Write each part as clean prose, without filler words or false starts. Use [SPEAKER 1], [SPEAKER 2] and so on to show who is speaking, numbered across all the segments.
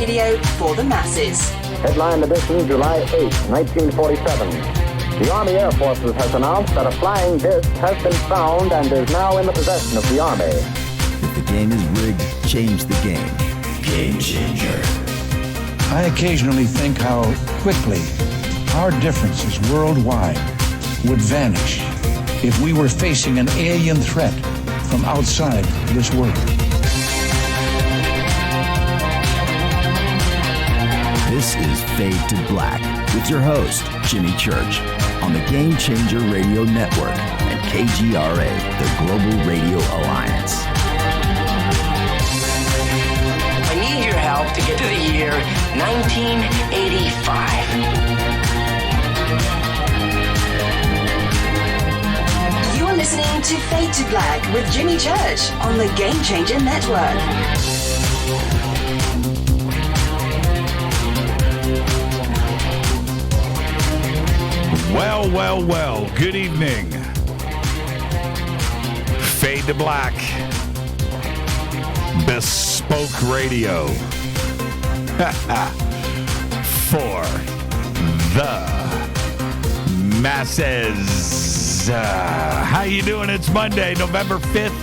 [SPEAKER 1] radio for the masses.
[SPEAKER 2] Headline edition, July 8, 1947. The Army Air Forces has announced that a flying disc has been found and is now in the possession of the Army.
[SPEAKER 3] If the game is rigged, change the game. Game changer.
[SPEAKER 4] I occasionally think how quickly our differences worldwide would vanish if we were facing an alien threat from outside this world.
[SPEAKER 3] This is Fade to Black with your host, Jimmy Church, on the Game Changer Radio Network and KGRA, the Global Radio Alliance.
[SPEAKER 5] I need your help to get to the year 1985.
[SPEAKER 1] You are listening to Fade to Black with Jimmy Church on the Game Changer Network.
[SPEAKER 6] Well, good evening. Fade to Black. Bespoke radio. For the masses. How you doing? It's Monday, November 5th,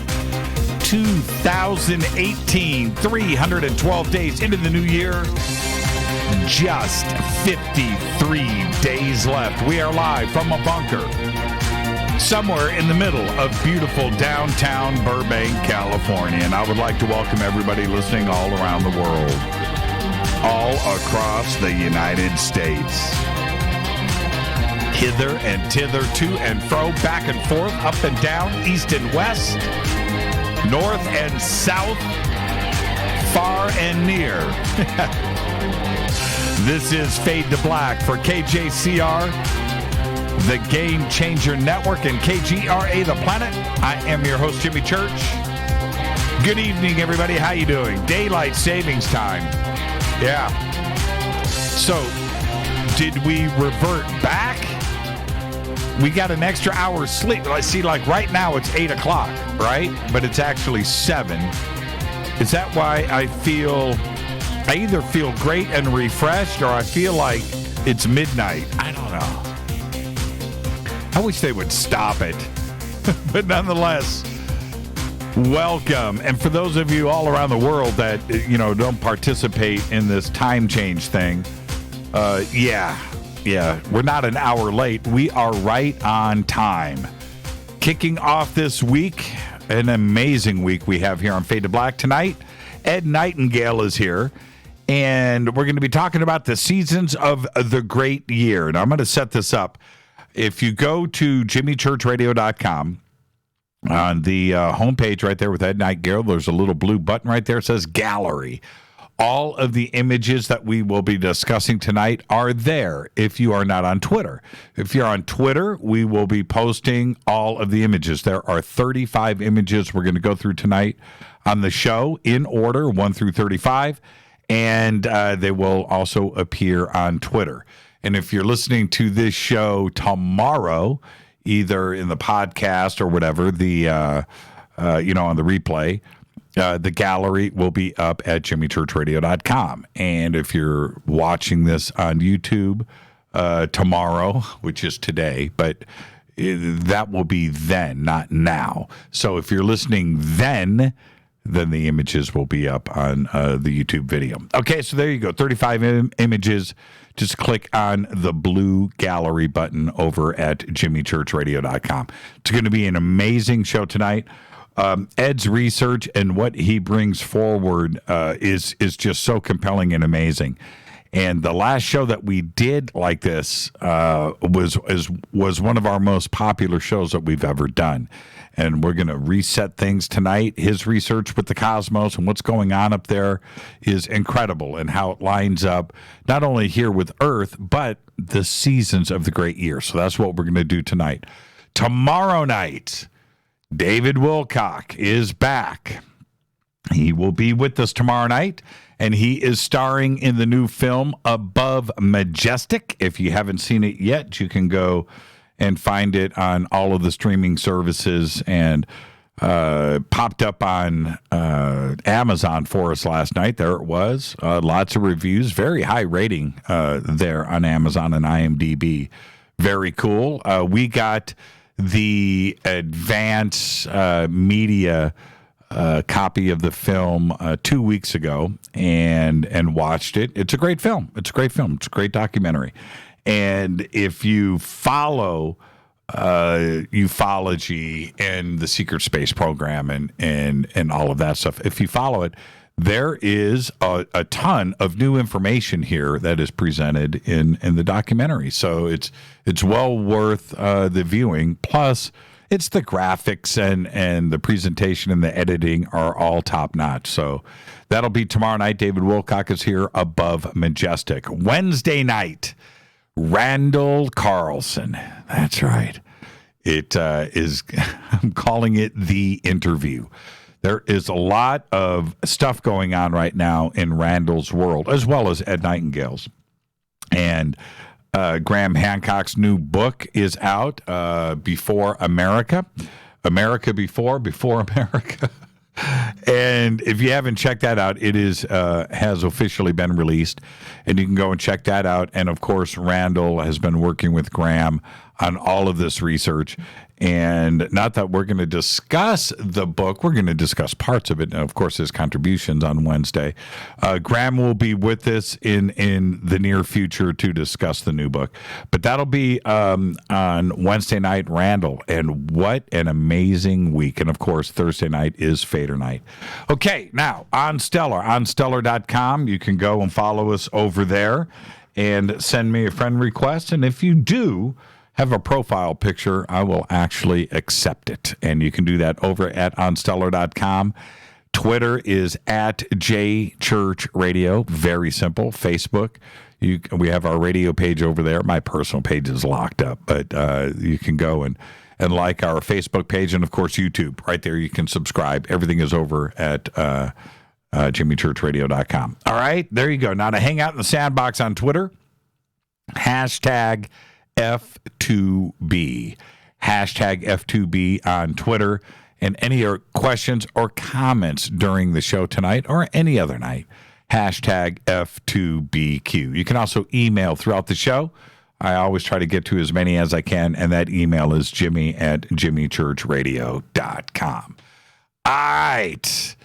[SPEAKER 6] 2018. 312 days into the new year. Just 53 days left. We are live from a bunker somewhere in the middle of beautiful downtown Burbank, California. And I would like to welcome everybody listening all around the world, all across the United States. Hither and thither, to and fro, back and forth, up and down, east and west, north and south, far and near. This is Fade to Black for KJCR, the Game Changer Network, and KGRA, the planet. I am your host, Jimmy Church. Good evening, everybody. How you doing? Daylight savings time. Yeah. So, did we revert back? We got an extra hour of sleep. I see, like right now it's 8 o'clock, right? But it's actually 7. Is that why I either feel great and refreshed, or I feel like it's midnight? I don't know. I wish they would stop it. But nonetheless, welcome. And for those of you all around the world that, don't participate in this time change thing, yeah, we're not an hour late. We are right on time. Kicking off this week, an amazing week we have here on Fade to Black tonight. Ed Nightingale is here. And we're going to be talking about the seasons of the great year. And I'm going to set this up. If you go to jimmychurchradio.com, on the homepage right there with Ed Nightingale, there's a little blue button right there. It says Gallery. All of the images that we will be discussing tonight are there if you are not on Twitter. If you're on Twitter, we will be posting all of the images. There are 35 images we're going to go through tonight on the show in order, 1 through 35. And they will also appear on Twitter. And if you're listening to this show tomorrow, either in the podcast or whatever, the on the replay, the gallery will be up at jimmychurchradio.com. And if you're watching this on YouTube tomorrow, which is today, but that will be then, not now. So if you're listening then the images will be up on the YouTube video. Okay, so there you go. 35 images. Just click on the blue gallery button over at jimmychurchradio.com. It's going to be an amazing show tonight. Ed's research and what he brings forward is just so compelling and amazing. And the last show that we did like this was one of our most popular shows that we've ever done. And we're going to reset things tonight. His research with the cosmos and what's going on up there is incredible, and how it lines up not only here with Earth, but the seasons of the great year. So that's what we're going to do tonight. Tomorrow night, David Wilcock is back. He will be with us tomorrow night, and he is starring in the new film Above Majestic. If you haven't seen it yet, you can go and find it on all of the streaming services and popped up on Amazon for us last night. There it was. Lots of reviews. Very high rating there on Amazon and IMDb. Very cool. We got the advance media copy of the film 2 weeks ago and watched it. It's a great film. It's a great documentary. And if you follow ufology and the secret space program and all of that stuff, if you follow it, there is a ton of new information here that is presented in the documentary. So it's well worth the viewing. Plus, it's the graphics and the presentation and the editing are all top notch. So that'll be tomorrow night. David Wilcock is here above Majestic. Wednesday night, Randall Carlson. That's right. It is, I'm calling it The Interview. There is a lot of stuff going on right now in Randall's world, as well as Ed Nightingale's. And Graham Hancock's new book is out, Before America. America Before America. And if you haven't checked that out, it is has officially been released, and you can go and check that out. And of course, Randall has been working with Graham on all of this research. And not that we're going to discuss the book, we're going to discuss parts of it, and of course his contributions on Wednesday. Graham will be with us in the near future to discuss the new book, but that'll be on Wednesday night, Randall. And what an amazing week. And of course, Thursday night is Fader night. Okay, now on stellar.com, you can go and follow us over there and send me a friend request. And if you do have a profile picture, I will actually accept it. And you can do that over at onstellar.com. Twitter is at JChurchRadio. Very simple. Facebook, we have our radio page over there. My personal page is locked up, but you can go and like our Facebook page. And, of course, YouTube. Right there, you can subscribe. Everything is over at JimmyChurchRadio.com. All right, there you go. Now to hang out in the sandbox on Twitter, hashtag F2B. Hashtag F2B on Twitter. And any questions or comments during the show tonight or any other night, hashtag F2BQ. You can also email throughout the show. I always try to get to as many as I can, and that email is jimmy@jimmychurchradio.com. All right.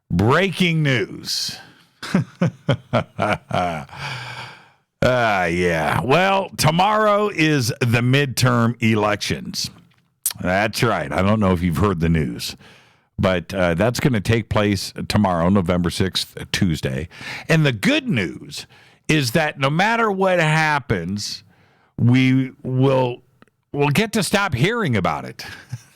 [SPEAKER 6] Breaking news. Yeah. Well, tomorrow is the midterm elections. That's right. I don't know if you've heard the news, but that's going to take place tomorrow, November 6th, Tuesday. And the good news is that no matter what happens, we'll get to stop hearing about it.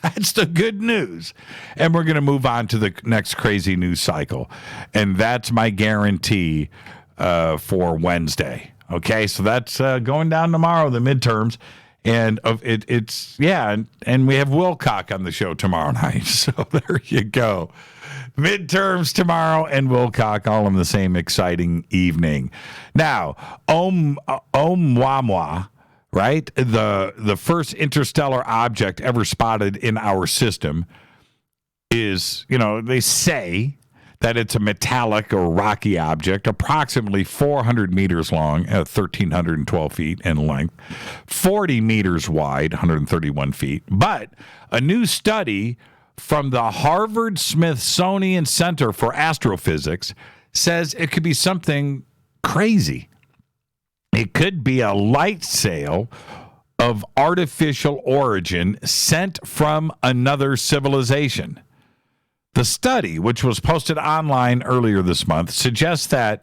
[SPEAKER 6] That's the good news. And we're going to move on to the next crazy news cycle. And that's my guarantee for Wednesday. Okay, so that's going down tomorrow, the midterms, and it's and we have Wilcock on the show tomorrow night. So there you go, midterms tomorrow and Wilcock all in the same exciting evening. Now, Oumuamua, right, the first interstellar object ever spotted in our system is, they say that it's a metallic or rocky object, approximately 400 meters long, 1,312 feet in length, 40 meters wide, 131 feet. But a new study from the Harvard-Smithsonian Center for Astrophysics says it could be something crazy. It could be a light sail of artificial origin sent from another civilization. The study, which was posted online earlier this month, suggests that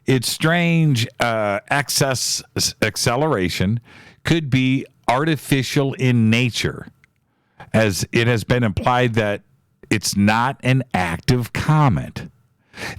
[SPEAKER 6] its strange excess acceleration could be artificial in nature, as it has been implied that it's not an active comet.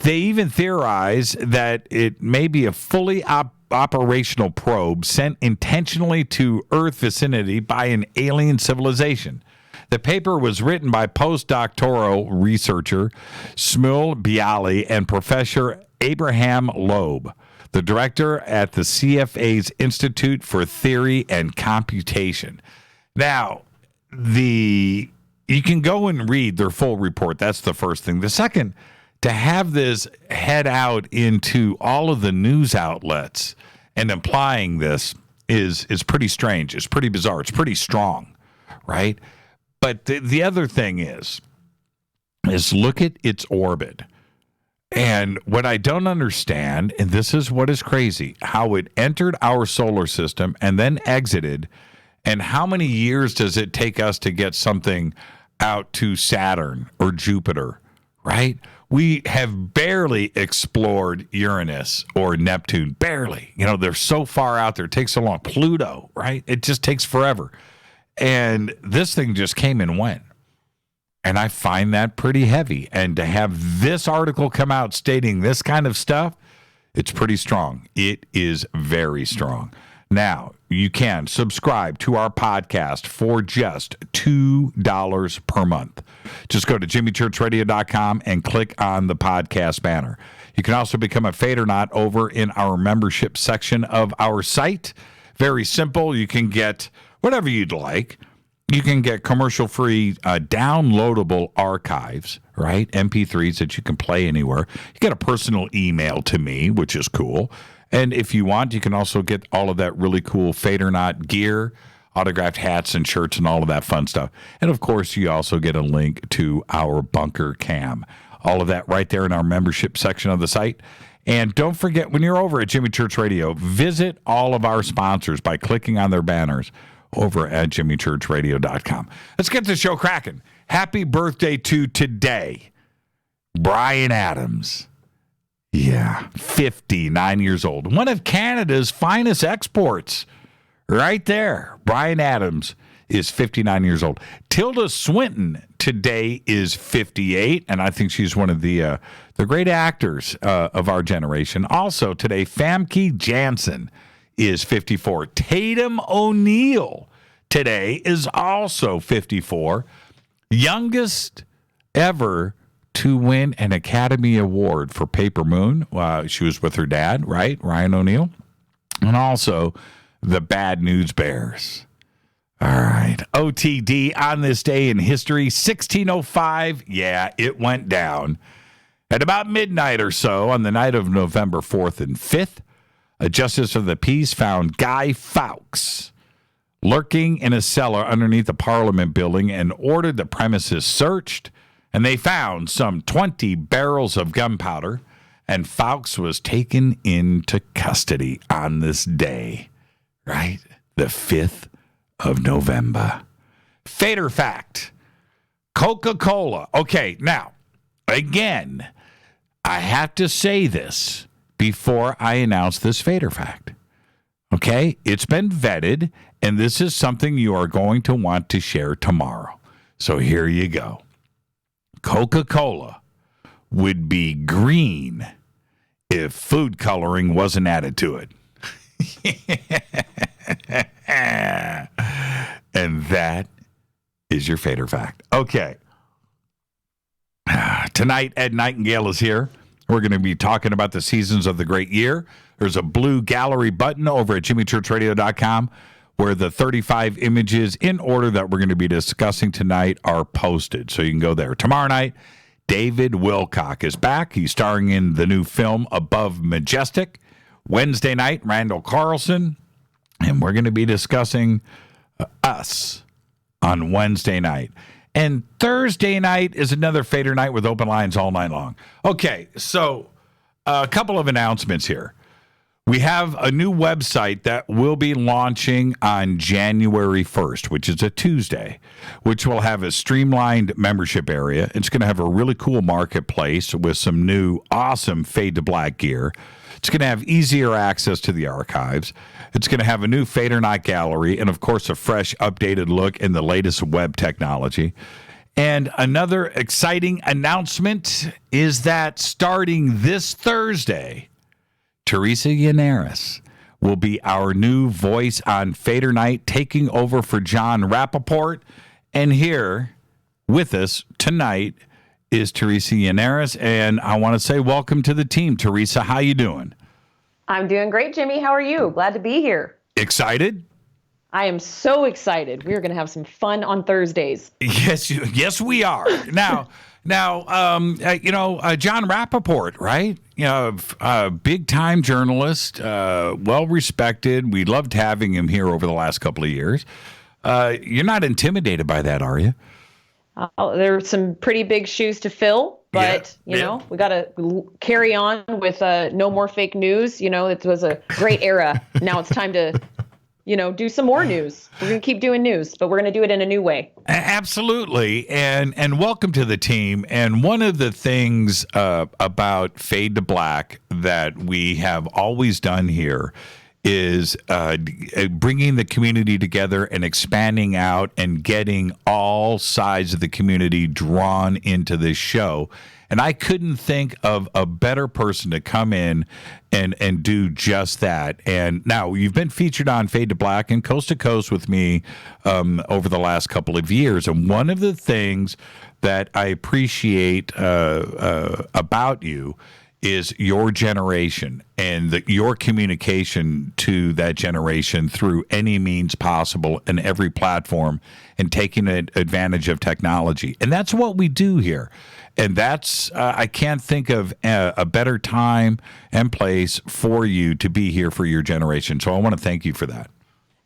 [SPEAKER 6] They even theorize that it may be a fully operational probe sent intentionally to Earth vicinity by an alien civilization. The paper was written by postdoctoral researcher Smul Bialy and Professor Abraham Loeb, the director at the CFA's Institute for Theory and Computation. Now, the you can go and read their full report. That's the first thing. The second, to have this head out into all of the news outlets and implying this is pretty strange. It's pretty bizarre. It's pretty strong, right? But the other thing is look at its orbit. And what I don't understand, and this is what is crazy, how it entered our solar system and then exited, and how many years does it take us to get something out to Saturn or Jupiter, right? We have barely explored Uranus or Neptune, barely. You know, they're so far out there. It takes so long. Pluto, right? It just takes forever. And this thing just came and went. And I find that pretty heavy. And to have this article come out stating this kind of stuff, it's pretty strong. It is very strong. Now, you can subscribe to our podcast for just $2 per month. Just go to jimmychurchradio.com and click on the podcast banner. You can also become a Fadernaut over in our membership section of our site. Very simple. You can get whatever you'd like. You can get commercial-free downloadable archives, right? MP3s that you can play anywhere. You get a personal email to me, which is cool. And if you want, you can also get all of that really cool Fadernaut gear, autographed hats and shirts and all of that fun stuff. And, of course, you also get a link to our bunker cam. All of that right there in our membership section of the site. And don't forget, when you're over at Jimmy Church Radio, visit all of our sponsors by clicking on their banners over at jimmychurchradio.com. Let's get the show cracking. Happy birthday to today, Bryan Adams. Yeah, 59 years old. One of Canada's finest exports. Right there. Bryan Adams is 59 years old. Tilda Swinton today is 58, and I think she's one of the great actors of our generation. Also today, Famke Janssen is 54. Tatum O'Neal today is also 54. Youngest ever to win an Academy Award for Paper Moon. She was with her dad, right? Ryan O'Neal. And also the Bad News Bears. All right. OTD on this day in history, 1605. Yeah, it went down. At about midnight or so on the night of November 4th and 5th, a justice of the peace found Guy Fawkes lurking in a cellar underneath the Parliament building and ordered the premises searched. And they found some 20 barrels of gunpowder, and Fawkes was taken into custody on this day, right? The 5th of November. Fader fact, Coca-Cola. Okay, now, again, I have to say this before I announce this Fader fact. Okay? It's been vetted, and this is something you are going to want to share tomorrow. So here you go. Coca-Cola would be green if food coloring wasn't added to it. And that is your Fader fact. Okay. Tonight, Ed Nightingale is here. We're going to be talking about the seasons of the great year. There's a blue gallery button over at jimmychurchradio.com where the 35 images in order that we're going to be discussing tonight are posted. So you can go there. Tomorrow night, David Wilcock is back. He's starring in the new film Above Majestic. Wednesday night, Randall Carlson. And we're going to be discussing Us on Wednesday night. And Thursday night is another Fader night with open lines all night long. Okay, so a couple of announcements here. We have a new website that will be launching on January 1st, which is a Tuesday, which will have a streamlined membership area. It's going to have a really cool marketplace with some new awesome Fade to Black gear. It's going to have easier access to the archives. It's going to have a new Fader Night gallery and, of course, a fresh, updated look in the latest web technology. And another exciting announcement is that starting this Thursday, Teresa Yanaros will be our new voice on Fader Night, taking over for John Rappaport. And here with us tonight is Teresa Yanaros, and I want to say welcome to the team. Teresa, how you doing?
[SPEAKER 7] I'm doing great, Jimmy. How are you? Glad to be here.
[SPEAKER 6] Excited?
[SPEAKER 7] I am so excited. We're going to have some fun on Thursdays.
[SPEAKER 6] Yes, we are. Now, John Rappaport, right? Big time journalist, well respected. We loved having him here over the last couple of years. You're not intimidated by that, are you?
[SPEAKER 7] There are some pretty big shoes to fill, but we got to carry on with no more fake news. It was a great era. Now it's time to do some more news. We're going to keep doing news, but we're going to do it in a new way.
[SPEAKER 6] Absolutely. And welcome to the team. And one of the things about Fade to Black that we have always done here is bringing the community together and expanding out and getting all sides of the community drawn into this show. And I couldn't think of a better person to come in and do just that. And now you've been featured on Fade to Black and Coast to Coast with me over the last couple of years. And one of the things that I appreciate about you is your generation and your communication to that generation through any means possible and every platform and taking advantage of technology. And that's what we do here. And that's, I can't think of a better time and place for you to be here for your generation. So I want to thank you for that.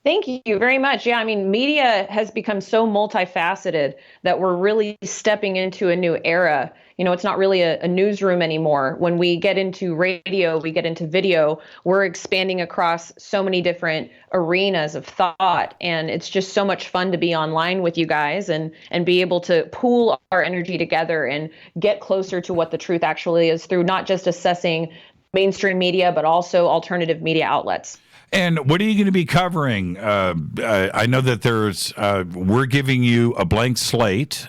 [SPEAKER 7] Thank you very much. Yeah, media has become so multifaceted that we're really stepping into a new era. It's not really a newsroom anymore. When we get into radio, we get into video, we're expanding across so many different arenas of thought. And it's just so much fun to be online with you guys and be able to pool our energy together and get closer to what the truth actually is through not just assessing mainstream media, but also alternative media outlets.
[SPEAKER 6] And what are you going to be covering? I know that we're giving you a blank slate,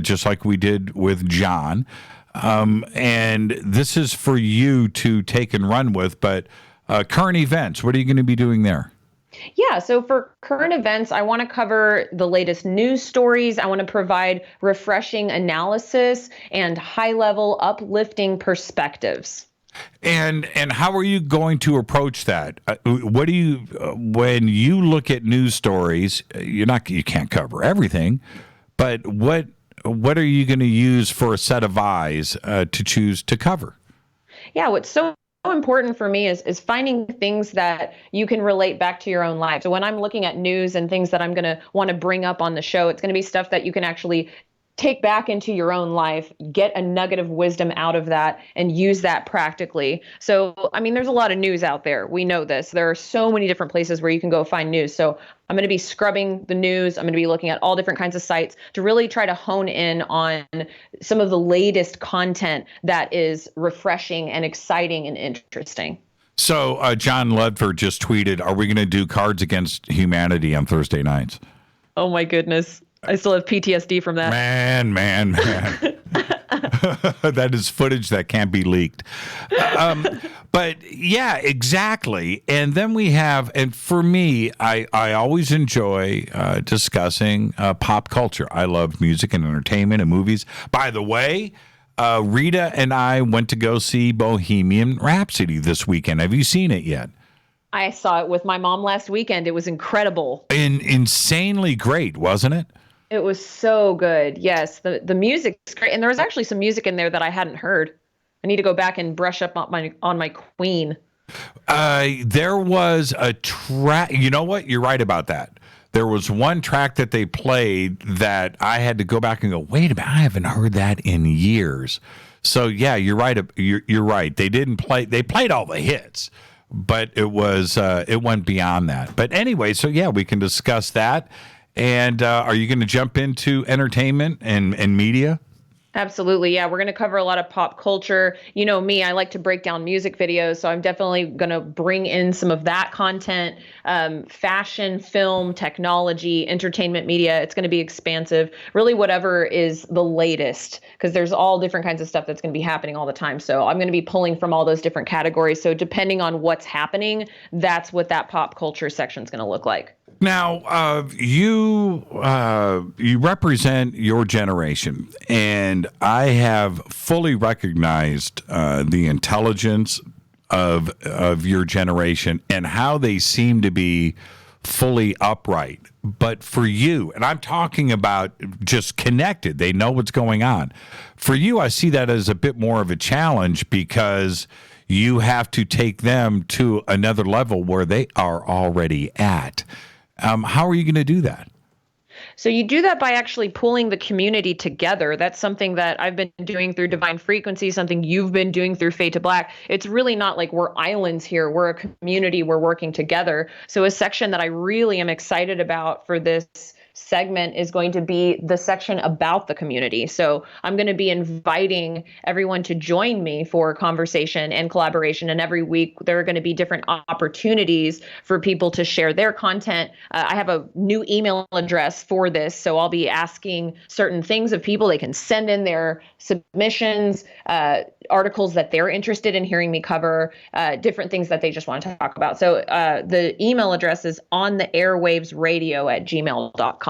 [SPEAKER 6] just like we did with John. And this is for you to take and run with. But current events, what are you going to be doing there?
[SPEAKER 7] Yeah, so for current events, I want to cover the latest news stories. I want to provide refreshing analysis and high-level uplifting perspectives.
[SPEAKER 6] And how are you going to approach that? What do you when you look at news stories? You can't cover everything, but what are you going to use for a set of eyes to choose to cover?
[SPEAKER 7] Yeah, what's so important for me is finding things that you can relate back to your own life. So when I'm looking at news and things that I'm going to want to bring up on the show, it's going to be stuff that you can actually take back into your own life, get a nugget of wisdom out of that, and use that practically. So, there's a lot of news out there. We know this. There are so many different places where you can go find news. So I'm going to be scrubbing the news. I'm going to be looking at all different kinds of sites to really try to hone in on some of the latest content that is refreshing and exciting and interesting.
[SPEAKER 6] So John Ledford just tweeted, are we going to do Cards Against Humanity on Thursday nights?
[SPEAKER 7] Oh, my goodness. I still have PTSD from that.
[SPEAKER 6] Man. That is footage that can't be leaked. But yeah, exactly. And then we have, and for me, I always enjoy discussing pop culture. I love music and entertainment and movies. By the way, Rita and I went to go see Bohemian Rhapsody this weekend. Have you seen it yet?
[SPEAKER 7] I saw it with my mom last weekend. It was incredible.
[SPEAKER 6] Insanely great, wasn't it?
[SPEAKER 7] It was so good. Yes, the music's great, and there was actually some music in there that I hadn't heard. I need to go back and brush up on my Queen.
[SPEAKER 6] There was a track. You know what? You're right about that. There was one track that they played that I had to go back and go, wait a minute, I haven't heard that in years. So yeah, you're right. You're right. They didn't play. They played all the hits, but it went beyond that. But anyway, so yeah, we can discuss that. And are you going to jump into entertainment and media?
[SPEAKER 7] Absolutely. Yeah, we're going to cover a lot of pop culture. You know me, I like to break down music videos, so I'm definitely going to bring in some of that content, fashion, film, technology, entertainment media. It's going to be expansive, really whatever is the latest, because there's all different kinds of stuff that's going to be happening all the time. So I'm going to be pulling from all those different categories. So depending on what's happening, that's what that pop culture section is going to look like.
[SPEAKER 6] Now, you represent your generation, and I have fully recognized the intelligence of your generation and how they seem to be fully upright. But for you, and I'm talking about just connected, they know what's going on. For you, I see that as a bit more of a challenge because you have to take them to another level where they are already at. How are you going to do that?
[SPEAKER 7] So you do that by actually pulling the community together. That's something that I've been doing through Divine Frequency, something you've been doing through Fade to Black. It's really not like we're islands here. We're a community. We're working together. So a section that I really am excited about for this segment is going to be the section about the community. So I'm going to be inviting everyone to join me for conversation and collaboration. And every week there are going to be different opportunities for people to share their content. I have a new email address for this. So I'll be asking certain things of people. They can send in their submissions, articles that they're interested in hearing me cover, different things that they just want to talk about. So the email address is ontheairwavesradio@gmail.com.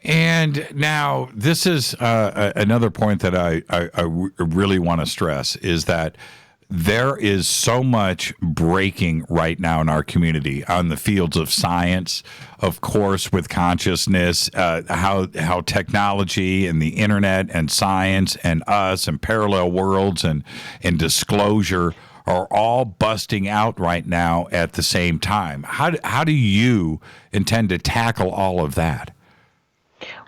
[SPEAKER 6] And now this is another point that I really want to stress is that there is so much breaking right now in our community on the fields of science, of course, with consciousness, how technology and the internet and science and us and parallel worlds and disclosure are all busting out right now at the same time. How do you intend to tackle all of that?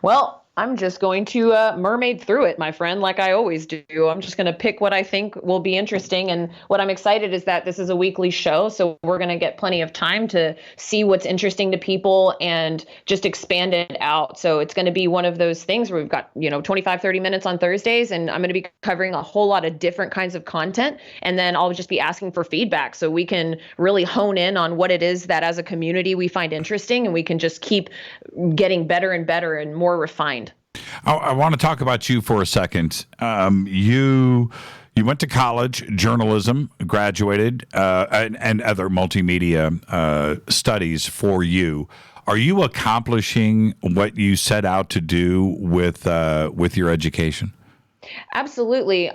[SPEAKER 7] Well, I'm just going to mermaid through it, my friend, like I always do. I'm just going to pick what I think will be interesting. And what I'm excited is that this is a weekly show, so we're going to get plenty of time to see what's interesting to people and just expand it out. So it's going to be one of those things where we've got, 25, 30 minutes on Thursdays, and I'm going to be covering a whole lot of different kinds of content. And then I'll just be asking for feedback so we can really hone in on what it is that as a community we find interesting, and we can just keep getting better and better and more refined.
[SPEAKER 6] I want to talk about you for a second. You went to college, journalism, graduated, and other multimedia studies for you. Are you accomplishing what you set out to do with your education?
[SPEAKER 7] Absolutely.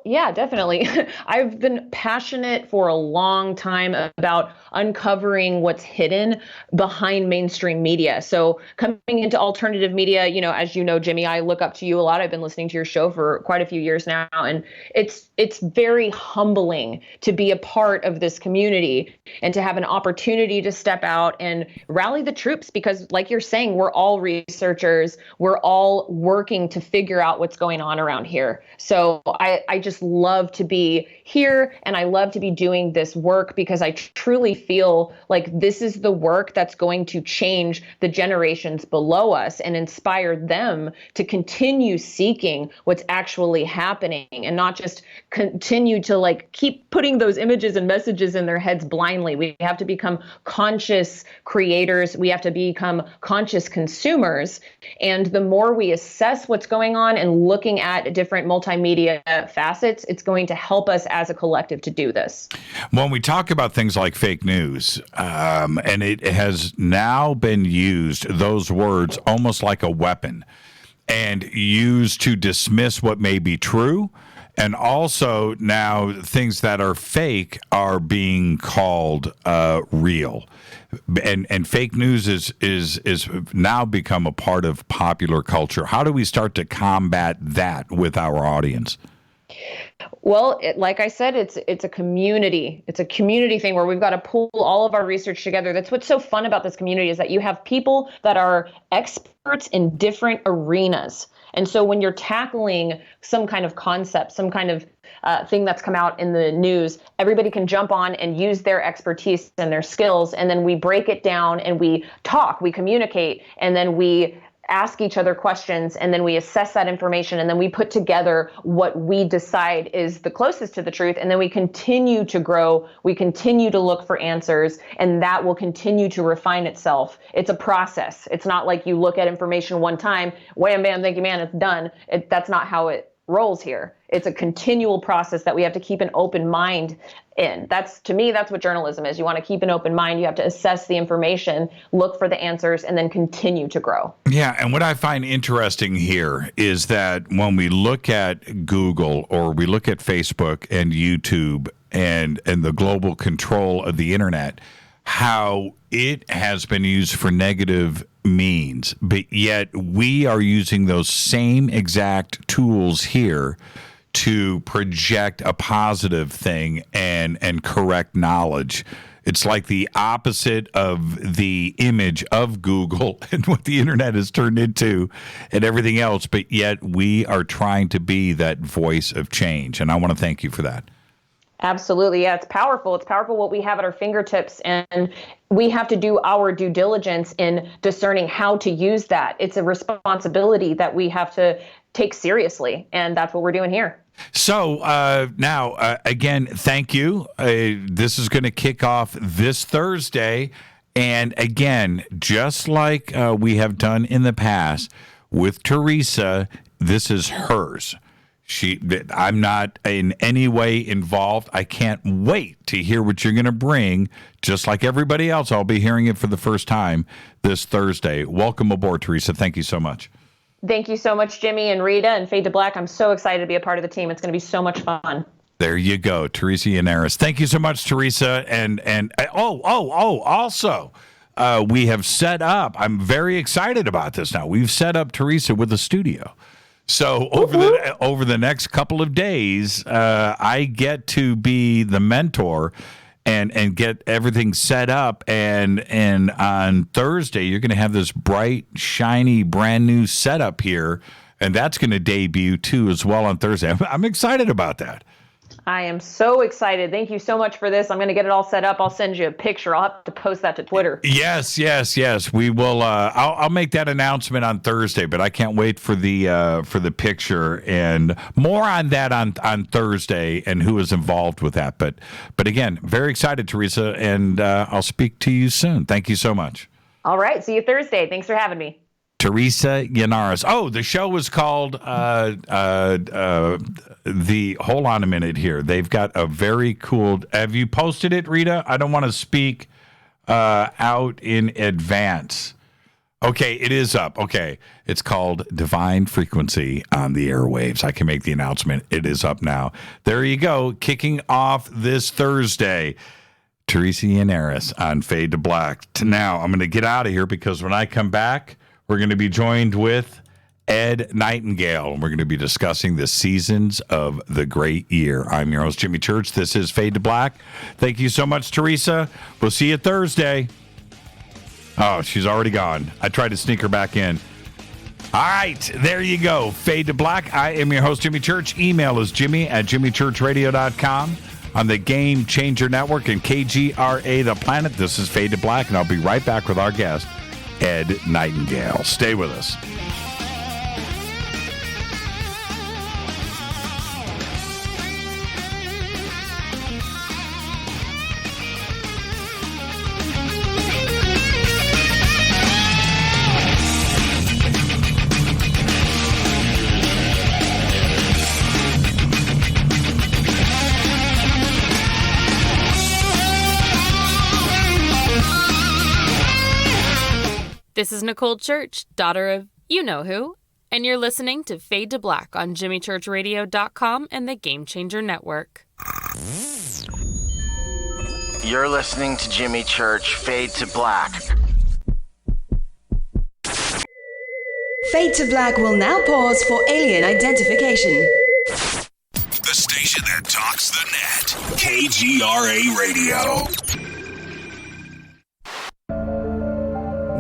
[SPEAKER 7] Yeah, definitely. I've been passionate for a long time about uncovering what's hidden behind mainstream media. So coming into alternative media, as you know, Jimmy, I look up to you a lot. I've been listening to your show for quite a few years now, and it's very humbling to be a part of this community and to have an opportunity to step out and rally the troops, because like you're saying, we're all researchers. We're all working to figure out what's going on around here. So I just love to be here, and I love to be doing this work because I truly feel like this is the work that's going to change the generations below us and inspire them to continue seeking what's actually happening and not just continue to keep putting those images and messages in their heads blindly. We have to become conscious creators. We have to become conscious consumers. And the more we assess what's going on and looking at different multimedia facets, it's going to help us as a collective to do this.
[SPEAKER 6] When we talk about things like fake news, and it has now been used, those words, almost like a weapon, and used to dismiss what may be true. And also now things that are fake are being called real. And fake news is now become a part of popular culture. How do we start to combat that with our audience?
[SPEAKER 7] Well, like I said, it's a community. It's a community thing where we've got to pull all of our research together. That's what's so fun about this community, is that you have people that are experts in different arenas. And so when you're tackling some kind of concept, some kind of thing that's come out in the news, everybody can jump on and use their expertise and their skills. And then we break it down and we talk, we communicate, and then we ask each other questions, and then we assess that information, and then we put together what we decide is the closest to the truth, and then we continue to grow, we continue to look for answers, and that will continue to refine itself. It's a process. It's not like you look at information one time, wham, bam, thank you, man, it's done. That's not how it rolls here. It's a continual process that we have to keep an open mind in. To me, that's what journalism is. You want to keep an open mind. You have to assess the information, look for the answers, and then continue to grow.
[SPEAKER 6] Yeah, and what I find interesting here is that when we look at Google or we look at Facebook and YouTube and the global control of the internet, how it has been used for negative means, but yet we are using those same exact tools here to project a positive thing and correct knowledge. It's like the opposite of the image of Google and what the internet has turned into and everything else, but yet we are trying to be that voice of change. And I want to thank you for that.
[SPEAKER 7] Absolutely. Yeah, it's powerful. It's powerful what we have at our fingertips, and we have to do our due diligence in discerning how to use that. It's a responsibility that we have to take seriously, and that's what we're doing here.
[SPEAKER 6] So now, again, thank you. This is going to kick off this Thursday. And again, just like we have done in the past with Teresa, this is hers. I'm not in any way involved. I can't wait to hear what you're going to bring. Just like everybody else, I'll be hearing it for the first time this Thursday. Welcome aboard, Teresa. Thank you so much.
[SPEAKER 7] Thank you so much, Jimmy and Rita and Fade to Black. I'm so excited to be a part of the team. It's going to be so much fun.
[SPEAKER 6] There you go, Teresa Yanaros. Thank you so much, Teresa. And also, we have set up, I'm very excited about this now. We've set up Teresa with a studio. So over the next couple of days, I get to be the mentor and get everything set up. And on Thursday, you're going to have this bright, shiny, brand new setup here. And that's going to debut, too, as well on Thursday. I'm excited about that.
[SPEAKER 7] I am so excited. Thank you so much for this. I'm going to get it all set up. I'll send you a picture. I'll have to post that to Twitter.
[SPEAKER 6] Yes. We will. I'll make that announcement on Thursday, but I can't wait for the picture and more on that on Thursday and who is involved with that. But again, very excited, Teresa, and I'll speak to you soon. Thank you so much.
[SPEAKER 7] All right. See you Thursday. Thanks for having me.
[SPEAKER 6] Teresa Yanaros. Oh, the show was called hold on a minute here. They've got a very cool. Have you posted it, Rita? I don't want to speak out in advance. Okay, it is up. Okay, it's called Divine Frequency on the Airwaves. I can make the announcement. It is up now. There you go. Kicking off this Thursday. Teresa Yanaros on Fade to Black. Now, I'm going to get out of here because when I come back, we're going to be joined with Ed Nightingale, and we're going to be discussing the seasons of the great year. I'm your host, Jimmy Church. This is Fade to Black. Thank you so much, Teresa. We'll see you Thursday. Oh, she's already gone. I tried to sneak her back in. All right, there you go. Fade to Black. I am your host, Jimmy Church. Email is jimmy@jimmychurchradio.com. On the Game Changer Network and KGRA The Planet. This is Fade to Black, and I'll be right back with our guest, Ed Nightingale. Stay with us.
[SPEAKER 8] This is Nicole Church, daughter of you-know-who, and you're listening to Fade to Black on JimmyChurchRadio.com and the Game Changer Network.
[SPEAKER 5] You're listening to Jimmy Church, Fade to Black.
[SPEAKER 1] Fade to Black will now pause for alien identification.
[SPEAKER 3] The station that talks the net. KGRA Radio.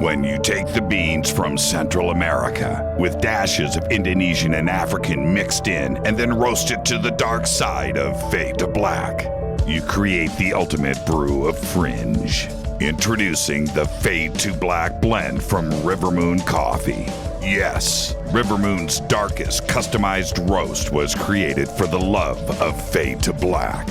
[SPEAKER 3] When you take the beans from Central America with dashes of Indonesian and African mixed in and then roast it to the dark side of Fade to Black, you create the ultimate brew of fringe. Introducing the Fade to Black blend from River Moon Coffee. Yes, River Moon's darkest customized roast was created for the love of Fade to Black.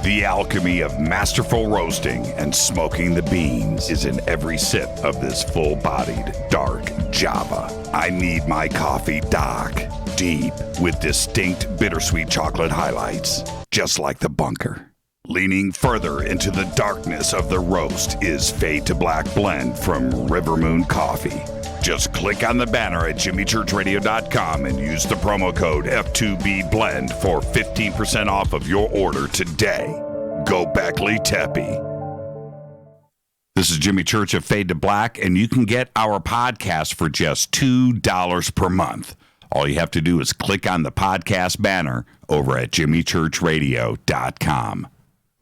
[SPEAKER 3] The alchemy of masterful roasting and smoking the beans is in every sip of this full-bodied, dark Java. I need my coffee dark, deep, with distinct bittersweet chocolate highlights, just like the bunker. Leaning further into the darkness of the roast is Fade to Black blend from River Moon Coffee. Just click on the banner at JimmyChurchRadio.com and use the promo code F2BBLEND for 15% off of your order today. Gobekli Tepe. This is Jimmy Church of Fade to Black, and you can get our podcast for just $2 per month. All you have to do is click on the podcast banner over at jimmychurchradio.com.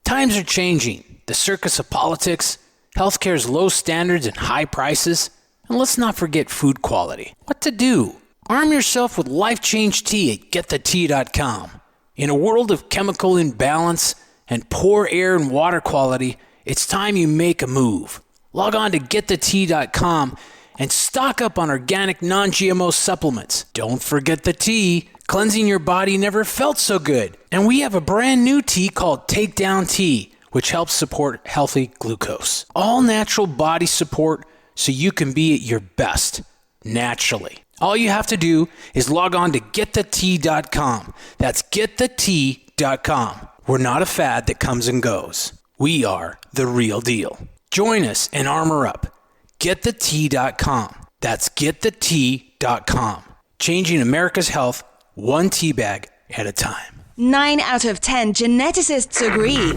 [SPEAKER 9] Times are changing. The circus of politics, healthcare's low standards and high prices, and let's not forget food quality. What to do? Arm yourself with Life Change Tea at getthetea.com. In a world of chemical imbalance and poor air and water quality, it's time you make a move. Log on to getthetea.com and stock up on organic non-GMO supplements. Don't forget the tea. Cleansing your body never felt so good. And we have a brand new tea called Takedown Tea, which helps support healthy glucose. All natural body support so you can be at your best, naturally. All you have to do is log on to getthetea.com. That's getthetea.com. We're not a fad that comes and goes. We are the real deal. Join us and armor up. Getthetea.com. That's getthetea.com. Changing America's health one tea bag at a time.
[SPEAKER 1] 9 out of 10 geneticists agree.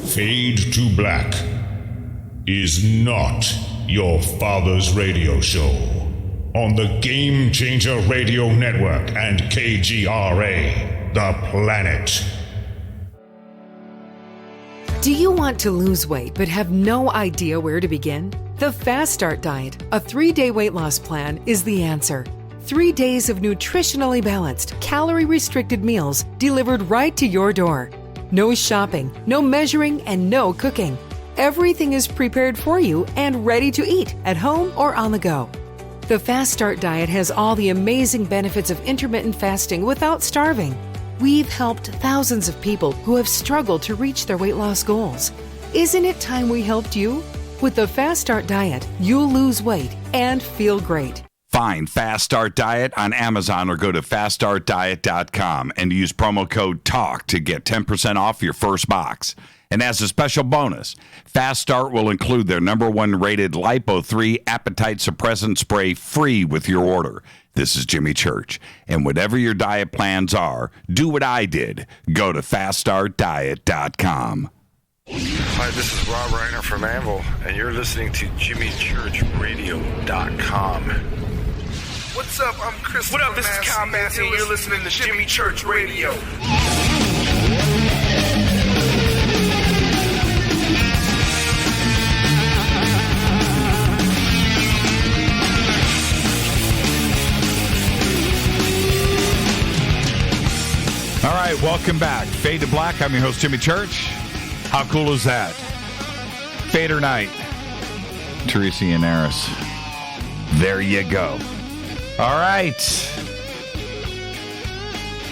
[SPEAKER 10] Fade to Black is not your father's radio show on the Game Changer Radio Network and KGRA, The Planet.
[SPEAKER 11] Do you want to lose weight but have no idea where to begin? The Fast Start Diet, a 3-day weight loss plan, is the answer. 3 days of nutritionally balanced, calorie-restricted meals delivered right to your door. No shopping, no measuring, and no cooking. Everything is prepared for you and ready to eat at home or on the go. The Fast Start Diet has all the amazing benefits of intermittent fasting without starving. We've helped thousands of people who have struggled to reach their weight loss goals. Isn't it time we helped you? With the Fast Start Diet, you'll lose weight and feel great.
[SPEAKER 3] Find Fast Start Diet on Amazon or go to faststartdiet.com and use promo code TALK to get 10% off your first box. And as a special bonus, Fast Start will include their #1 rated Lipo3 appetite suppressant spray free with your order. This is Jimmy Church. And whatever your diet plans are, do what I did. Go to faststartdiet.com.
[SPEAKER 12] Hi, this is Rob Reiner from Anvil, and you're listening to JimmyChurchRadio.com.
[SPEAKER 13] What's up? I'm Chris. What up? This is Kyle Massey, and you're listening to Jimmy Church Radio.
[SPEAKER 6] All right, welcome back. Fade to Black. I'm your host, Jimmy Church. How cool is that? Fader night. Teresa Yanaros. There you go. All right.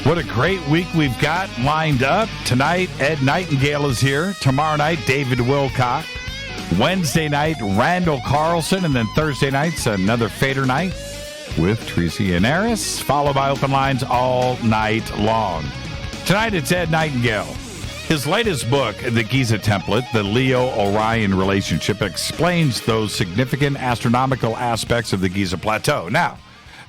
[SPEAKER 6] What a great week we've got lined up. Tonight, Ed Nightingale is here. Tomorrow night, David Wilcock. Wednesday night, Randall Carlson. And then Thursday night's another Fader night with Teresa Yanaros, followed by open lines all night long. Tonight, it's Ed Nightingale. His latest book, The Giza Template, The Leo-Orion Relationship, explains those significant astronomical aspects of the Giza Plateau. Now,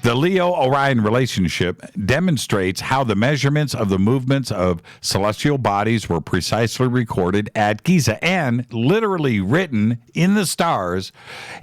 [SPEAKER 6] the Leo-Orion relationship demonstrates how the measurements of the movements of celestial bodies were precisely recorded at Giza and literally written in the stars.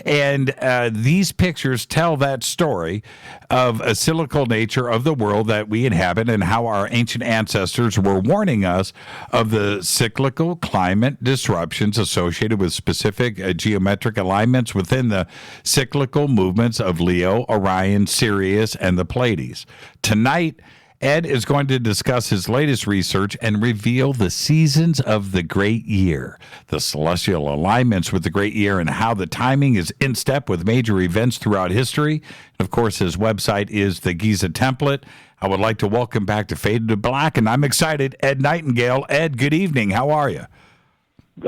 [SPEAKER 6] And these pictures tell that story of a cyclical nature of the world that we inhabit and how our ancient ancestors were warning us of the cyclical climate disruptions associated with specific geometric alignments within the cyclical movements of Leo, Orion, Sirius, and the Pleiades. Tonight, Ed is going to discuss his latest research and reveal the seasons of the great year, the celestial alignments with the great year, and how the timing is in step with major events throughout history. Of course, his website is the Giza Template. I would like to welcome back to Fade to Black, and I'm excited, Ed Nightingale. Ed, good evening. How are you?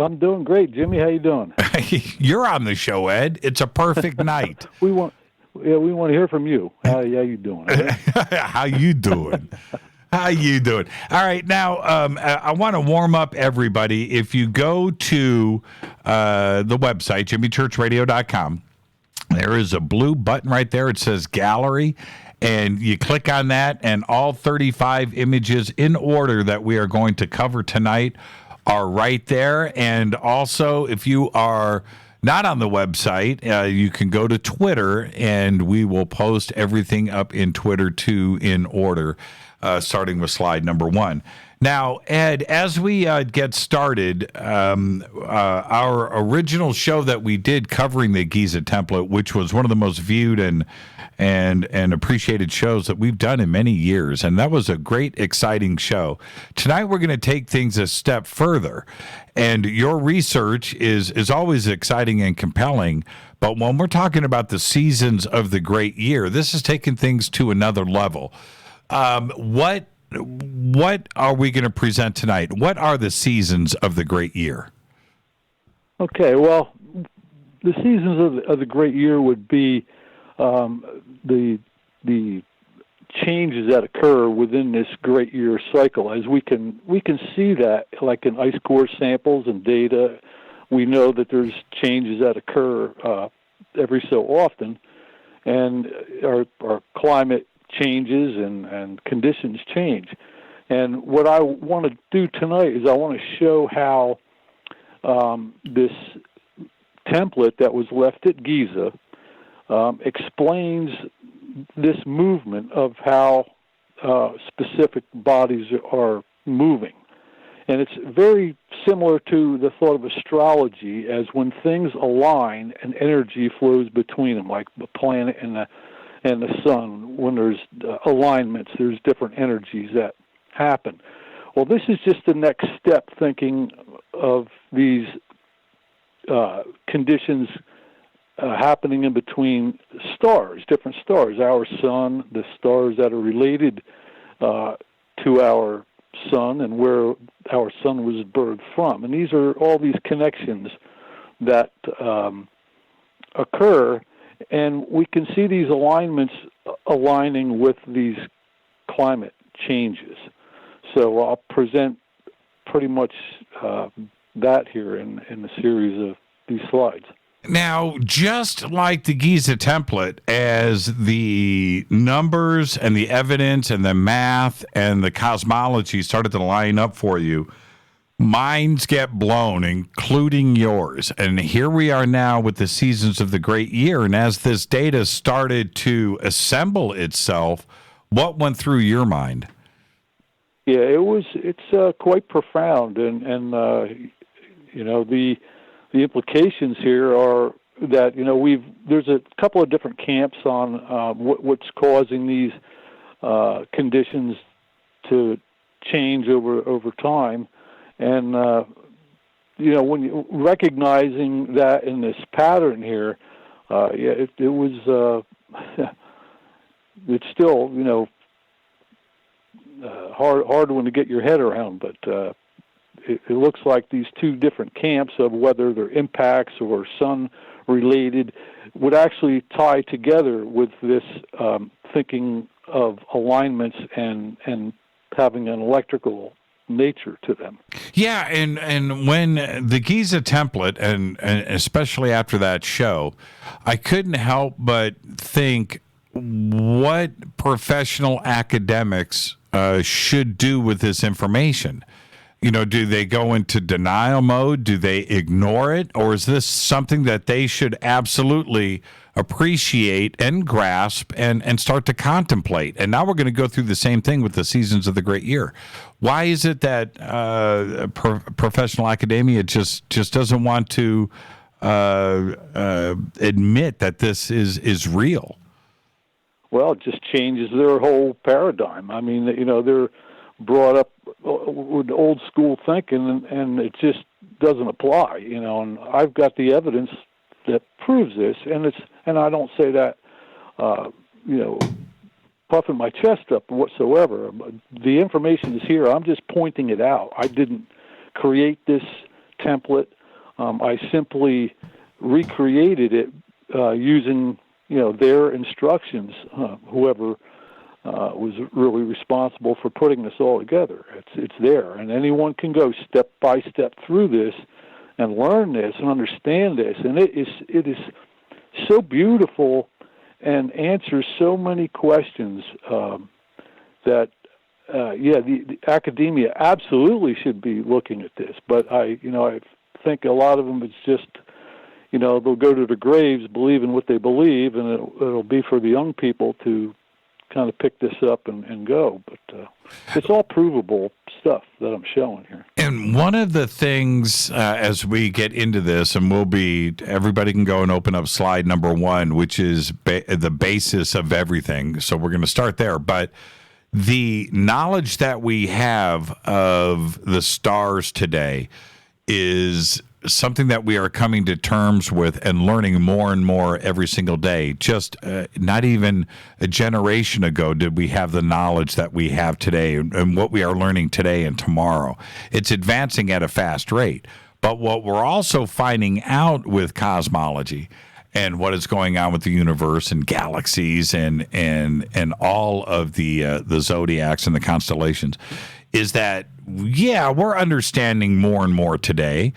[SPEAKER 14] I'm doing great, Jimmy. How you doing?
[SPEAKER 6] You're on the show, Ed. It's a perfect night.
[SPEAKER 14] we want to hear from you. How you doing? Right?
[SPEAKER 6] How you doing? How you doing? All right, now I want to warm up everybody. If you go to the website, jimmychurchradio.com, there is a blue button right there. It says Gallery, and you click on that, and all 35 images in order that we are going to cover tonight are right there. And also, if you are not on the website, you can go to Twitter, and we will post everything up in Twitter too in order, starting with slide number 1. Now, Ed, as we get started, our original show that we did covering the Giza template, which was one of the most viewed and appreciated shows that we've done in many years, and that was a great, exciting show. Tonight, we're going to take things a step further, and your research is always exciting and compelling, but when we're talking about the seasons of the great year, this is taking things to another level. What are we going to present tonight? What are the seasons of the great year?
[SPEAKER 14] Okay, well, the seasons of the great year would be the changes that occur within this great year cycle. As we can see that, like in ice core samples and data, we know that there's changes that occur every so often, and our climate changes and conditions change. And what I want to do tonight is I want to show how this template that was left at Giza explains this movement of how specific bodies are moving. And it's very similar to the thought of astrology, as when things align and energy flows between them, like the planet and the sun. When there's alignments, there's different energies that happen. Well, this is just the next step, thinking of these conditions happening in between stars, different stars, our sun, the stars that are related to our sun and where our sun was birthed from. And these are all these connections that occur, and we can see these alignments aligning with these climate changes. So I'll present pretty much that here in the series of these slides.
[SPEAKER 6] Now, just like the Giza template, as the numbers and the evidence and the math and the cosmology started to line up for you, minds get blown, including yours. And here we are now with the seasons of the great year. And as this data started to assemble itself, what went through your mind?
[SPEAKER 14] Yeah, it's quite profound, and you know, the implications here are that, you know, there's a couple of different camps on what's causing these conditions to change over time, and you know, when you recognizing that in this pattern here, it was it's still, you know, hard one to get your head around, but it looks like these two different camps, of whether they're impacts or sun-related, would actually tie together with this thinking of alignments and having an electrical nature to them.
[SPEAKER 6] Yeah, and when the Giza template, and especially after that show, I couldn't help but think what professional academics should do with this information. You know, do they go into denial mode? Do they ignore it? Or is this something that they should absolutely appreciate and grasp and start to contemplate? And now we're going to go through the same thing with the seasons of the great year. Why is it that professional academia just doesn't want to admit that this is real?
[SPEAKER 14] Well, it just changes their whole paradigm. I mean, you know, they're brought up with old school thinking, and it just doesn't apply, you know. And I've got the evidence that proves this, and I don't say that, you know, puffing my chest up whatsoever. But the information is here. I'm just pointing it out. I didn't create this template. I simply recreated it using, you know, their instructions. Whoever was really responsible for putting this all together. It's there, and anyone can go step by step through this and learn this and understand this. And it is so beautiful and answers so many questions that the academia absolutely should be looking at this, but I think a lot of them it's just, they'll go to their graves believing what they believe, and it'll be for the young people to kind of pick this up and go. But it's all provable stuff that I'm showing here.
[SPEAKER 6] And one of the things as we get into this, and everybody can go and open up slide number 1, which is the basis of everything. So we're going to start there. But the knowledge that we have of the stars today is something that we are coming to terms with and learning more and more every single day. Just not even a generation ago did we have the knowledge that we have today and what we are learning today and tomorrow. It's advancing at a fast rate. But what we're also finding out with cosmology and what is going on with the universe and galaxies and all of the zodiacs and the constellations is that, we're understanding more and more today.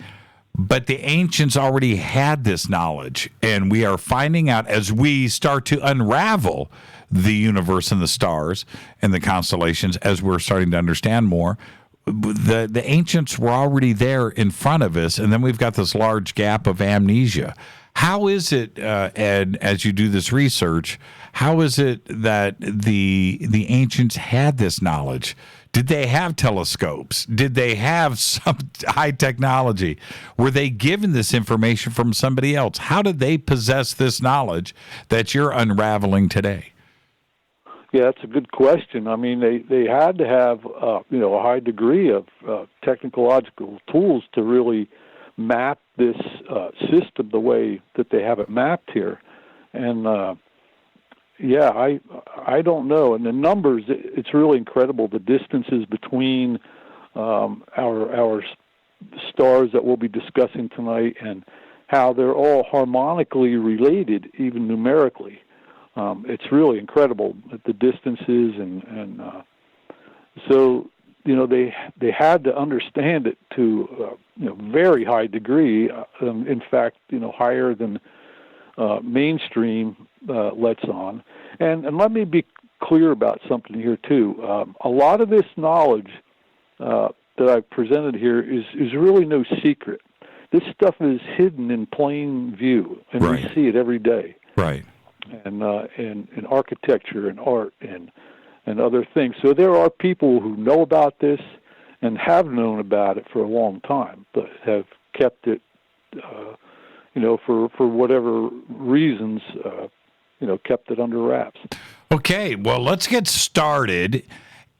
[SPEAKER 6] But the ancients already had this knowledge, and we are finding out as we start to unravel the universe and the stars and the constellations, as we're starting to understand more, the ancients were already there in front of us, and then we've got this large gap of amnesia. How is it, Ed, as you do this research, how is it that the ancients had this knowledge? Did they have telescopes? Did they have some high technology? Were they given this information from somebody else? How did they possess this knowledge that you're unraveling today?
[SPEAKER 14] Yeah, that's a good question. I mean, they had to have a high degree of technological tools to really map this system the way that they have it mapped here, and I don't know. And the numbers, it's really incredible, the distances between our stars that we'll be discussing tonight and how they're all harmonically related, even numerically. It's really incredible, the distances, and so, they had to understand it to very high degree, in fact, higher than mainstream lets on. And let me be clear about something here, too. A lot of this knowledge that I've presented here is really no secret. This stuff is hidden in plain view, and we see it every day.
[SPEAKER 6] Right.
[SPEAKER 14] And in architecture and art and other things. So there are people who know about this and have known about it for a long time, but have kept it, for whatever reasons, kept it under wraps.
[SPEAKER 6] Okay, well, let's get started.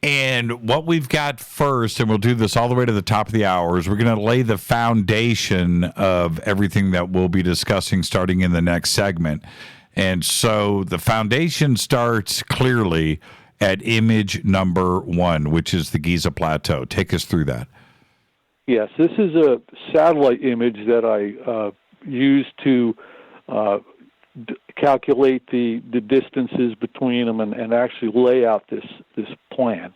[SPEAKER 6] And what we've got first, and we'll do this all the way to the top of the hour, is we're going to lay the foundation of everything that we'll be discussing starting in the next segment. And so the foundation starts clearly at image number 1, which is the Giza Plateau. Take us through that.
[SPEAKER 14] Yes, this is a satellite image that I used to calculate the distances between them and actually lay out this plan.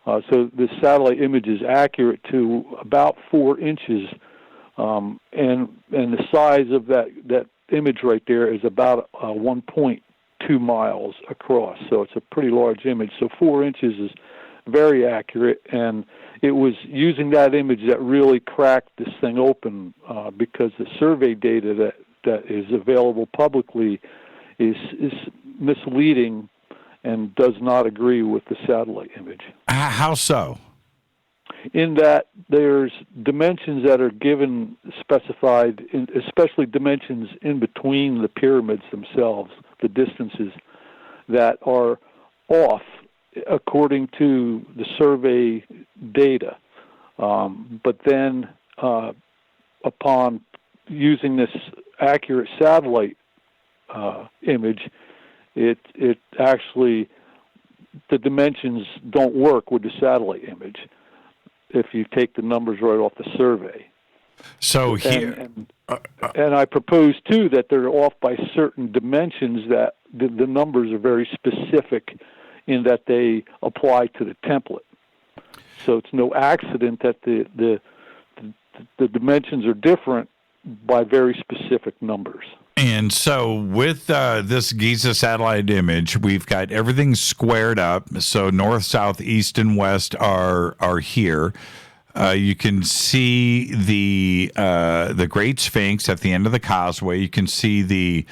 [SPEAKER 14] So this satellite image is accurate to about 4 inches, and the size of that image right there is about 1.2 miles across. So it's a pretty large image. So 4 inches is very accurate, and it was using that image that really cracked this thing open, because the survey data that is available publicly is misleading and does not agree with the satellite image.
[SPEAKER 6] How so?
[SPEAKER 14] In that there's dimensions that are given, specified, especially dimensions in between the pyramids themselves, the distances that are off according to the survey data. But then upon using this accurate satellite image, it actually, the dimensions don't work with the satellite image if you take the numbers right off the survey.
[SPEAKER 6] So here...
[SPEAKER 14] And I propose, too, that they're off by certain dimensions, that the numbers are very specific in that they apply to the template. So it's no accident that the dimensions are different by very specific numbers.
[SPEAKER 6] And so with this Giza satellite image, we've got everything squared up. So north, south, east, and west are here. You can see the Great Sphinx at the end of the causeway. You can see the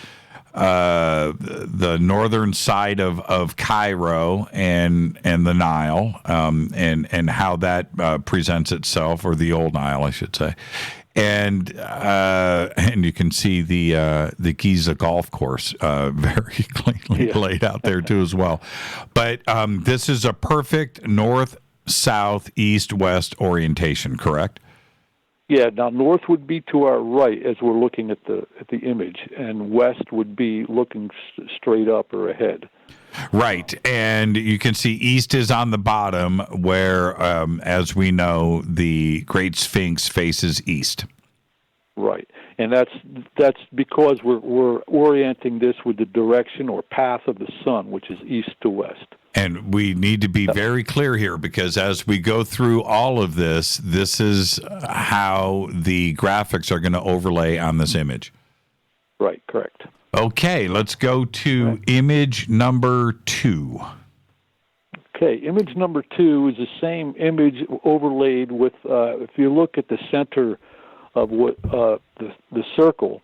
[SPEAKER 6] northern side of Cairo and the Nile, and how that presents itself, or the old Nile, I should say. And you can see the Giza golf course very cleanly laid out there too as well. But this is a perfect north, south, east, west orientation, correct?
[SPEAKER 14] Yeah. Now north would be to our right as we're looking at the image, and west would be looking straight up or ahead.
[SPEAKER 6] Right, and you can see east is on the bottom, where, as we know, the Great Sphinx faces east.
[SPEAKER 14] Right, and that's because we're orienting this with the direction or path of the sun, which is east to west.
[SPEAKER 6] And we need to be very clear here, because as we go through all of this, this is how the graphics are going to overlay on this image.
[SPEAKER 14] Right, correct.
[SPEAKER 6] Okay, let's go to image number 2.
[SPEAKER 14] Okay, image number 2 is the same image overlaid with, if you look at the center of what the circle,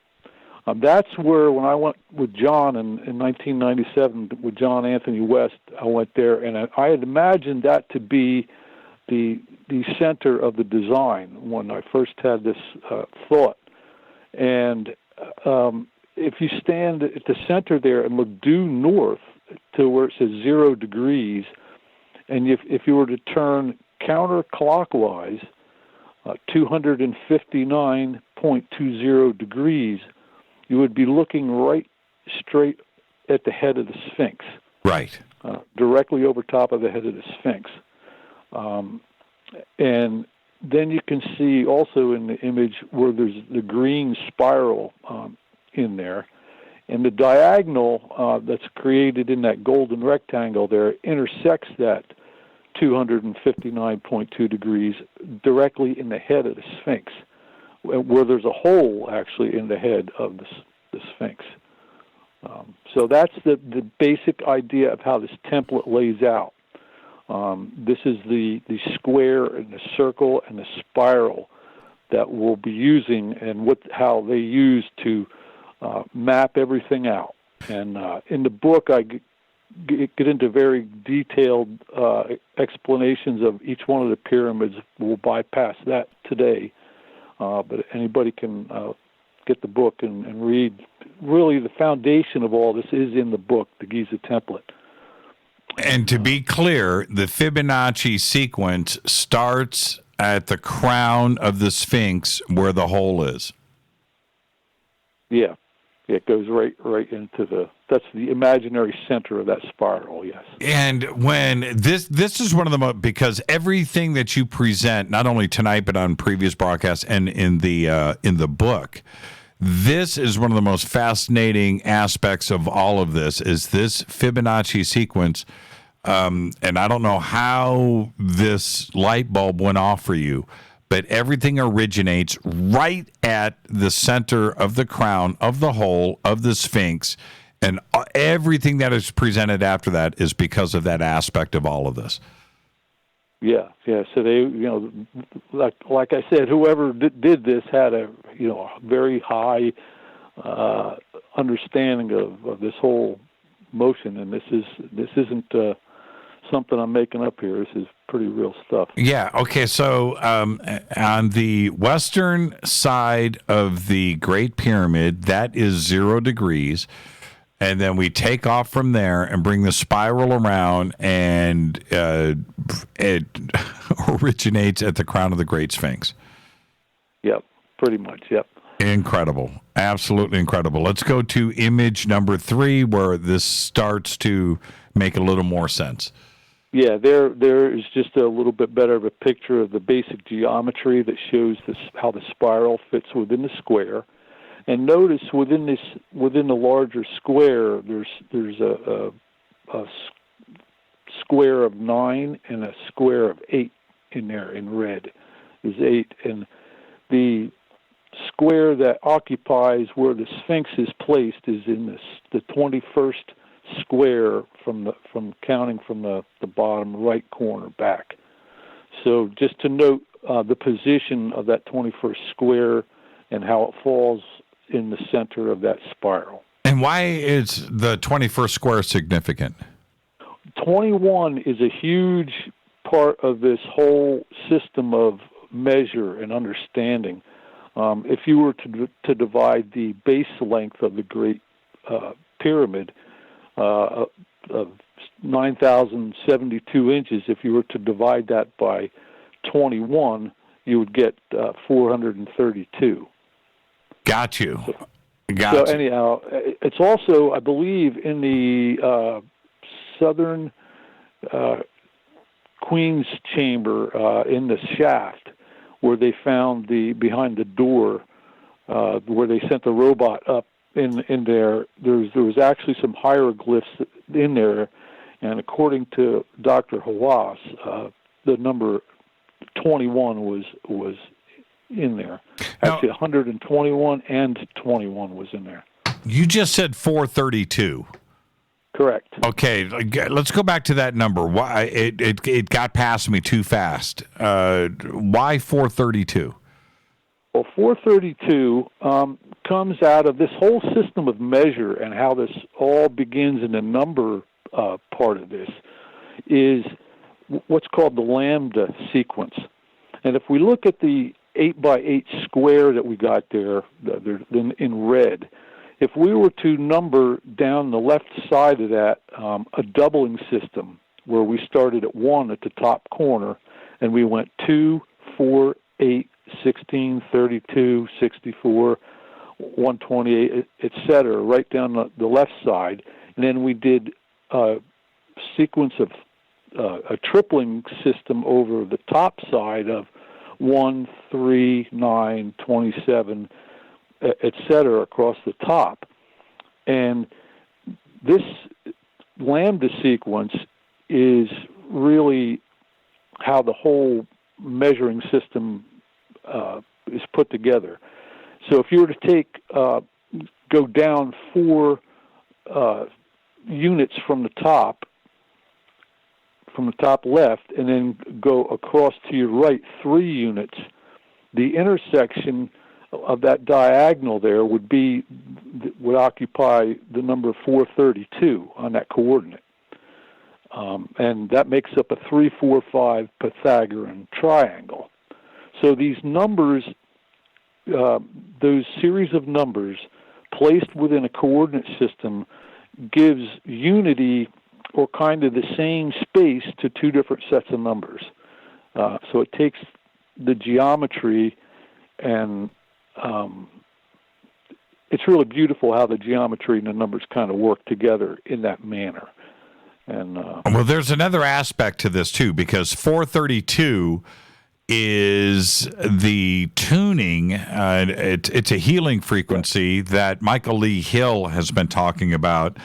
[SPEAKER 14] that's where, when I went with John in 1997 with John Anthony West, I went there, and I had imagined that to be the center of the design when I first had this thought. And if you stand at the center there and look due north to where it says 0 degrees, and if you were to turn counterclockwise 259.20 degrees, you would be looking right straight at the head of the Sphinx.
[SPEAKER 6] Right.
[SPEAKER 14] Directly over top of the head of the Sphinx. And then you can see also in the image where there's the green spiral in there, and the diagonal that's created in that golden rectangle there intersects that 259.2 degrees directly in the head of the Sphinx, where there's a hole actually in the head of the Sphinx. So that's the basic idea of how this template lays out. This is the square and the circle and the spiral that we'll be using, and how they use to map everything out. And in the book, I get into very detailed explanations of each one of the pyramids. We'll bypass that today, but anybody can get the book and read. Really, the foundation of all this is in the book, the Giza template.
[SPEAKER 6] And to be clear, the Fibonacci sequence starts at the crown of the Sphinx where the hole is.
[SPEAKER 14] Yeah. It goes right into that's the imaginary center of that spiral, yes.
[SPEAKER 6] And when this is one of the most, because everything that you present, not only tonight but on previous broadcasts and in the book, this is one of the most fascinating aspects of all of this, is this Fibonacci sequence. And I don't know how this light bulb went off for you, but everything originates right at the center of the crown of the hole of the Sphinx, and everything that is presented after that is because of that aspect of all of this.
[SPEAKER 14] Yeah. So they, like I said, whoever did this had a very high understanding of this whole motion, and this isn't something I'm making up here. This is pretty real stuff.
[SPEAKER 6] Yeah. Okay. So on the western side of the Great Pyramid, that is 0 degrees. And then we take off from there and bring the spiral around, and it originates at the crown of the Great Sphinx.
[SPEAKER 14] Yep. Pretty much. Yep.
[SPEAKER 6] Incredible. Absolutely incredible. Let's go to image number 3, where this starts to make a little more sense.
[SPEAKER 14] Yeah, there is just a little bit better of a picture of the basic geometry that shows how the spiral fits within the square. And notice within the larger square, there's a square of 9 and a square of 8 in there in red. There's 8, and the square that occupies where the Sphinx is placed is in the 21st square from counting from the bottom right corner back. So just to note the position of that 21st square and how it falls in the center of that spiral.
[SPEAKER 6] And why is the 21st square significant?
[SPEAKER 14] 21 is a huge part of this whole system of measure and understanding. If you were to divide the base length of the Great Pyramid of 9,072 inches, if you were to divide that by 21, you would get 432.
[SPEAKER 6] Got you.
[SPEAKER 14] So anyhow, it's also, I believe, in the southern Queen's Chamber in the shaft where they found behind the door where they sent the robot up in there. There was actually some hieroglyphs in there, and according to Dr. Hawass, the number 21 was in there. Actually, 121 and 21 was in there.
[SPEAKER 6] You just said 432.
[SPEAKER 14] Correct.
[SPEAKER 6] Okay, let's go back to that number. Why it got past me too fast? Why 432?
[SPEAKER 14] Well, 432 comes out of this whole system of measure, and how this all begins in the number part of this is what's called the lambda sequence. And if we look at the 8x8 square that we got there in red, if we were to number down the left side of that a doubling system where we started at 1 at the top corner and we went 2, 4, 8, 16, 32, 64, 128, etc., right down the left side, and then we did a sequence of a tripling system over the top side of 1, 3, 9, 27, etc., across the top. And this lambda sequence is really how the whole measuring system is put together. So if you were to go down 4 units from the top left, and then go across to your right 3 units, the intersection of that diagonal there would occupy the number 432 on that coordinate. And that makes up a 3, 4, 5 Pythagorean triangle. So these numbers, those series of numbers placed within a coordinate system gives unity or kind of the same space to 2 different sets of numbers. So it takes the geometry, and it's really beautiful how the geometry and the numbers kind of work together in that manner. And
[SPEAKER 6] well, there's another aspect to this too, because 432 is the tuning. It's a healing frequency that Michael Lee Hill has been talking about,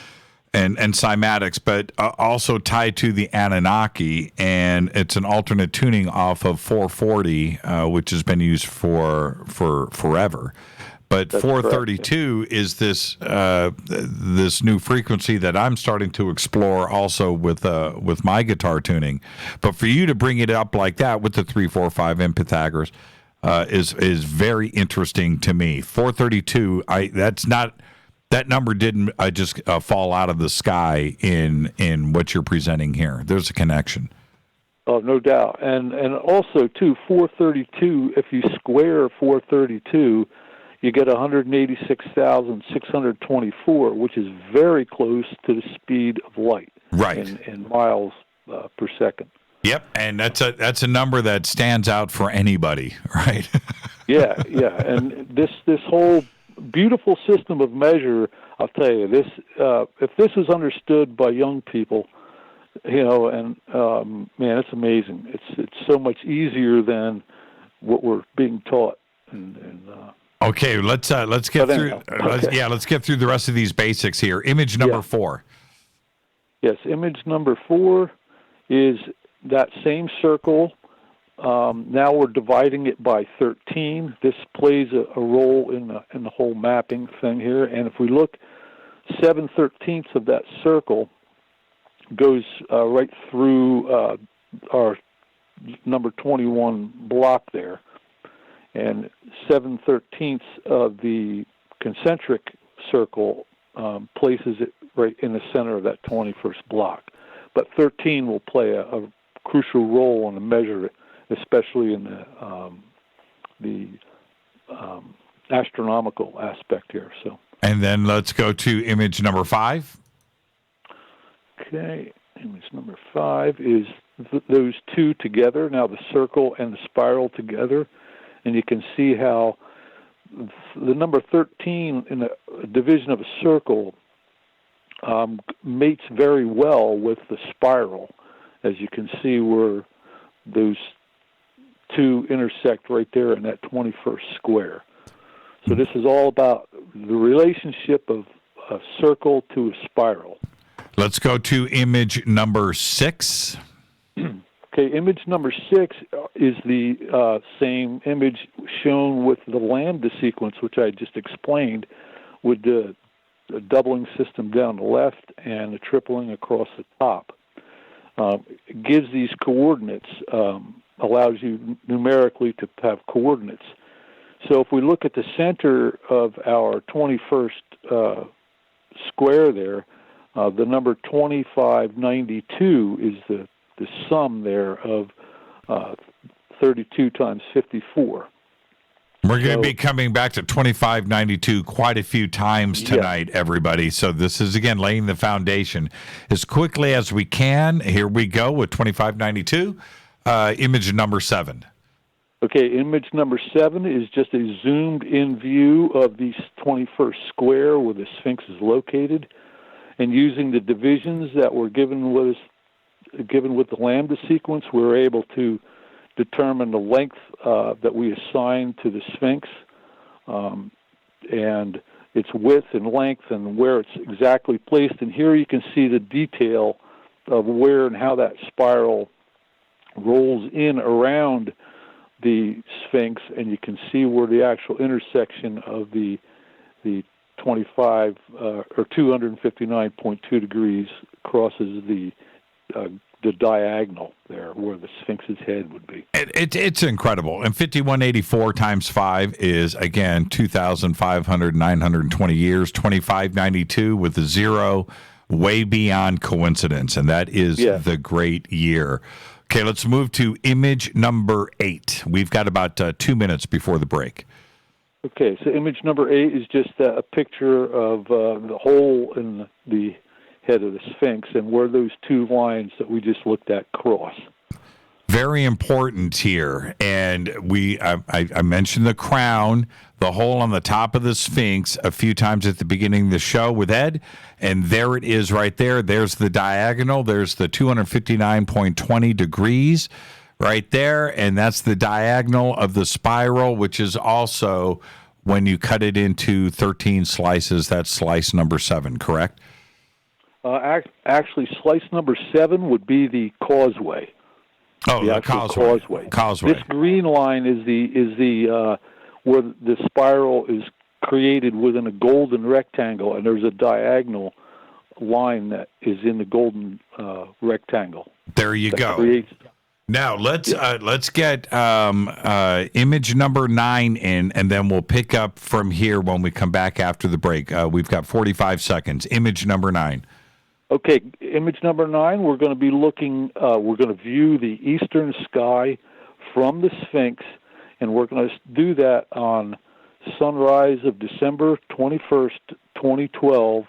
[SPEAKER 6] and cymatics, but also tied to the Anunnaki, and it's an alternate tuning off of 440, which has been used for forever. But that's 432 correct. Is this new frequency that I'm starting to explore also with my guitar tuning. But for you to bring it up like that with the 3, 4, 5 and Pythagoras is very interesting to me. 432, that number didn't just fall out of the sky in what you're presenting here. There's a connection.
[SPEAKER 14] Oh, no doubt. And also too, 432. If you square 432. You get 186,624, which is very close to the speed of light,
[SPEAKER 6] right?
[SPEAKER 14] In miles per second.
[SPEAKER 6] Yep, and that's a number that stands out for anybody, right?
[SPEAKER 14] yeah, and this whole beautiful system of measure, I'll tell you, this if this is understood by young people, and man, it's amazing. It's so much easier than what we're being taught, and
[SPEAKER 6] okay, let's get through.
[SPEAKER 14] Okay.
[SPEAKER 6] Let's get through the rest of these basics here. Image number 4.
[SPEAKER 14] Yes, image number 4 is that same circle Now we're dividing it by 13. This plays a role in the whole mapping thing here. And if we look, 7/13 of that circle goes right through our number 21 block there. And 7/13 of the concentric circle places it right in the center of that 21st block. But 13 will play a crucial role in the measure, especially in the astronomical aspect here. So.
[SPEAKER 6] And then let's go to image number 5.
[SPEAKER 14] Okay, image number 5 is those two together. Now the circle and the spiral together, and you can see how the number 13 in a division of a circle mates very well with the spiral, as you can see where those two intersect right there in that 21st square. So this is all about the relationship of a circle to a spiral.
[SPEAKER 6] Let's go to image number 6.
[SPEAKER 14] Okay, image number 6 is the same image shown with the lambda sequence, which I just explained, with the doubling system down the left and the tripling across the top. It gives these coordinates, allows you numerically to have coordinates. So if we look at the center of our 21st square there, the number 2592 is the sum there of 32 times 54.
[SPEAKER 6] We're going to be coming back to 2592 quite a few times tonight, everybody. So this is, again, laying the foundation as quickly as we can. Here we go with 2592, image number 7.
[SPEAKER 14] Okay, image number 7 is just a zoomed-in view of the 21st square where the Sphinx is located. And using the divisions that were given with the lambda sequence, we were able to determine the length that we assigned to the Sphinx, and its width and length and where it's exactly placed. And here you can see the detail of where and how that spiral rolls in around the Sphinx, and you can see where the actual intersection of the 25 or 259.2 degrees crosses the diagonal there where the Sphinx's head would be.
[SPEAKER 6] It's incredible. And 5184 times 5 is, again, 2,920 years, 2592 with a 0, way beyond coincidence. And that is the great year. Okay, let's move to image number 8. We've got about 2 minutes before the break.
[SPEAKER 14] Okay, so image number 8 is just a picture of the hole in the head of the Sphinx and where those two lines that we just looked at cross.
[SPEAKER 6] Very important here. And I mentioned the crown, the hole on the top of the Sphinx a few times at the beginning of the show with Ed. And there it is right there. There's the diagonal. There's the 259.20 degrees right there. And that's the diagonal of the spiral, which is also, when you cut it into 13 slices, that's slice number 7, correct?
[SPEAKER 14] Actually, slice number 7 would be the causeway.
[SPEAKER 6] Oh, the causeway.
[SPEAKER 14] This green line is the where the spiral is created within a golden rectangle, and there's a diagonal line that is in the golden rectangle.
[SPEAKER 6] There you go. Now let's get image number 9 in, and then we'll pick up from here when we come back after the break. We've got 45 seconds. Image number 9.
[SPEAKER 14] Okay, image number 9, we're going to be looking, we're going to view the eastern sky from the Sphinx, and we're going to do that on sunrise of December 21st, 2012,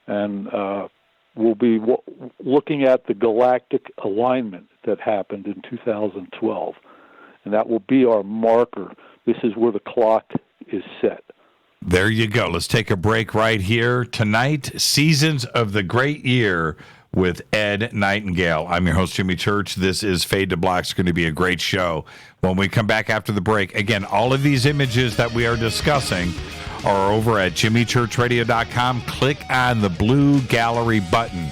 [SPEAKER 14] and we'll be looking at the galactic alignment that happened in 2012, and that will be our marker. This is where the clock is set.
[SPEAKER 6] There you go. Let's take a break right here. Tonight, Seasons of the Great Year with Ed Nightingale. I'm your host, Jimmy Church. This is Fade to Black. It's going to be a great show. When we come back after the break, again, all of these images that we are discussing are over at jimmychurchradio.com. Click on the blue gallery button.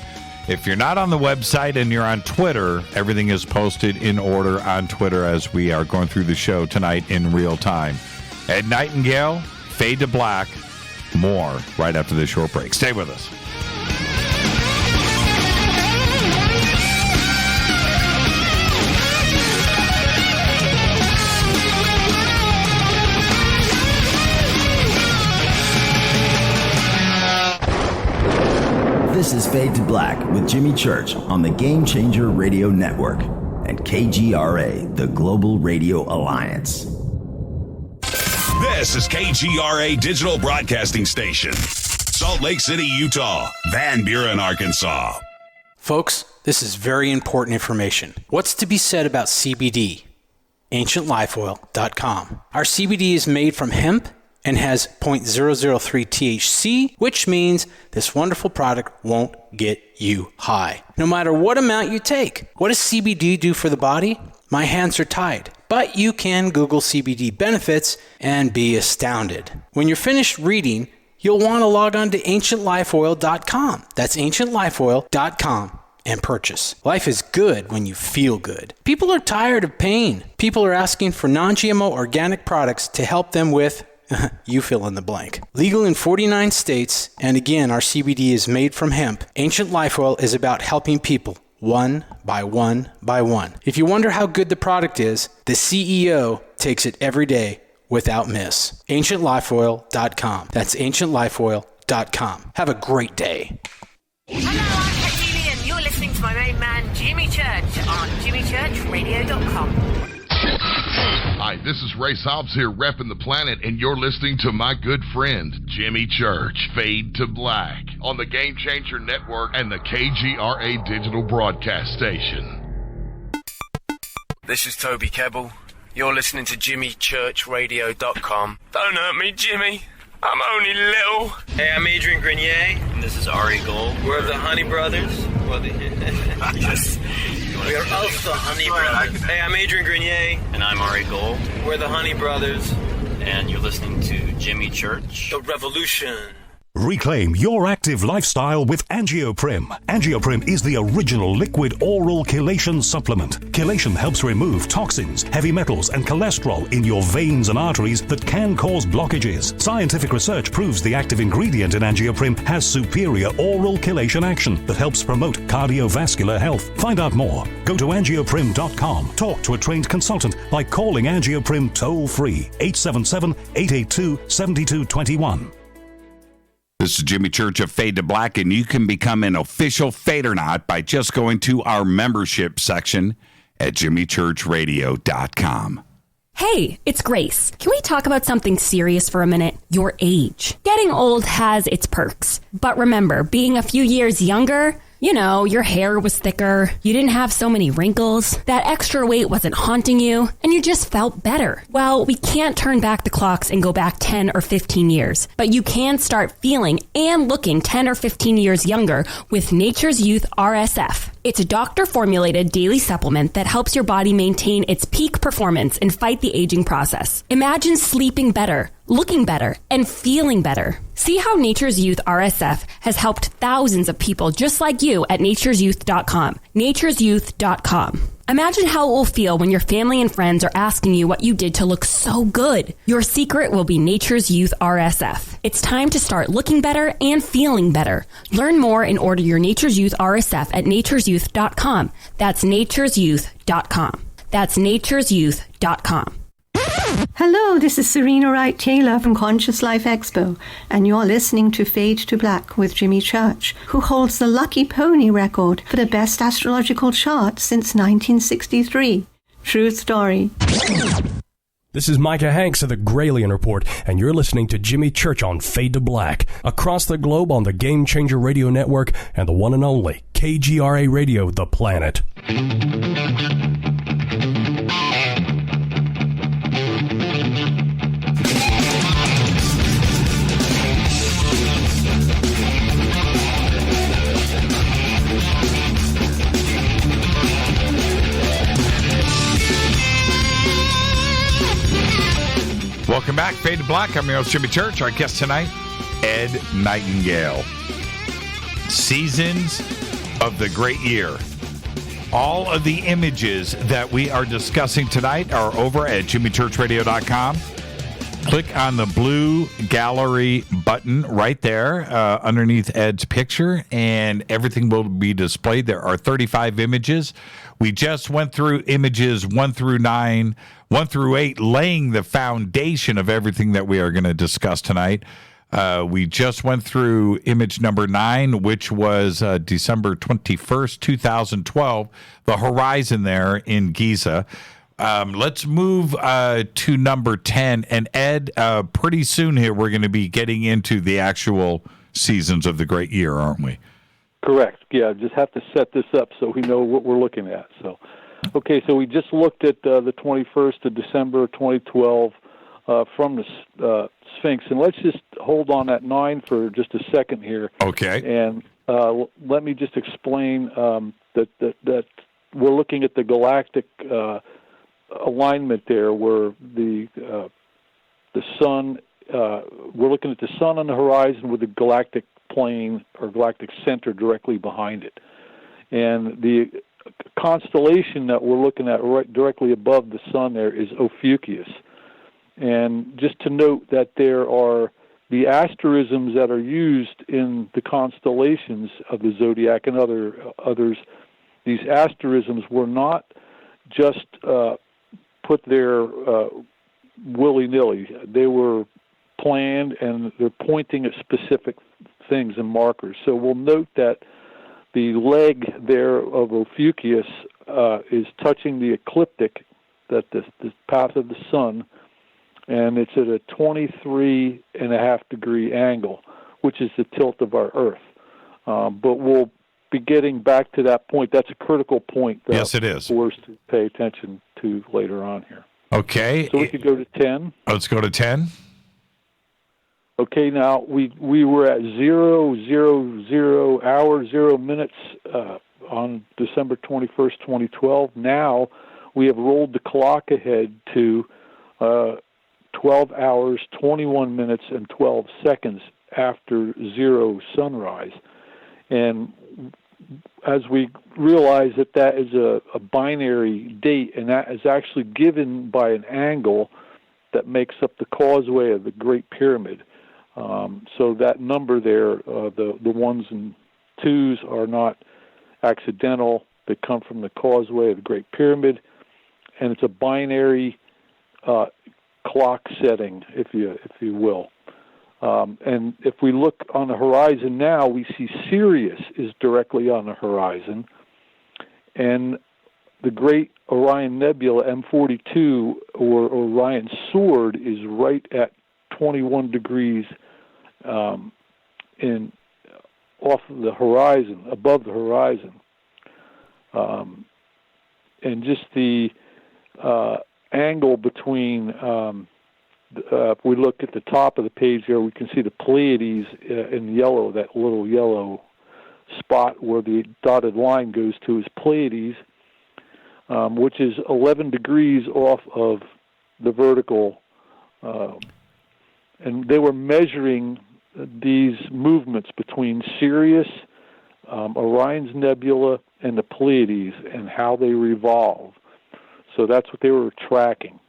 [SPEAKER 6] If you're not on the website and you're on Twitter, everything is posted in order on Twitter as we are going through the show tonight in real time. Ed Nightingale, Fade to Black, more right after this short break. Stay with us.
[SPEAKER 15] This is Fade to Black with Jimmy Church on the Game Changer Radio Network and KGRA, the Global Radio Alliance.
[SPEAKER 3] This is KGRA Digital Broadcasting Station, Salt Lake City, Utah, Van Buren, Arkansas.
[SPEAKER 9] Folks, this is very important information. What's to be said about CBD? AncientLifeOil.com. Our CBD is made from hemp and has 0.003 THC, which means this wonderful product won't get you high, no matter what amount you take. What does CBD do for the body? My hands are tied. But you can Google CBD benefits and be astounded. When you're finished reading, you'll want to log on to AncientLifeOil.com. That's AncientLifeOil.com and purchase. Life is good when you feel good. People are tired of pain. People are asking for non-GMO organic products to help them with you fill in the blank. Legal in 49 states, and again, our CBD is made from hemp. Ancient Life Oil is about helping people one by one by one. If you wonder how good the product is, the CEO takes it every day without miss. AncientLifeOil.com. That's AncientLifeOil.com. Have a great day.
[SPEAKER 16] Hello, I'm Katie, and you're listening to my main man, Jimmy Church, on JimmyChurchRadio.com.
[SPEAKER 17] Hi, this is Ray Hobbs here, repping the planet, and you're listening to my good friend, Jimmy Church, Fade to Black, on the Game Changer Network and the KGRA Digital Broadcast Station.
[SPEAKER 18] This is Toby Kebbell. You're listening to JimmyChurchRadio.com. Don't hurt me, Jimmy. I'm only little.
[SPEAKER 19] Hey, I'm Adrian Grenier.
[SPEAKER 18] And this is Ari Gold.
[SPEAKER 19] We're the Honey Brothers.
[SPEAKER 18] Yes.
[SPEAKER 19] We are of the Honey Brothers. Hey, I'm Adrian Grenier.
[SPEAKER 18] And I'm Ari Gold.
[SPEAKER 19] We're the Honey Brothers.
[SPEAKER 18] And you're listening to Jimmy Church.
[SPEAKER 19] The Revolution.
[SPEAKER 20] Reclaim your active lifestyle with Angioprim. Angioprim is the original liquid oral chelation supplement. Chelation helps remove toxins, heavy metals, and cholesterol in your veins and arteries that can cause blockages. Scientific research proves the active ingredient in Angioprim has superior oral chelation action that helps promote cardiovascular health. Find out more. Go to angioprim.com. Talk to a trained consultant by calling Angioprim toll-free 877-882-7221.
[SPEAKER 3] This is Jimmy Church of Fade to Black, and you can become an official Fadernaut by just going to our membership section at jimmychurchradio.com.
[SPEAKER 21] Hey, it's Grace. Can we talk about something serious for a minute? Your age. Getting old has its perks. But remember, being a few years younger, you know, your hair was thicker, you didn't have so many wrinkles, that extra weight wasn't haunting you, and you just felt better. Well, we can't turn back the clocks and go back 10 or 15 years, but you can start feeling and looking 10 or 15 years younger with Nature's Youth RSF. It's a doctor-formulated daily supplement that helps your body maintain its peak performance and fight the aging process. Imagine sleeping better, looking better, and feeling better. See how Nature's Youth RSF has helped thousands of people just like you at nature'syouth.com. nature'syouth.com. Imagine how it will feel when your family and friends are asking you what you did to look so good. Your secret will be Nature's Youth RSF. It's time to start looking better and feeling better. Learn more and order your Nature's Youth RSF at nature'syouth.com. That's nature'syouth.com. That's nature'syouth.com.
[SPEAKER 22] Hello, this is Serena Wright Taylor from Conscious Life Expo, and you're listening to Fade to Black with Jimmy Church, who holds the Lucky Pony record for the best astrological chart since 1963. True story.
[SPEAKER 23] This is Micah Hanks of the Gralien Report, and you're listening to Jimmy Church on Fade to Black, across the globe on the Game Changer Radio Network and the one and only KGRA Radio, The Planet.
[SPEAKER 6] Welcome back, Fade to Black. I'm your host, Jimmy Church. Our guest tonight, Ed Nightingale. Seasons of the great year. All of the images that we are discussing tonight are over at jimmychurchradio.com. Click on the blue gallery button right there underneath Ed's picture, and everything will be displayed. There are 35 images. We just went through images 1 through 9, 1 through 8, laying the foundation of everything that we are going to discuss tonight. We just went through image number 9, which was December 21st, 2012, the horizon there in Giza. Let's move to number 10. And Ed, pretty soon here, we're going to be getting into the actual seasons of the great year, aren't we?
[SPEAKER 14] Correct. Yeah, just have to set this up so we know what we're looking at. So, okay, so we just looked at the 21st of December 2012 from the Sphinx. And let's just hold on at 9 for just a second here.
[SPEAKER 6] Okay.
[SPEAKER 14] And let me just explain that we're looking at the galactic alignment there, where the sun, we're looking at the sun on the horizon with the galactic plane or galactic center directly behind it. And the constellation that we're looking at right directly above the sun there is Ophiuchus. And just to note that there are the asterisms that are used in the constellations of the zodiac and others. These asterisms were not just put there willy-nilly. They were planned, and they're pointing at specific things and markers. So we'll note that the leg there of Ophiuchus is touching the ecliptic, that the path of the sun, and it's at a 23.5 degree angle, which is the tilt of our Earth. But we'll be getting back to that point. That's a critical point that
[SPEAKER 6] yes, it is.
[SPEAKER 14] For us to pay attention to later on here.
[SPEAKER 6] Okay.
[SPEAKER 14] So we could go to 10.
[SPEAKER 6] Let's go to 10.
[SPEAKER 14] Okay, now we were at 0:00 hours, 0 minutes on December 21st, 2012. Now we have rolled the clock ahead to 12 hours, 21 minutes, and 12 seconds after zero sunrise. And as we realize that is a binary date, and that is actually given by an angle that makes up the causeway of the Great Pyramid. So that number there, the 1s and 2s, are not accidental. They come from the causeway of the Great Pyramid, and it's a binary clock setting, if you will. And if we look on the horizon now, we see Sirius is directly on the horizon, and the great Orion Nebula, M42, or Orion's Sword, is right at 21 degrees off of the horizon, above the horizon. And just the angle between, if we look at the top of the page here, we can see the Pleiades in yellow, that little yellow spot where the dotted line goes to is Pleiades, which is 11 degrees off of the vertical. And they were measuring these movements between Sirius, Orion's Nebula, and the Pleiades, and how they revolve. So that's what they were tracking.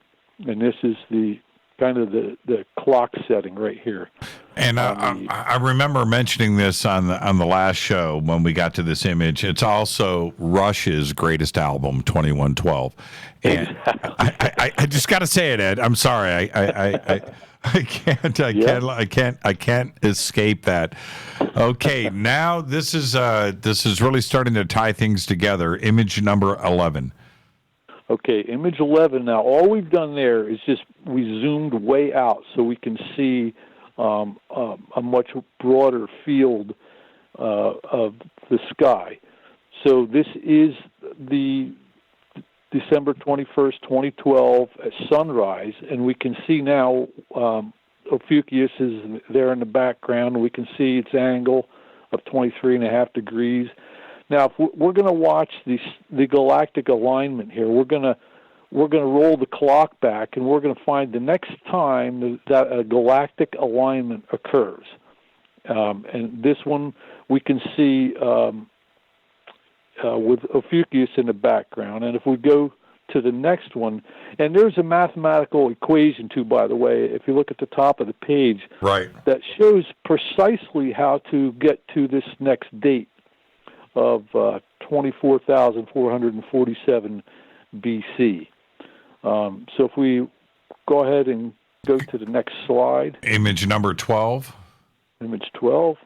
[SPEAKER 14] And this is the kind of the clock setting right here.
[SPEAKER 6] And I remember mentioning this on the last show when we got to this image. It's also Rush's greatest album, 2112. And exactly. I just got to say it, Ed. I'm sorry. I can't escape that. Okay, now this is really starting to tie things together. Image number 11.
[SPEAKER 14] Okay, image 11. Now, all we've done there is just we zoomed way out so we can see a much broader field of the sky. So this is the December 21st, 2012 at sunrise, and we can see now Ophiuchus is there in the background. We can see its angle of 23.5 degrees. Now, if we're going to watch the galactic alignment here, we're going to roll the clock back, and we're going to find the next time that a galactic alignment occurs. And this one we can see with Ophiuchus in the background. And if we go to the next one, and there's a mathematical equation too, by the way, if you look at the top of the page,
[SPEAKER 6] right, that
[SPEAKER 14] shows precisely how to get to this next date of 24,447 BC. So if we go ahead and go to the next slide.
[SPEAKER 6] Image number 12.
[SPEAKER 14] Image 12.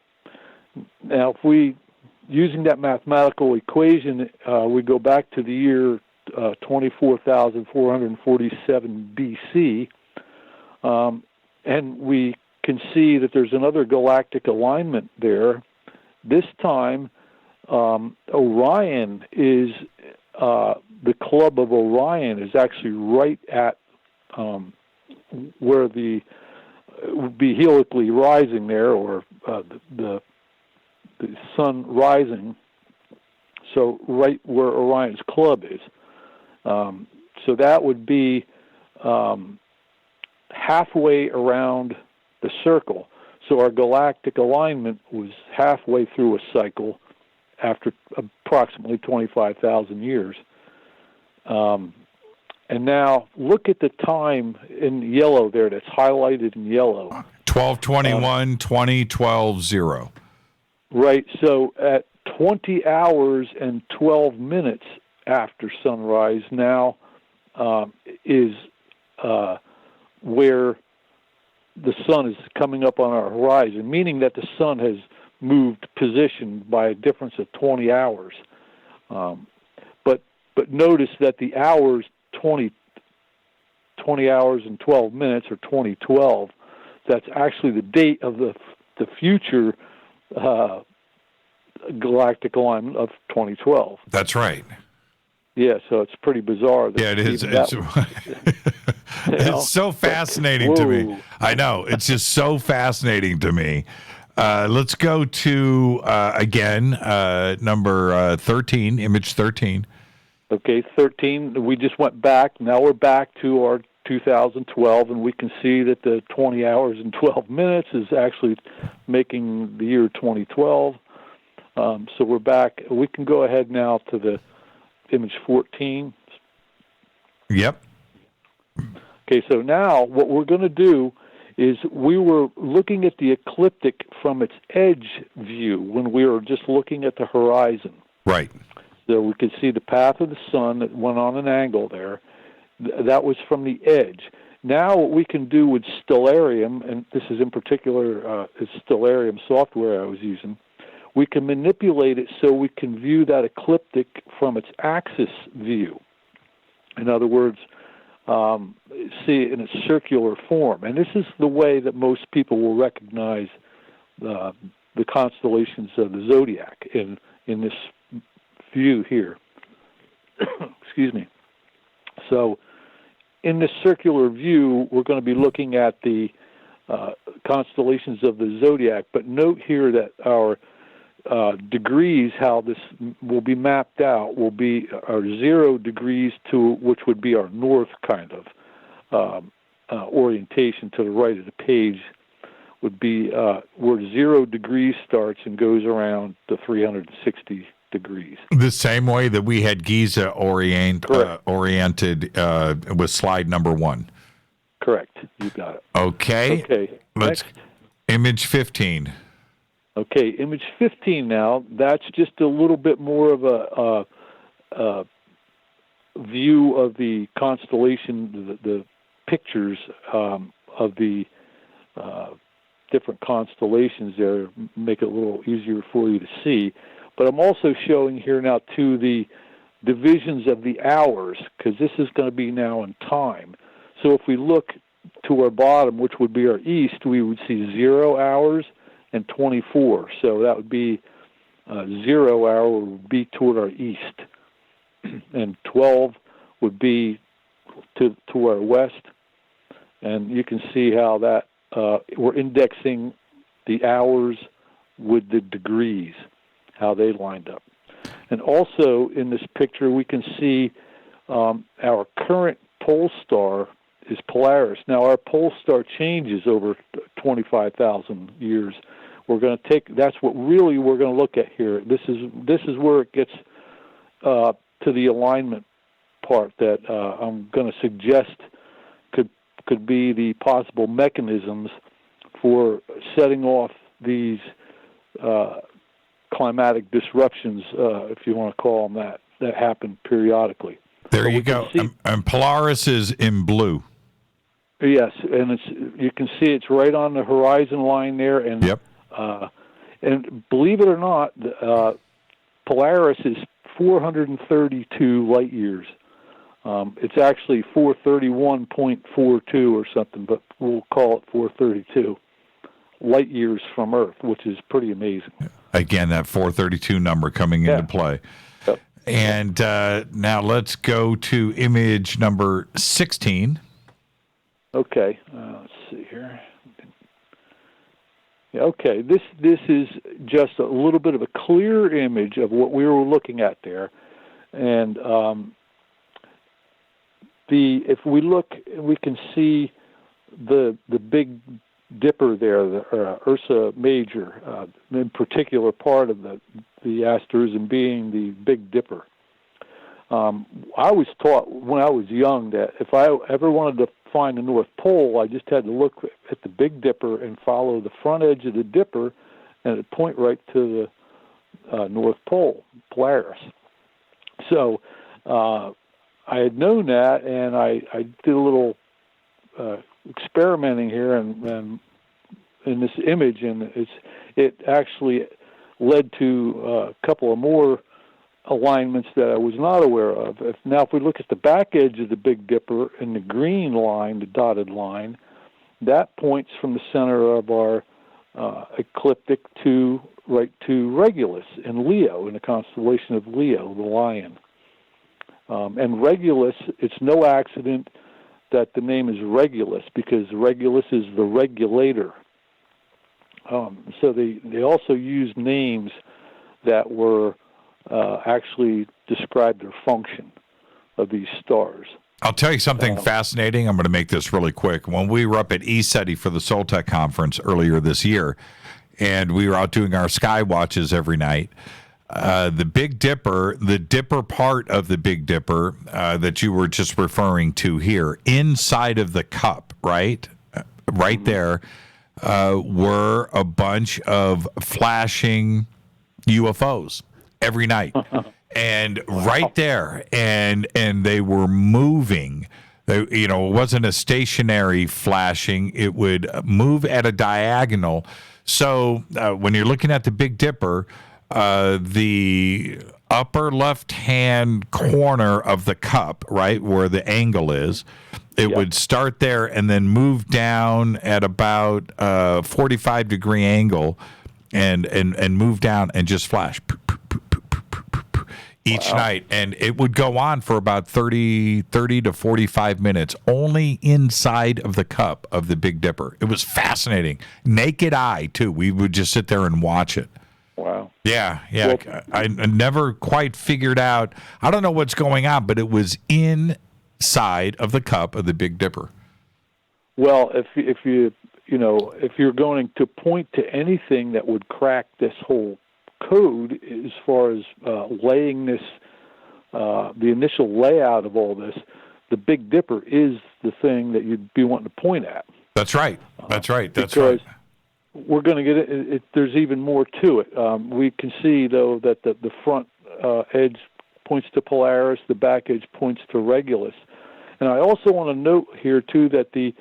[SPEAKER 14] Now, if we, using that mathematical equation, we go back to the year 24,447 BC, and we can see that there's another galactic alignment there. This time, Orion is, the club of Orion is actually right at where the would be helically rising there, or the sun rising. So right where Orion's club is. So that would be halfway around the circle. So our galactic alignment was halfway through a cycle after approximately 25,000 years. And now look at the time in yellow there, that's highlighted in yellow.
[SPEAKER 6] 12/21, 2012, 0.
[SPEAKER 14] Right, so at 20 hours and 12 minutes after sunrise now is where the sun is coming up on our horizon, meaning that the sun has moved position by a difference of 20 hours. But notice that the hours, 20 hours and 12 minutes, or 2012, that's actually the date of the future galactic alignment of 2012.
[SPEAKER 6] That's right.
[SPEAKER 14] Yeah, so it's pretty bizarre.
[SPEAKER 6] Yeah, it is. It's so fascinating to me. I know. It's just so fascinating to me. Let's go to, again, number 13, image 13.
[SPEAKER 14] Okay, 13. We just went back. Now we're back to our 2012, and we can see that the 20 hours and 12 minutes is actually making the year 2012. So we're back. We can go ahead now to the image 14.
[SPEAKER 6] Yep.
[SPEAKER 14] Okay, so now what we're going to do is, we were looking at the ecliptic from its edge view when we were just looking at the horizon.
[SPEAKER 6] Right.
[SPEAKER 14] So we could see the path of the sun that went on an angle there. That was from the edge. Now what we can do with Stellarium, and this is in particular Stellarium software I was using, we can manipulate it so we can view that ecliptic from its axis view. In other words, see it in a circular form. And this is the way that most people will recognize the constellations of the zodiac in this view here. Excuse me. So in this circular view, we're going to be looking at the constellations of the zodiac, but note here that our degrees, how this will be mapped out, will be our 0 degrees to, which would be our north kind of orientation to the right of the page, would be where 0 degrees starts and goes around to 360 degrees.
[SPEAKER 6] The same way that we had Giza oriented with slide number 1.
[SPEAKER 14] Correct. You got it.
[SPEAKER 6] Okay.
[SPEAKER 14] Okay.
[SPEAKER 6] Let's
[SPEAKER 14] Next.
[SPEAKER 6] image 15.
[SPEAKER 14] Okay, image 15 now, that's just a little bit more of a view of the constellation, the pictures of the different constellations there, make it a little easier for you to see. But I'm also showing here now, too, the divisions of the hours, because this is going to be now in time. So if we look to our bottom, which would be our east, we would see 0 hours and 24. So that would be 0 hour would be toward our east, and 12 would be to our west. And you can see how that we're indexing the hours with the degrees, how they lined up. And also in this picture, we can see our current pole star is Polaris. Now our pole star changes over 25,000 years. We're going to take, that's what really we're going to look at here. This is where it gets to the alignment part that I'm going to suggest could be the possible mechanisms for setting off these climatic disruptions, if you want to call them that happen periodically.
[SPEAKER 6] There you go. And Polaris is in blue.
[SPEAKER 14] Yes, and you can see it's right on the horizon line there. And
[SPEAKER 6] yep.
[SPEAKER 14] And believe it or not, Polaris is 432 light years. It's actually 431.42 or something, but we'll call it 432 light years from Earth, which is pretty amazing.
[SPEAKER 6] Again, that 432 number coming into play.
[SPEAKER 14] Yep.
[SPEAKER 6] And now let's go to image number 16.
[SPEAKER 14] Okay, let's see here. Yeah, okay, this is just a little bit of a clear image of what we were looking at there, and if we look, we can see the Big Dipper there, the Ursa Major, in particular part of the asterism being the Big Dipper. I was taught when I was young that if I ever wanted to find the North Pole, I just had to look at the Big Dipper and follow the front edge of the Dipper, and it'd point right to the North Pole, Polaris. So I had known that, and I did a little experimenting here, and in this image, and it actually led to a couple of more alignments that I was not aware of. Now, if we look at the back edge of the Big Dipper and the green line, the dotted line, that points from the center of our ecliptic right to Regulus in Leo, in the constellation of Leo, the lion. And Regulus, it's no accident that the name is Regulus, because Regulus is the regulator. So they also used names that were actually describe their function of these stars.
[SPEAKER 6] I'll tell you something fascinating. I'm going to make this really quick. When we were up at ECETI for the Soltech conference earlier this year, and we were out doing our sky watches every night, the Big Dipper, the Dipper part of the Big Dipper that you were just referring to here, inside of the cup, right? Right there were a bunch of flashing UFOs every night. And right there, and they were moving. It wasn't a stationary flashing. It would move at a diagonal. So when you're looking at the Big Dipper, the upper left-hand corner of the cup, right, where the angle is, it would start there and then move down at about 45-degree angle and move down and just flash each night. And it would go on for about 30 to 45 minutes, only inside of the cup of the Big Dipper. It was fascinating. Naked eye, too. We would just sit there and watch it.
[SPEAKER 14] Wow.
[SPEAKER 6] Yeah. Well, I never quite figured out. I don't know what's going on, but it was inside of the cup of the Big Dipper.
[SPEAKER 14] Well, if you're going to point to anything that would crack this whole code as far as laying this, the initial layout of all this, the Big Dipper is the thing that you'd be wanting to point at.
[SPEAKER 6] That's right. That's right.
[SPEAKER 14] Because we're going to get it. There's even more to it. We can see, though, that the front edge points to Polaris, the back edge points to Regulus. And I also want to note here, too, that the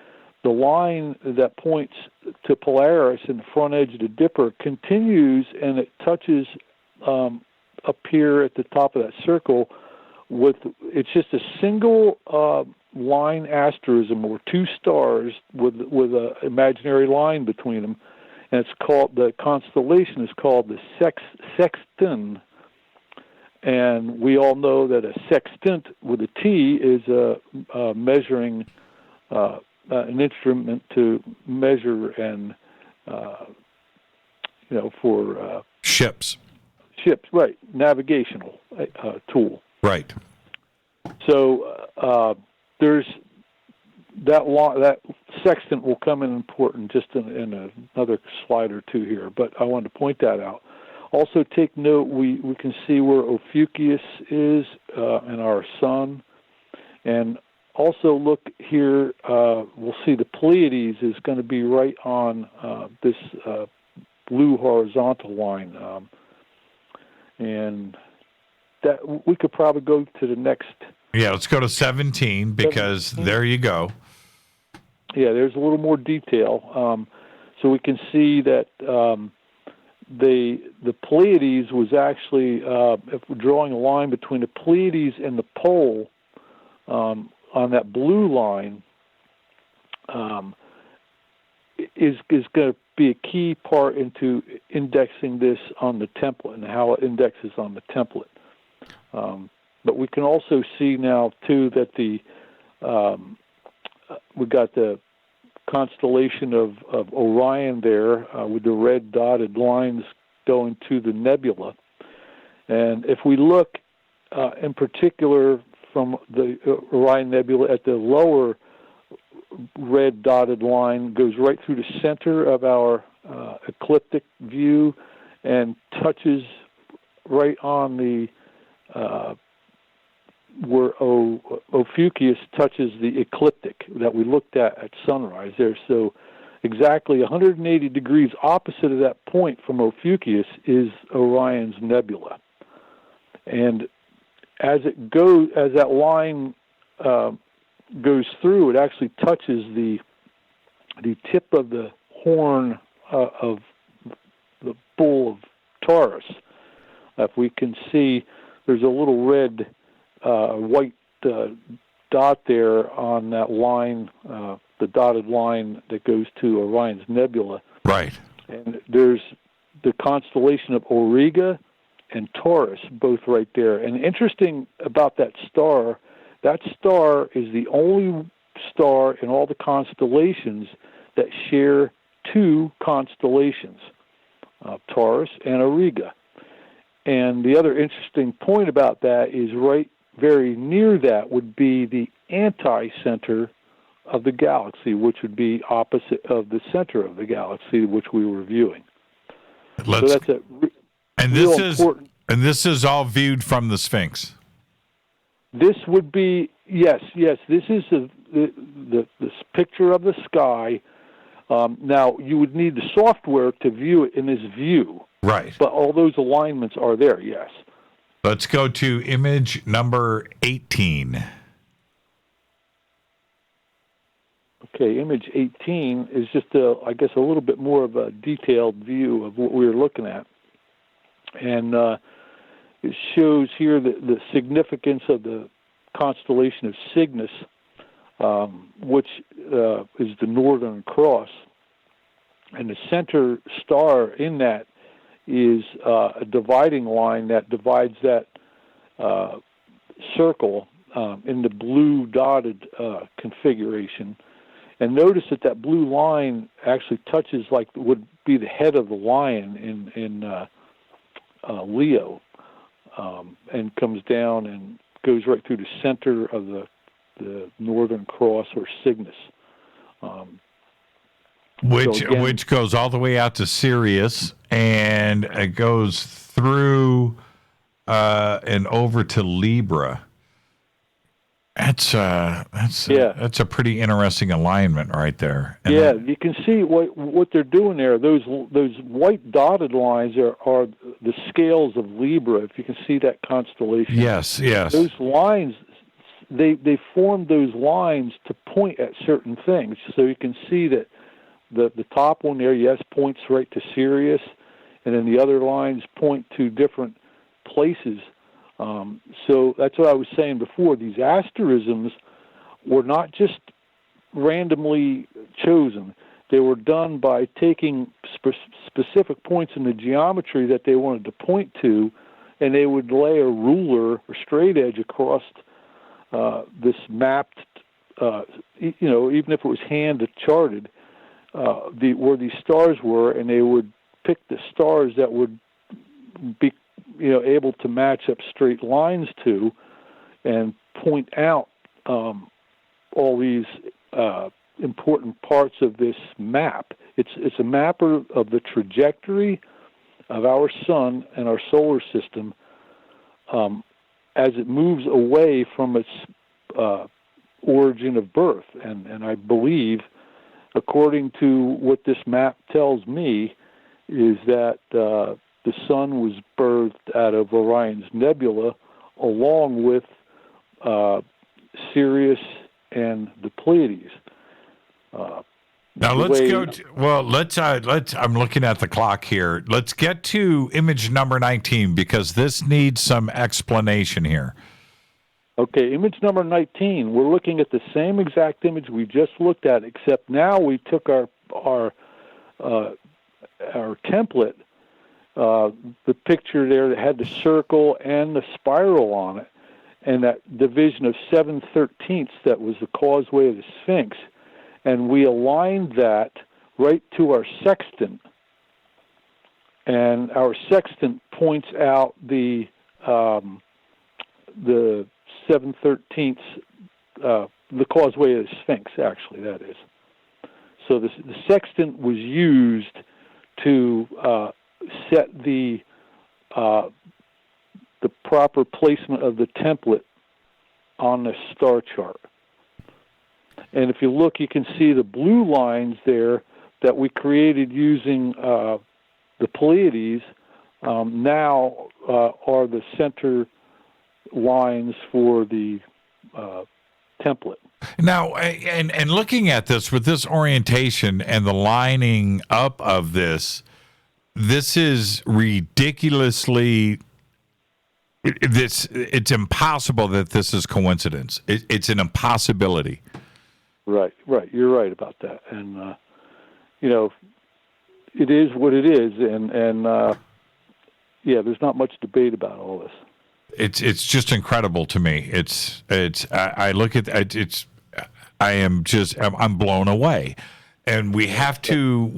[SPEAKER 14] line that points to Polaris in the front edge of the Dipper continues, and it touches up here at the top of that circle it's just a single line asterism, or two stars with an imaginary line between them. And it's called, the constellation is called the Sextant. And we all know that a sextant with a T is a measuring, an instrument to measure and, for
[SPEAKER 6] ships.
[SPEAKER 14] Ships, right? Navigational tool.
[SPEAKER 6] Right.
[SPEAKER 14] So there's that sextant will come in important just in another slide or two here, but I wanted to point that out. Also take note, we can see where Ophiuchus is and our sun. And also look here, we'll see the Pleiades is going to be right on this blue horizontal line. And that we could probably go to the next.
[SPEAKER 6] Yeah, let's go to 17 because there you go.
[SPEAKER 14] Yeah, there's a little more detail. So we can see that the Pleiades was actually, if we're drawing a line between the Pleiades and the pole on that blue line, is going to be a key part into indexing this on the template and how it indexes on the template. But we can also see now too that we got the constellation of Orion there with the red dotted lines going to the nebula. And if we look in particular from the Orion Nebula at the lower red dotted line goes right through the center of our ecliptic view and touches right on the where Ophiuchus touches the ecliptic that we looked at sunrise there. So exactly 180 degrees opposite of that point from Ophiuchus is Orion's Nebula. And as that line goes through, it actually touches the tip of the horn of the bull of Taurus. If we can see, there's a little red, white dot there on that line, the dotted line that goes to Orion's Nebula.
[SPEAKER 6] Right.
[SPEAKER 14] And there's the constellation of Auriga and Taurus, both right there. And interesting about that star is the only star in all the constellations that share two constellations, Taurus and Auriga. And the other interesting point about that is right very near that would be the anti-center of the galaxy, which would be opposite of the center of the galaxy, which we were viewing. So that's
[SPEAKER 6] this is all viewed from the Sphinx.
[SPEAKER 14] This would be yes. This is the picture of the sky. Now you would need the software to view it in this view.
[SPEAKER 6] Right.
[SPEAKER 14] But all those alignments are there. Yes.
[SPEAKER 6] Let's go to image number 18.
[SPEAKER 14] Okay, image 18 is just I guess a little bit more of a detailed view of what we were looking at, and it shows here the significance of the constellation of Cygnus, which is the Northern Cross, and the center star in that is a dividing line that divides that circle in the blue dotted configuration. And notice that blue line actually touches like would be the head of the lion in Leo, and comes down and goes right through the center of the Northern Cross or Cygnus.
[SPEAKER 6] Which goes all the way out to Sirius, and it goes through and over to Libra. That's a pretty interesting alignment right there. And
[SPEAKER 14] you can see what they're doing there. Those white dotted lines are the scales of Libra. If you can see that constellation.
[SPEAKER 6] Yes.
[SPEAKER 14] Those lines, they formed those lines to point at certain things. So you can see that the top one there, points right to Sirius, and then the other lines point to different places. So that's what I was saying before. These asterisms were not just randomly chosen. They were done by taking specific points in the geometry that they wanted to point to, and they would lay a ruler or straight edge across this mapped, even if it was hand charted, where these stars were, and they would pick the stars that would be able to match up straight lines to, and point out all these important parts of this map. It's a mapper of the trajectory, of our sun and our solar system as it moves away from its origin of birth. And I believe, according to what this map tells me, is that the sun was birthed out of Orion's Nebula along with Sirius and the Pleiades.
[SPEAKER 6] Now let's go to, I'm looking at the clock here. Let's get to image number 19 because this needs some explanation here.
[SPEAKER 14] Okay, image number 19. We're looking at the same exact image we just looked at, except now we took our template, the picture there that had the circle and the spiral on it, and that division of 7/13 that was the causeway of the Sphinx. And we aligned that right to our sextant. And our sextant points out the 7/13, the causeway of the Sphinx, actually, that is. So the sextant was used to set the proper placement of the template on the star chart. And if you look, you can see the blue lines there that we created using the Pleiades now are the center lines for the template.
[SPEAKER 6] Now, and looking at this with this orientation and the lining up of this is ridiculously. It's impossible that this is coincidence. It's an impossibility.
[SPEAKER 14] Right. You're right about that, and it is what it is, and there's not much debate about all this.
[SPEAKER 6] It's just incredible to me. I look at it. I'm blown away, and we have to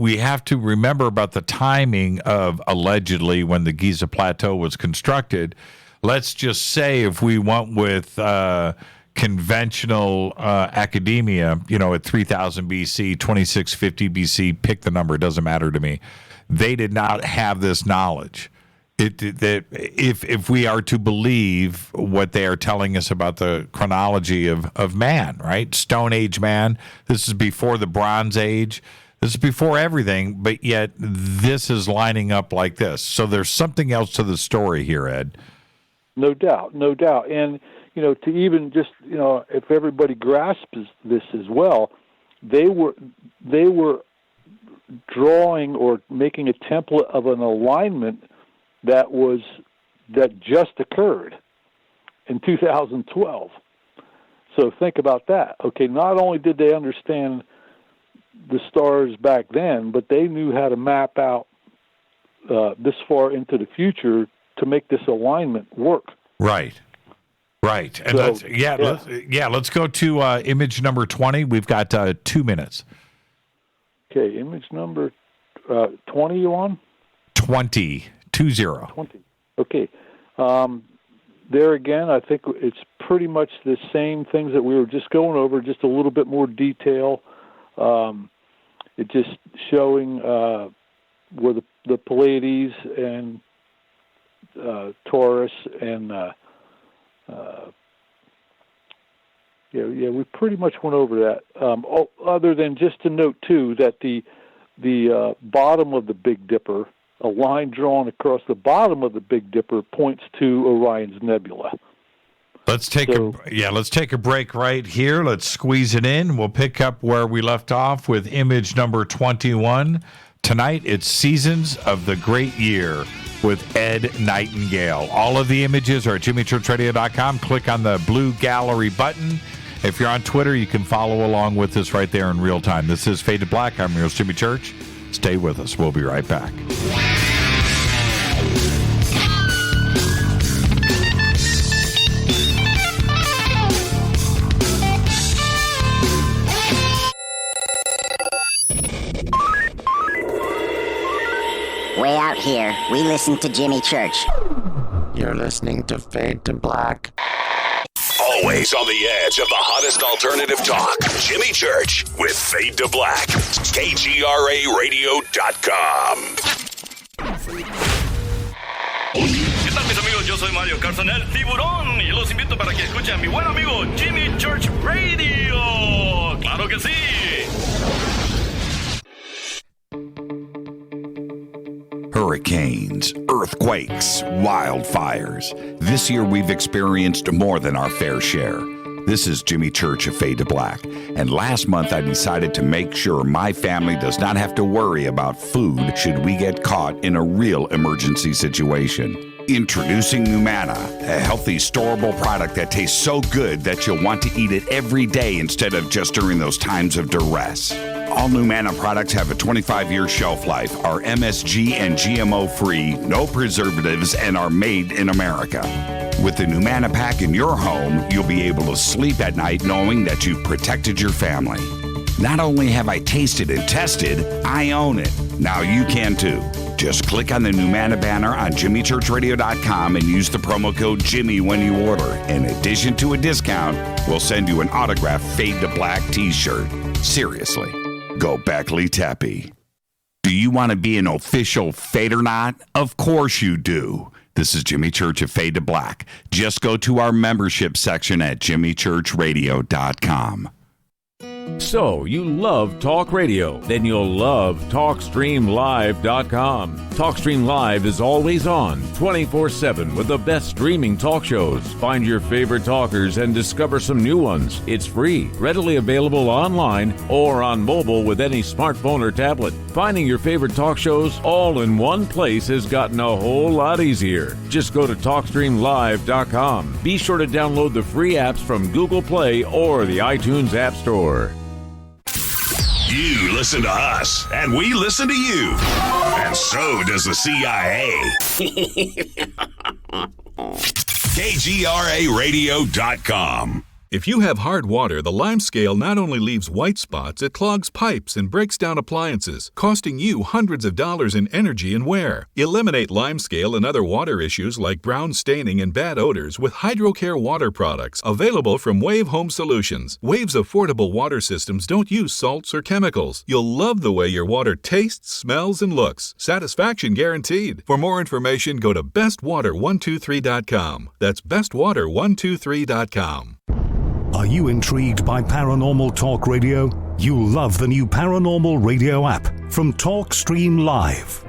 [SPEAKER 6] remember about the timing of allegedly when the Giza Plateau was constructed. Let's just say if we went with conventional academia, at 3000 BC, 2650 BC, pick the number, it doesn't matter to me. They did not have this knowledge. If we are to believe what they are telling us about the chronology of man, right? Stone Age man, this is before the Bronze Age, this is before everything, but yet this is lining up like this. So there's something else to the story here, Ed.
[SPEAKER 14] No doubt. And to even just, if everybody grasps this as well, they were drawing or making a template of an alignment that just occurred in 2012. So think about that. Okay, not only did they understand the stars back then, but they knew how to map out this far into the future to make this alignment work.
[SPEAKER 6] Right. And let's go to image number 20. We've got 2 minutes.
[SPEAKER 14] Okay, image number 20 you on?
[SPEAKER 6] 20. 20.
[SPEAKER 14] Okay. There again, I think it's pretty much the same things that we were just going over, just a little bit more detail. It's just showing where the Pleiades and Taurus and we pretty much went over that. Other than just to note too that the bottom of the Big Dipper, a line drawn across the bottom of the Big Dipper, points to Orion's Nebula.
[SPEAKER 6] Let's take a break right here. Let's squeeze it in. We'll pick up where we left off with image number 21. Tonight, it's Seasons of the Great Year with Ed Nightingale. All of the images are at jimmychurchradio.com. Click on the blue gallery button. If you're on Twitter, you can follow along with us right there in real time. This is Fade to Black. I'm your host, Jimmy Church. Stay with us. We'll be right back.
[SPEAKER 2] Way out here, we listen to Jimmy Church.
[SPEAKER 5] You're listening to Fade to Black.
[SPEAKER 4] Always on the edge of the hottest alternative talk. Jimmy Church with Fade to Black. KGRAradio.com.
[SPEAKER 1] amigos, yo soy Mario Carson, el tiburón, y los invito para que escuchen a mi buen amigo Jimmy Church Radio. ¡Claro que sí!
[SPEAKER 3] Hurricanes, earthquakes, wildfires. This year we've experienced more than our fair share. This is Jimmy Church of Fade to Black, and last month I decided to make sure my family does not have to worry about food should we get caught in a real emergency situation. Introducing Oumuamua, a healthy, storable product that tastes so good that you'll want to eat it every day instead of just during those times of duress. All Oumuamua products have a 25-year shelf life, are MSG and GMO-free, no preservatives, and are made in America. With the Oumuamua pack in your home, you'll be able to sleep at night knowing that you've protected your family. Not only have I tasted and tested, I own it. Now you can too. Just click on the Oumuamua banner on JimmyChurchRadio.com and use the promo code Jimmy when you order. In addition to a discount, we'll send you an autographed Fade to Black t-shirt. Seriously, Gobekli Tepe. Do you want to be an official Fadernaut? Of course you do. This is Jimmy Church of Fade to Black. Just go to our membership section at JimmyChurchRadio.com.
[SPEAKER 7] So, you love talk radio? Then you'll love TalkStreamLive.com. TalkStream Live is always on, 24/7 with the best streaming talk shows. Find your favorite talkers and discover some new ones. It's free, readily available online or on mobile with any smartphone or tablet. Finding your favorite talk shows all in one place has gotten a whole lot easier. Just go to TalkStreamLive.com. Be sure to download the free apps from Google Play or the iTunes App Store.
[SPEAKER 4] You listen to us, and we listen to you. And so does the CIA. KGRARadio.com.
[SPEAKER 8] If you have hard water, the lime scale not only leaves white spots, it clogs pipes and breaks down appliances, costing you hundreds of dollars in energy and wear. Eliminate lime scale and other water issues like brown staining and bad odors with HydroCare water products, available from Wave Home Solutions. Wave's affordable water systems don't use salts or chemicals. You'll love the way your water tastes, smells, and looks. Satisfaction guaranteed. For more information, go to bestwater123.com. That's bestwater123.com.
[SPEAKER 20] Are you intrigued by paranormal talk radio? You'll love the new paranormal radio app from TalkStream Live.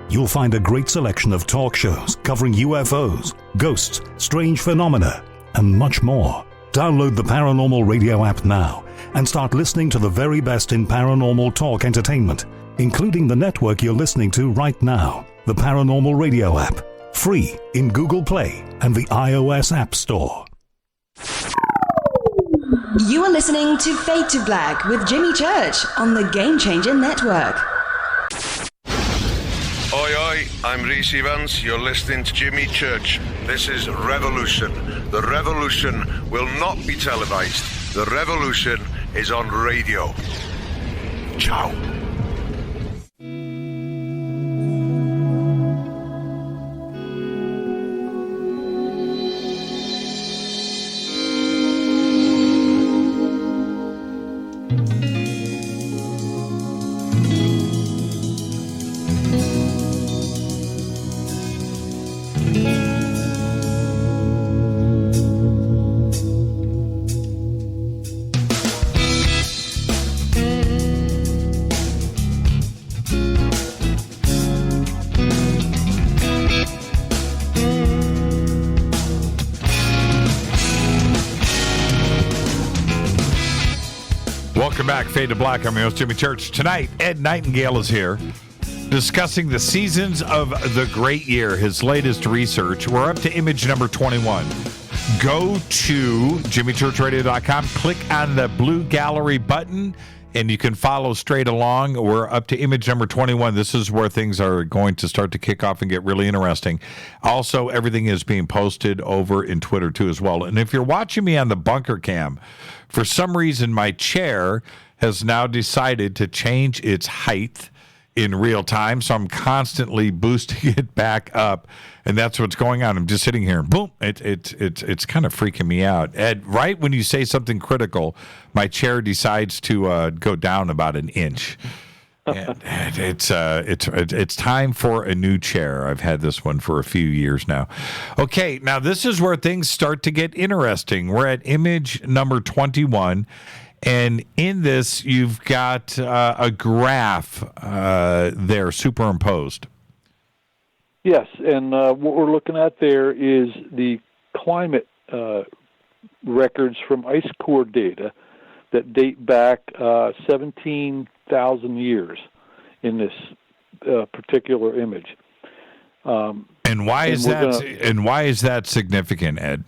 [SPEAKER 20] You'll find a great selection of talk shows covering UFOs, ghosts, strange phenomena, and much more. Download the paranormal radio app now and start listening to the very best in paranormal talk entertainment, including the network you're listening to right now, the Paranormal Radio app, free in Google Play and the iOS App Store.
[SPEAKER 24] You are listening to Fade to Black with Jimmy Church on the Game Changer Network.
[SPEAKER 12] Oi, oi, I'm Reese Evans. You're listening to Jimmy Church. This is Revolution. The revolution will not be televised. The revolution is on radio. Ciao.
[SPEAKER 6] Welcome back, Fade to Black. I'm your host, Jimmy Church. Tonight, Ed Nightingale is here discussing the seasons of the great year, his latest research. We're up to image number 21. Go to JimmyChurchRadio.com, click on the blue gallery button, and you can follow straight along. We're up to image number 21. This is where things are going to start to kick off and get really interesting. Also, everything is being posted over in Twitter, too, as well. And if you're watching me on the bunker cam, for some reason, my chair has now decided to change its height in real time, so I'm constantly boosting it back up, and that's what's going on. I'm just sitting here, and boom, it's kind of freaking me out. Ed, right when you say something critical, my chair decides to go down about an inch. And it's time for a new chair. I've had this one for a few years now. Okay, now this is where things start to get interesting. We're at image number 21, and in this you've got a graph there superimposed.
[SPEAKER 14] Yes, and what we're looking at there is the climate records from ice core data that date back 17,000 years in this particular image.
[SPEAKER 6] And why is that significant, Ed?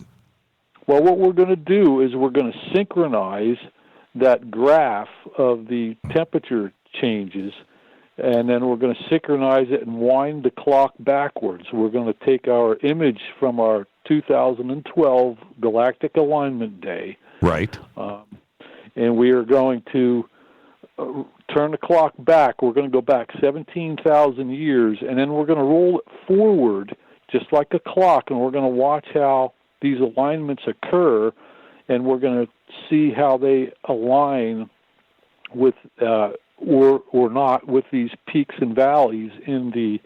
[SPEAKER 14] Well, what we're going to do is we're going to synchronize that graph of the temperature changes, and then we're going to synchronize it and wind the clock backwards. We're going to take our image from our 2012 Galactic Alignment Day.
[SPEAKER 6] Right.
[SPEAKER 14] And we are going to turn the clock back. We're going to go back 17,000 years, and then we're going to roll it forward just like a clock, and we're going to watch how these alignments occur, and we're going to see how they align with or not with these peaks and valleys in the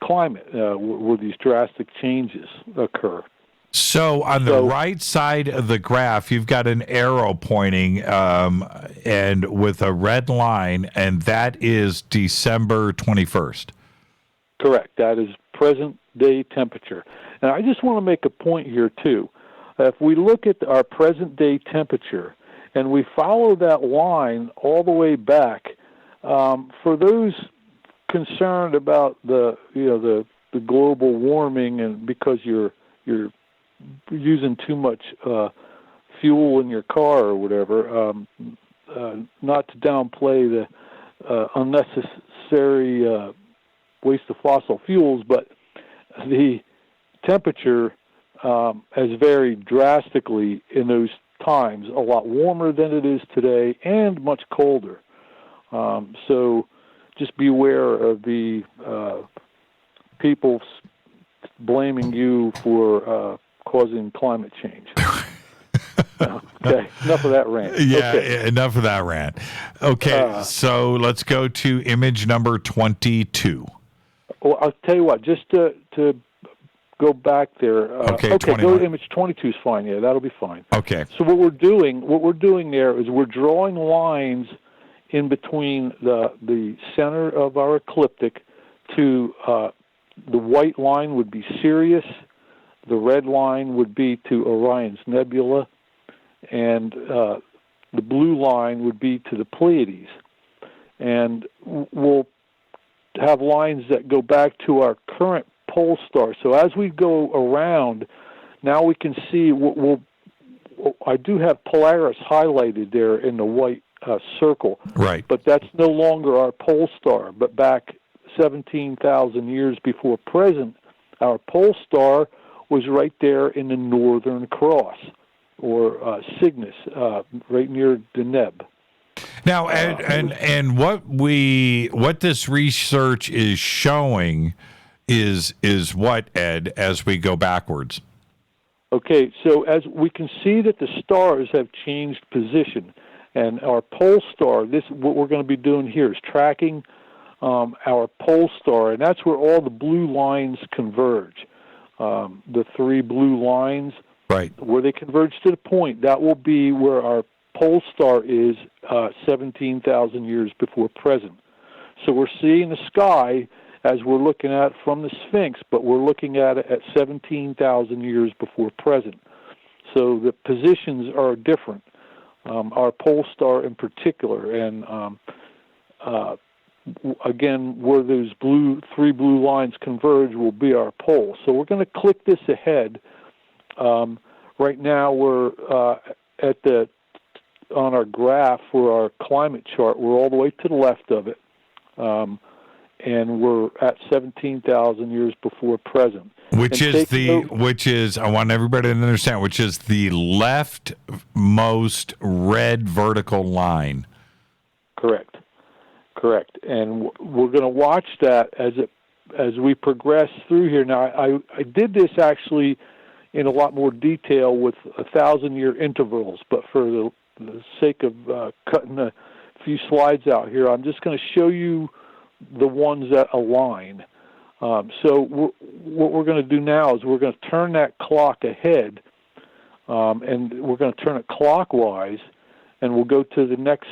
[SPEAKER 14] climate where these drastic changes occur.
[SPEAKER 6] So on the right side of the graph, you've got an arrow pointing and with a red line, and that is December 21st.
[SPEAKER 14] Correct. That is present-day temperature. And I just want to make a point here, too. If we look at our present-day temperature and we follow that line all the way back, for those concerned about the global warming and because you're using too much fuel in your car or whatever, not to downplay the unnecessary waste of fossil fuels, but the temperature has varied drastically in those times, a lot warmer than it is today and much colder. So just beware of the people blaming you for causing climate change. Okay, enough of that rant.
[SPEAKER 6] Yeah,
[SPEAKER 14] okay.
[SPEAKER 6] Enough of that rant. Okay, so let's go to image number 22.
[SPEAKER 14] Well, I'll tell you what, just to go back there.
[SPEAKER 6] Okay,
[SPEAKER 14] go to image 22 is fine. Yeah, that'll be fine.
[SPEAKER 6] Okay.
[SPEAKER 14] So what we're doing there is we're drawing lines in between the center of our ecliptic to the white line would be Sirius, the red line would be to Orion's Nebula, and the blue line would be to the Pleiades. And we'll have lines that go back to our current pole star. So as we go around, now we can see I do have Polaris highlighted there in the white circle.
[SPEAKER 6] Right.
[SPEAKER 14] But that's no longer our pole star. But back 17,000 years before present, our pole star was right there in the Northern Cross, or Cygnus, right near Deneb.
[SPEAKER 6] Now, and what this research is showing is what, Ed, as we go backwards?
[SPEAKER 14] Okay, so as we can see that the stars have changed position, and our pole star, what we're going to be doing here is tracking our pole star, and that's where all the blue lines converge. The three blue lines,
[SPEAKER 6] right,
[SPEAKER 14] where they converge to the point, that will be where our pole star is 17,000 years before present. So we're seeing the sky as we're looking at from the Sphinx, but we're looking at it at 17,000 years before present. So the positions are different, our pole star in particular, and again, where those three blue lines converge will be our pole. So we're going to click this ahead. Right now we're on our graph for our climate chart, we're all the way to the left of it, and we're at 17,000 years before present.
[SPEAKER 6] Which is I want everybody to understand, which is the leftmost red vertical line.
[SPEAKER 14] Correct. And we're going to watch that as we progress through here. Now, I did this actually in a lot more detail with 1,000-year intervals, but for the sake of cutting the few slides out here. I'm just going to show you the ones that align. So what we're going to do now is we're going to turn that clock ahead, and we're going to turn it clockwise, and we'll go to the next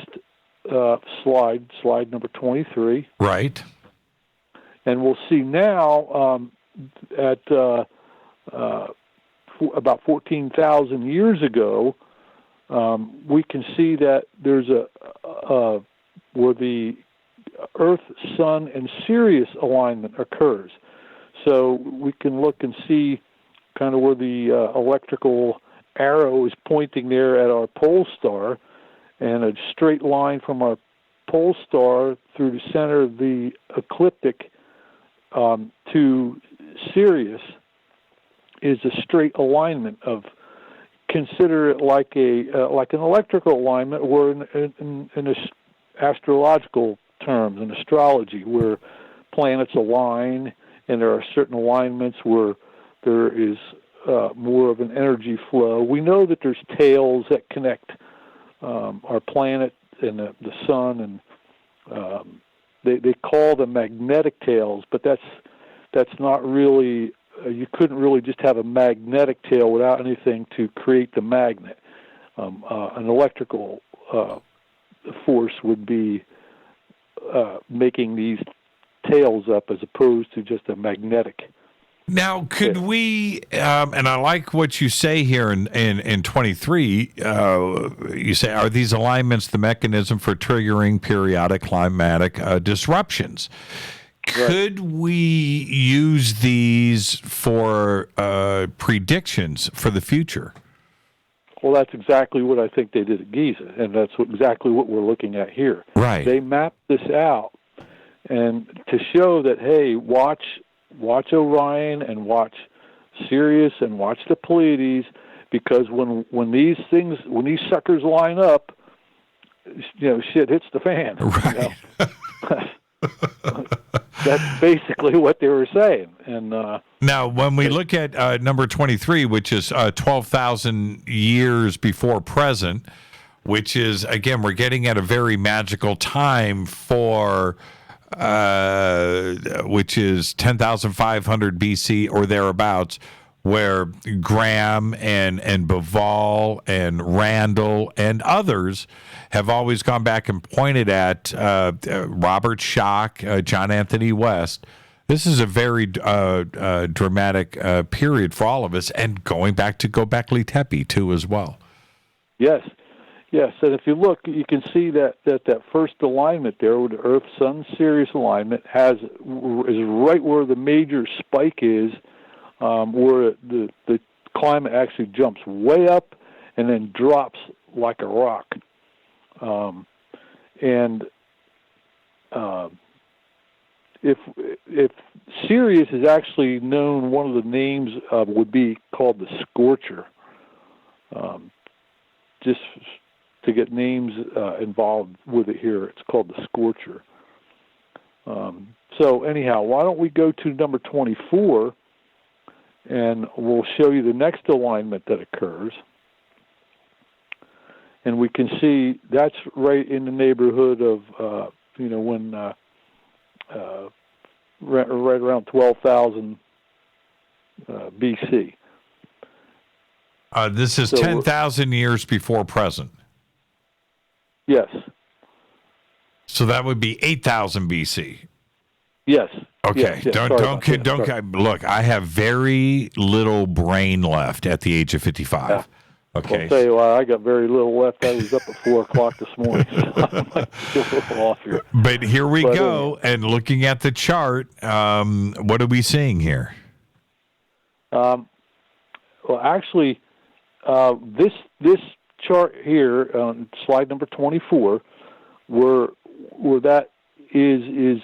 [SPEAKER 14] slide number 23.
[SPEAKER 6] Right.
[SPEAKER 14] And we'll see now at about 14,000 years ago, we can see that there's where the Earth, Sun, and Sirius alignment occurs. So we can look and see kind of where the electrical arrow is pointing there at our pole star, and a straight line from our pole star through the center of the ecliptic to Sirius is a straight alignment of, consider it like an electrical alignment, or in astrological terms, in astrology, where planets align, and there are certain alignments where there is more of an energy flow. We know that there's tails that connect our planet and the sun, and they call them magnetic tails, but that's not really. You couldn't really just have a magnetic tail without anything to create the magnet. An electrical force would be making these tails up as opposed to just a magnetic.
[SPEAKER 6] Now, could we, and I like what you say here in 23, you say, are these alignments the mechanism for triggering periodic climatic disruptions? Could we use these for predictions for the future?
[SPEAKER 14] Well, that's exactly what I think they did at Giza, and that's exactly what we're looking at here.
[SPEAKER 6] Right.
[SPEAKER 14] They mapped this out, and to show that, hey, watch Orion and watch Sirius and watch the Pleiades, because when these suckers line up, shit hits the fan.
[SPEAKER 6] Right.
[SPEAKER 14] That's basically what they were saying. And
[SPEAKER 6] now, when we look at number 23, which is 12,000 years before present, which is, again, we're getting at a very magical time for, which is 10,500 BC or thereabouts, where Graham and Bavall and Randall and others have always gone back and pointed at Robert Schoch, John Anthony West. This is a very dramatic period for all of us, and going back to Gobekli Tepe, too, as well.
[SPEAKER 14] Yes. And if you look, you can see that first alignment there, with the Earth, Sun, Sirius alignment, is right where the major spike is, where the climate actually jumps way up and then drops like a rock. If Sirius is actually known, one of the names would be called the Scorcher. Just to get names involved with it here, it's called the Scorcher. So anyhow, why don't we go to number 24, and we'll show you the next alignment that occurs. And we can see that's right in the neighborhood of, when right around 12,000 BC.
[SPEAKER 6] This is 10,000 years before present.
[SPEAKER 14] Yes.
[SPEAKER 6] So that would be 8,000 BC.
[SPEAKER 14] Yes.
[SPEAKER 6] Okay.
[SPEAKER 14] Yes.
[SPEAKER 6] Don't. Look, I have very little brain left at the age of 55.
[SPEAKER 14] Yeah.
[SPEAKER 6] Okay.
[SPEAKER 14] I'll tell you why, I got very little left. I was up at 4 o'clock this morning, so I might be a little off here.
[SPEAKER 6] But here we go, and looking at the chart, what are we seeing here?
[SPEAKER 14] Well, actually, this chart here on slide number 24, where that is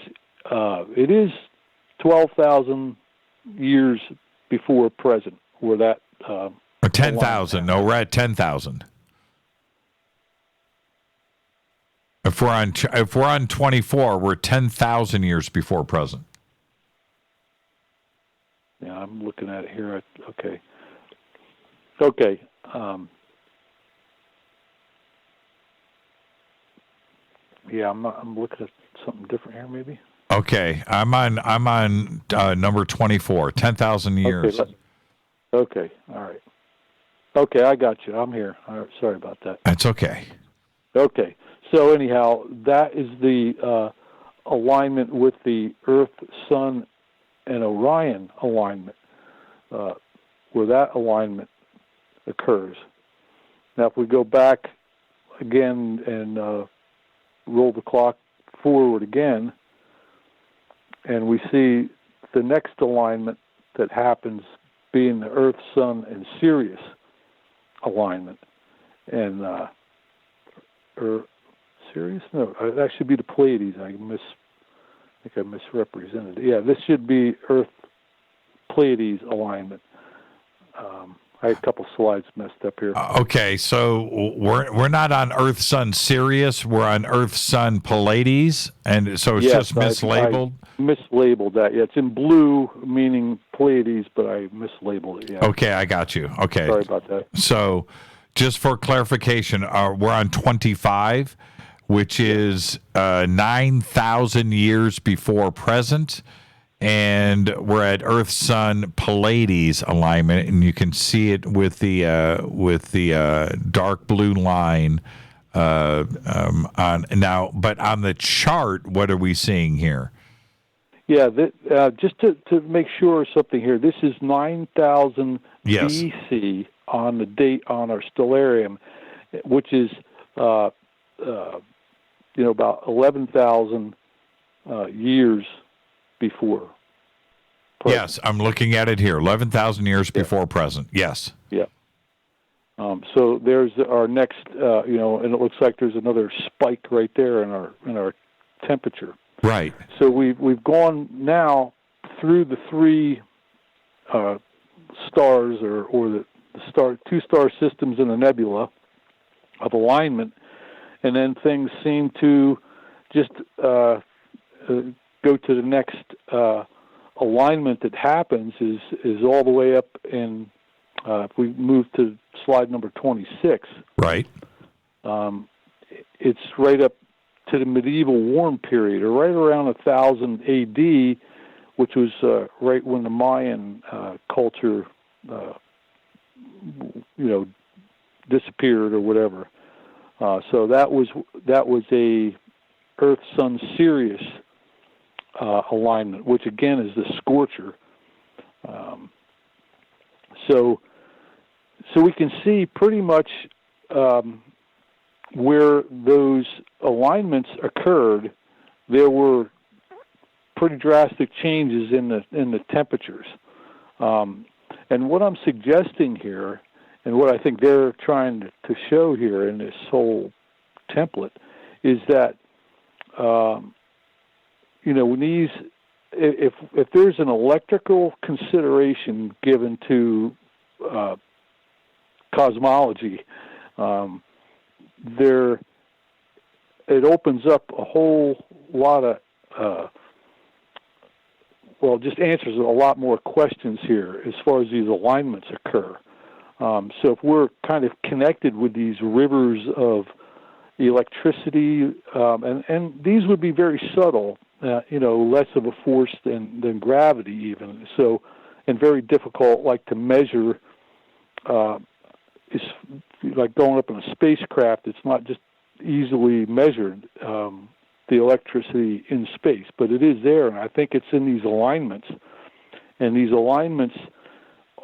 [SPEAKER 14] it is 12,000 years before present, where that.
[SPEAKER 6] 10,000. No, we're at 10,000. If we're on 24, we're 10,000 years before present.
[SPEAKER 14] Yeah, I'm looking at it here. Okay. Yeah, I'm looking at something different here, maybe.
[SPEAKER 6] Okay, I'm on number 24, 10,000 years.
[SPEAKER 14] Okay, all right. Okay, I got you. I'm here. All right, sorry about that.
[SPEAKER 6] That's okay.
[SPEAKER 14] Okay, so anyhow, that is the alignment with the Earth, Sun, and Orion alignment, where that alignment occurs. Now, if we go back again and roll the clock forward again, and we see the next alignment that happens being the Earth, Sun, and Sirius alignment. And, or Sirius? No, that should be the Pleiades. I think I misrepresented it. Yeah, this should be Earth, Pleiades alignment. I had a couple slides messed up here.
[SPEAKER 6] Okay, so we're not on Earth, Sun, Sirius. We're on Earth, Sun, Pleiades, and so it's just mislabeled.
[SPEAKER 14] I mislabeled that. Yeah, it's in blue, meaning Pleiades, but I mislabeled it. Yeah.
[SPEAKER 6] Okay, I got you. Okay,
[SPEAKER 14] sorry about that.
[SPEAKER 6] So, just for clarification, we're on 25, which is 9,000 years before present. And we're at Earth, Sun, Pleiades alignment, and you can see it with the dark blue line on now. But on the chart, what are we seeing here?
[SPEAKER 14] Yeah, just to make sure of something here. This is 9,000 BC on the date on our Stellarium, which is about 11,000 years before. Present.
[SPEAKER 6] Yes, I'm looking at it here. 11,000 years before present. Yes.
[SPEAKER 14] Yeah. So there's our next, and it looks like there's another spike right there in our temperature.
[SPEAKER 6] Right.
[SPEAKER 14] So we've gone now through the three stars or the two star systems in the nebula of alignment, and then things seem to just go to the next alignment that happens is all the way up in, if we move to slide number 26.
[SPEAKER 6] Right.
[SPEAKER 14] It's right up to the medieval warm period, or right around 1000 AD, which was right when the Mayan culture, disappeared or whatever. So that was a Earth, Sun, Sirius alignment, which again is the scorcher. So we can see pretty much where those alignments occurred. There were pretty drastic changes in the temperatures, and what I'm suggesting here, and what I think they're trying to show here in this whole template, is that if there's an electrical consideration given to cosmology, it opens up a whole lot of just answers a lot more questions here as far as these alignments occur. So if we're kind of connected with these rivers of electricity, and these would be very subtle, less of a force than gravity even. So, and very difficult, like to measure. It's like going up in a spacecraft. It's not just easily measured, the electricity in space, but it is there, and I think it's in these alignments. And these alignments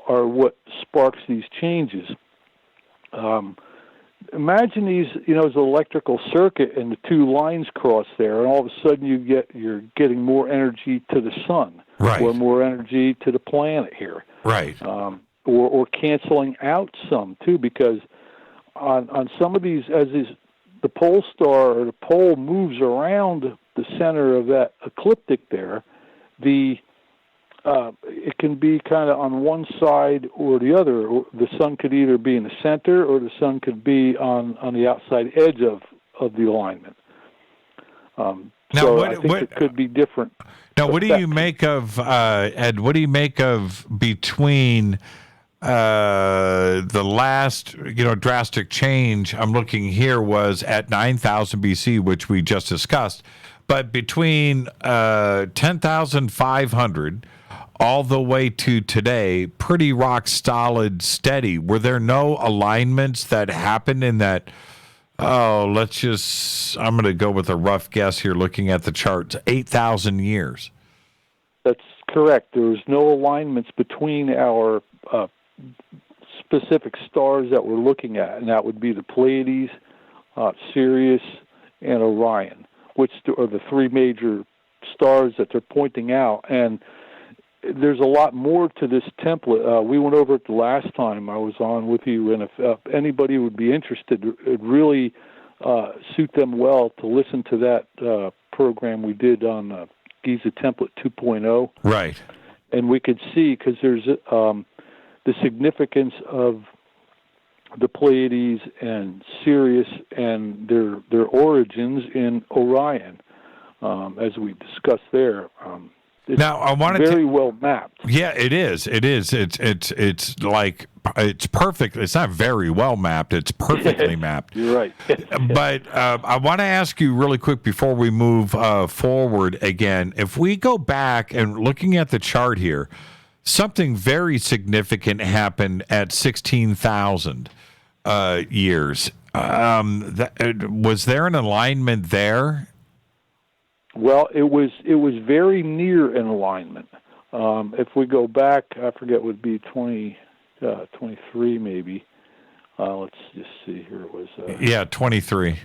[SPEAKER 14] are what sparks these changes. Imagine these, as an electrical circuit, and the two lines cross there, and all of a sudden you're getting more energy to the sun,
[SPEAKER 6] right,
[SPEAKER 14] or more energy to the planet here,
[SPEAKER 6] right,
[SPEAKER 14] or canceling out some too, because on some of these, the pole star or the pole moves around the center of that ecliptic there, it can be kind of on one side or the other. The sun could either be in the center, or the sun could be on the outside edge of the alignment. I think it could be different.
[SPEAKER 6] Now, what do you make of, Ed, what do you make of between the last, drastic change I'm looking here was at 9,000 BC, which we just discussed. But between 10,500 all the way to today, pretty rock solid, steady. Were there no alignments that happened in that? I'm going to go with a rough guess here looking at the charts, 8,000 years.
[SPEAKER 14] That's correct. There was no alignments between our specific stars that we're looking at, and that would be the Pleiades, Sirius, and Orion, which are the three major stars that they're pointing out. And there's a lot more to this template. We went over it the last time I was on with you, and if anybody would be interested, it'd really suit them well to listen to that program we did on Giza Template 2.0.
[SPEAKER 6] Right.
[SPEAKER 14] And we could see, because there's the significance of the Pleiades and Sirius and their origins in Orion, as we discussed there.
[SPEAKER 6] Now I wanted
[SPEAKER 14] very well mapped.
[SPEAKER 6] Yeah, it is. It is. It's like it's perfect. It's not very well mapped. It's perfectly mapped.
[SPEAKER 14] You're right.
[SPEAKER 6] But I want to ask you really quick before we move forward again. If we go back and looking at the chart here, something very significant happened at 16,000 years. Was there an alignment there?
[SPEAKER 14] Well, it was very near an alignment. If we go back, I forget, it would be 23 maybe. Let's just see here. It was
[SPEAKER 6] 23.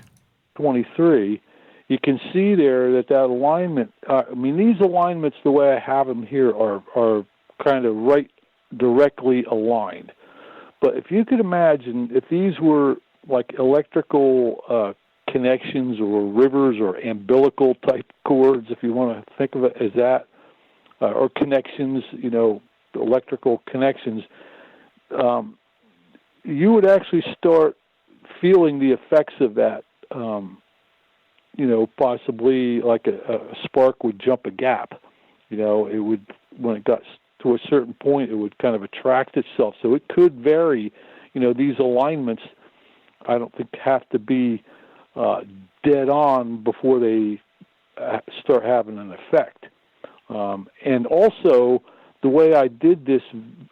[SPEAKER 14] 23. You can see there that alignment. These alignments, the way I have them here, are kind of right directly aligned. But if you could imagine, if these were like electrical connections or rivers or umbilical type cords, if you want to think of it as that, or connections, electrical connections, you would actually start feeling the effects of that. Possibly like a spark would jump a gap. It would, when it got to a certain point, it would kind of attract itself. So it could vary. These alignments, I don't think have to be dead on before they start having an effect. And also, the way I did this,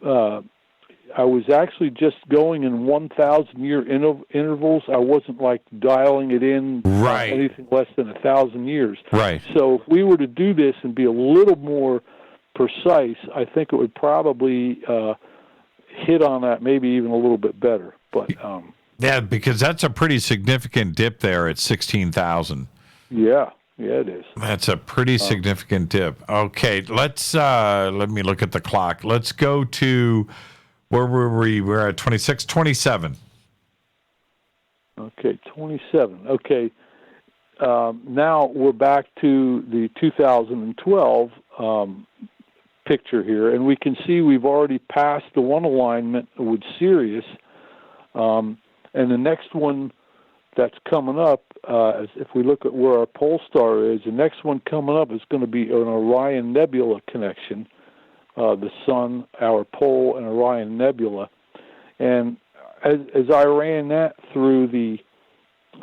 [SPEAKER 14] I was actually just going in 1,000-year intervals. I wasn't like dialing it in anything less than 1,000 years.
[SPEAKER 6] Right.
[SPEAKER 14] So if we were to do this and be a little more precise, I think it would probably hit on that maybe even a little bit better. But
[SPEAKER 6] yeah, because that's a pretty significant dip there at 16,000.
[SPEAKER 14] Yeah, it is.
[SPEAKER 6] That's a pretty significant dip. Okay, let's let me look at the clock. Let's go to where were we? We're at 26, 27.
[SPEAKER 14] Okay, 27. Okay, now we're back to the 2012 picture here, and we can see we've already passed the one alignment with Sirius. And the next one that's coming up, if we look at where our pole star is, the next one coming up is going to be an Orion Nebula connection, the Sun, our pole, and Orion Nebula. And as I ran that through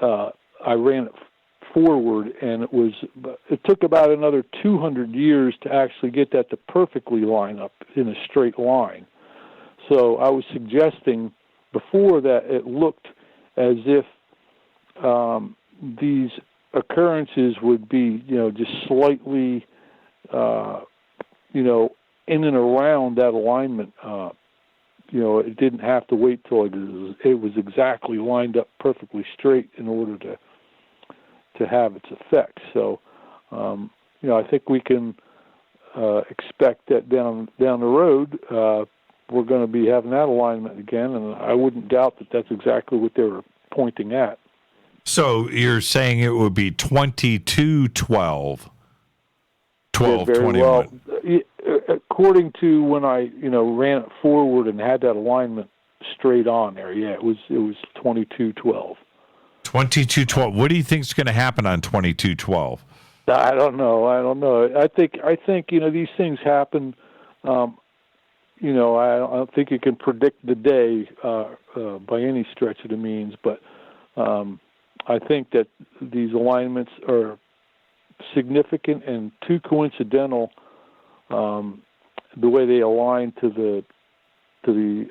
[SPEAKER 14] I ran it forward, and it took about another 200 years to actually get that to perfectly line up in a straight line. So I was suggesting before that it looked as if these occurrences would be, just slightly, in and around that alignment. It didn't have to wait till it was exactly lined up perfectly straight in order to have its effect. So, I think we can expect that down the road. We're going to be having that alignment again, and I wouldn't doubt that that's exactly what they were pointing at.
[SPEAKER 6] So you're saying it would be 2212, 1221.
[SPEAKER 14] Well, according to when I ran it forward and had that alignment straight on there, it was 2212.
[SPEAKER 6] 2212. What do you think is going to happen on 2212?
[SPEAKER 14] I don't know. I think these things happen. I don't think you can predict the day by any stretch of the means, but I think that these alignments are significant and too coincidental. The way they align to the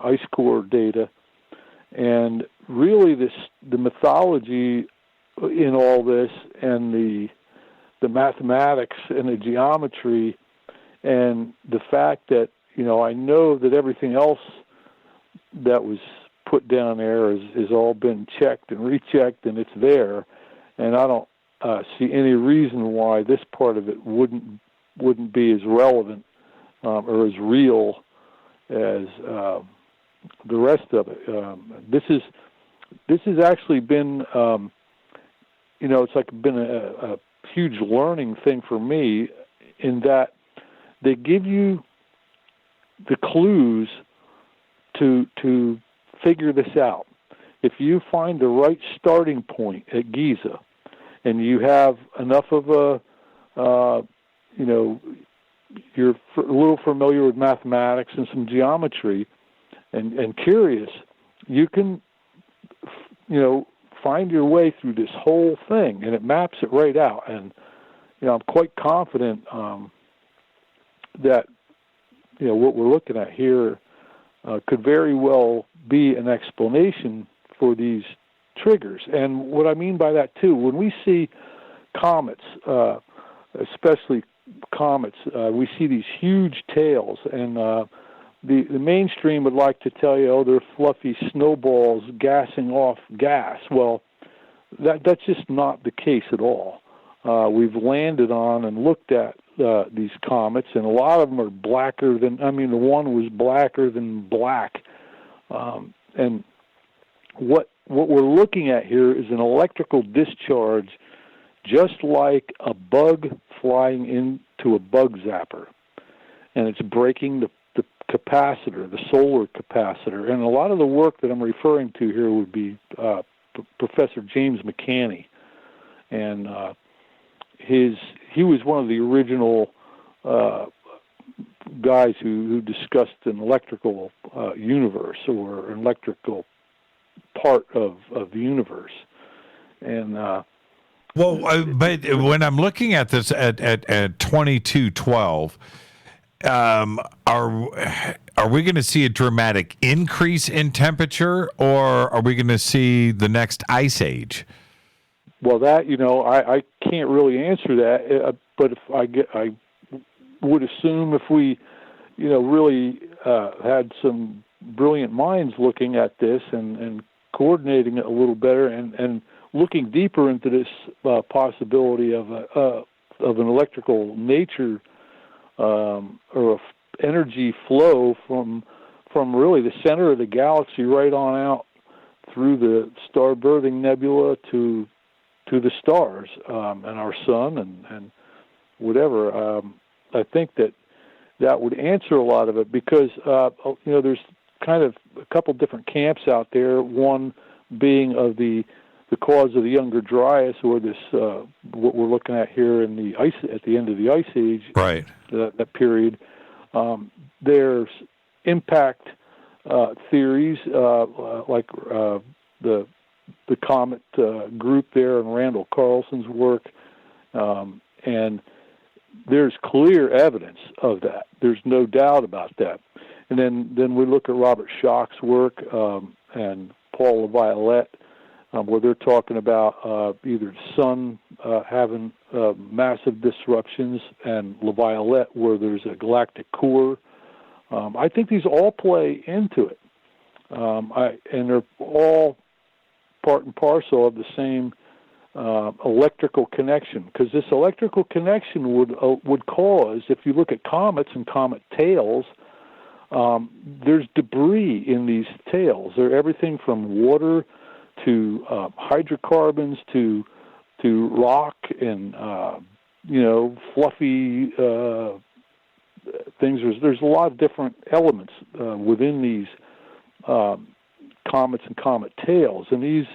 [SPEAKER 14] ice core data, and really the mythology in all this, and the mathematics and the geometry, and the fact that I know that everything else that was put down there has all been checked and rechecked, and it's there, and I don't see any reason why this part of it wouldn't be as relevant or as real as the rest of it. This has actually been, it's like been a huge learning thing for me, in that they give you the clues to figure this out. If you find the right starting point at Giza, and you have enough of you're a little familiar with mathematics and some geometry, and curious, you can, find your way through this whole thing, and it maps it right out. And I'm quite confident that what we're looking at here could very well be an explanation for these triggers. And what I mean by that too, when we see comets, especially comets, we see these huge tails, and the mainstream would like to tell you, they're fluffy snowballs gassing off gas. Well, that's just not the case at all. We've landed on and looked at these comets, and a lot of them are blacker than, the one was blacker than black. And what we're looking at here is an electrical discharge, just like a bug flying into a bug zapper. And it's breaking the capacitor, the solar capacitor. And a lot of the work that I'm referring to here would be Professor James McCanney. And he was one of the original guys who discussed an electrical universe, or an electrical part of the universe. And
[SPEAKER 6] but when I'm looking at this at 2212, are we going to see a dramatic increase in temperature, or are we going to see the next ice age?
[SPEAKER 14] Well, that I can't really answer that, but if I would assume if we really had some brilliant minds looking at this and coordinating it a little better, and looking deeper into this possibility of an electrical nature or energy flow from really the center of the galaxy right on out through the star-birthing nebula to the stars and our sun and whatever. I think that would answer a lot of it, because there's kind of a couple different camps out there. One being of the cause of the Younger Dryas, or this what we're looking at here in the ice at the end of the Ice Age,
[SPEAKER 6] right?
[SPEAKER 14] That period. There's impact theories like the Comet group there, and Randall Carlson's work, and there's clear evidence of that. There's no doubt about that. And then we look at Robert Schoch's work and Paul LaViolette, where they're talking about either the sun having massive disruptions, and LaViolette where there's a galactic core. I think these all play into it, and they're all part and parcel of the same electrical connection, because this electrical connection would cause, if you look at comets and comet tails, there's debris in these tails. They're everything from water to hydrocarbons to rock and fluffy things. There's a lot of different elements within these comets and comet tails, and these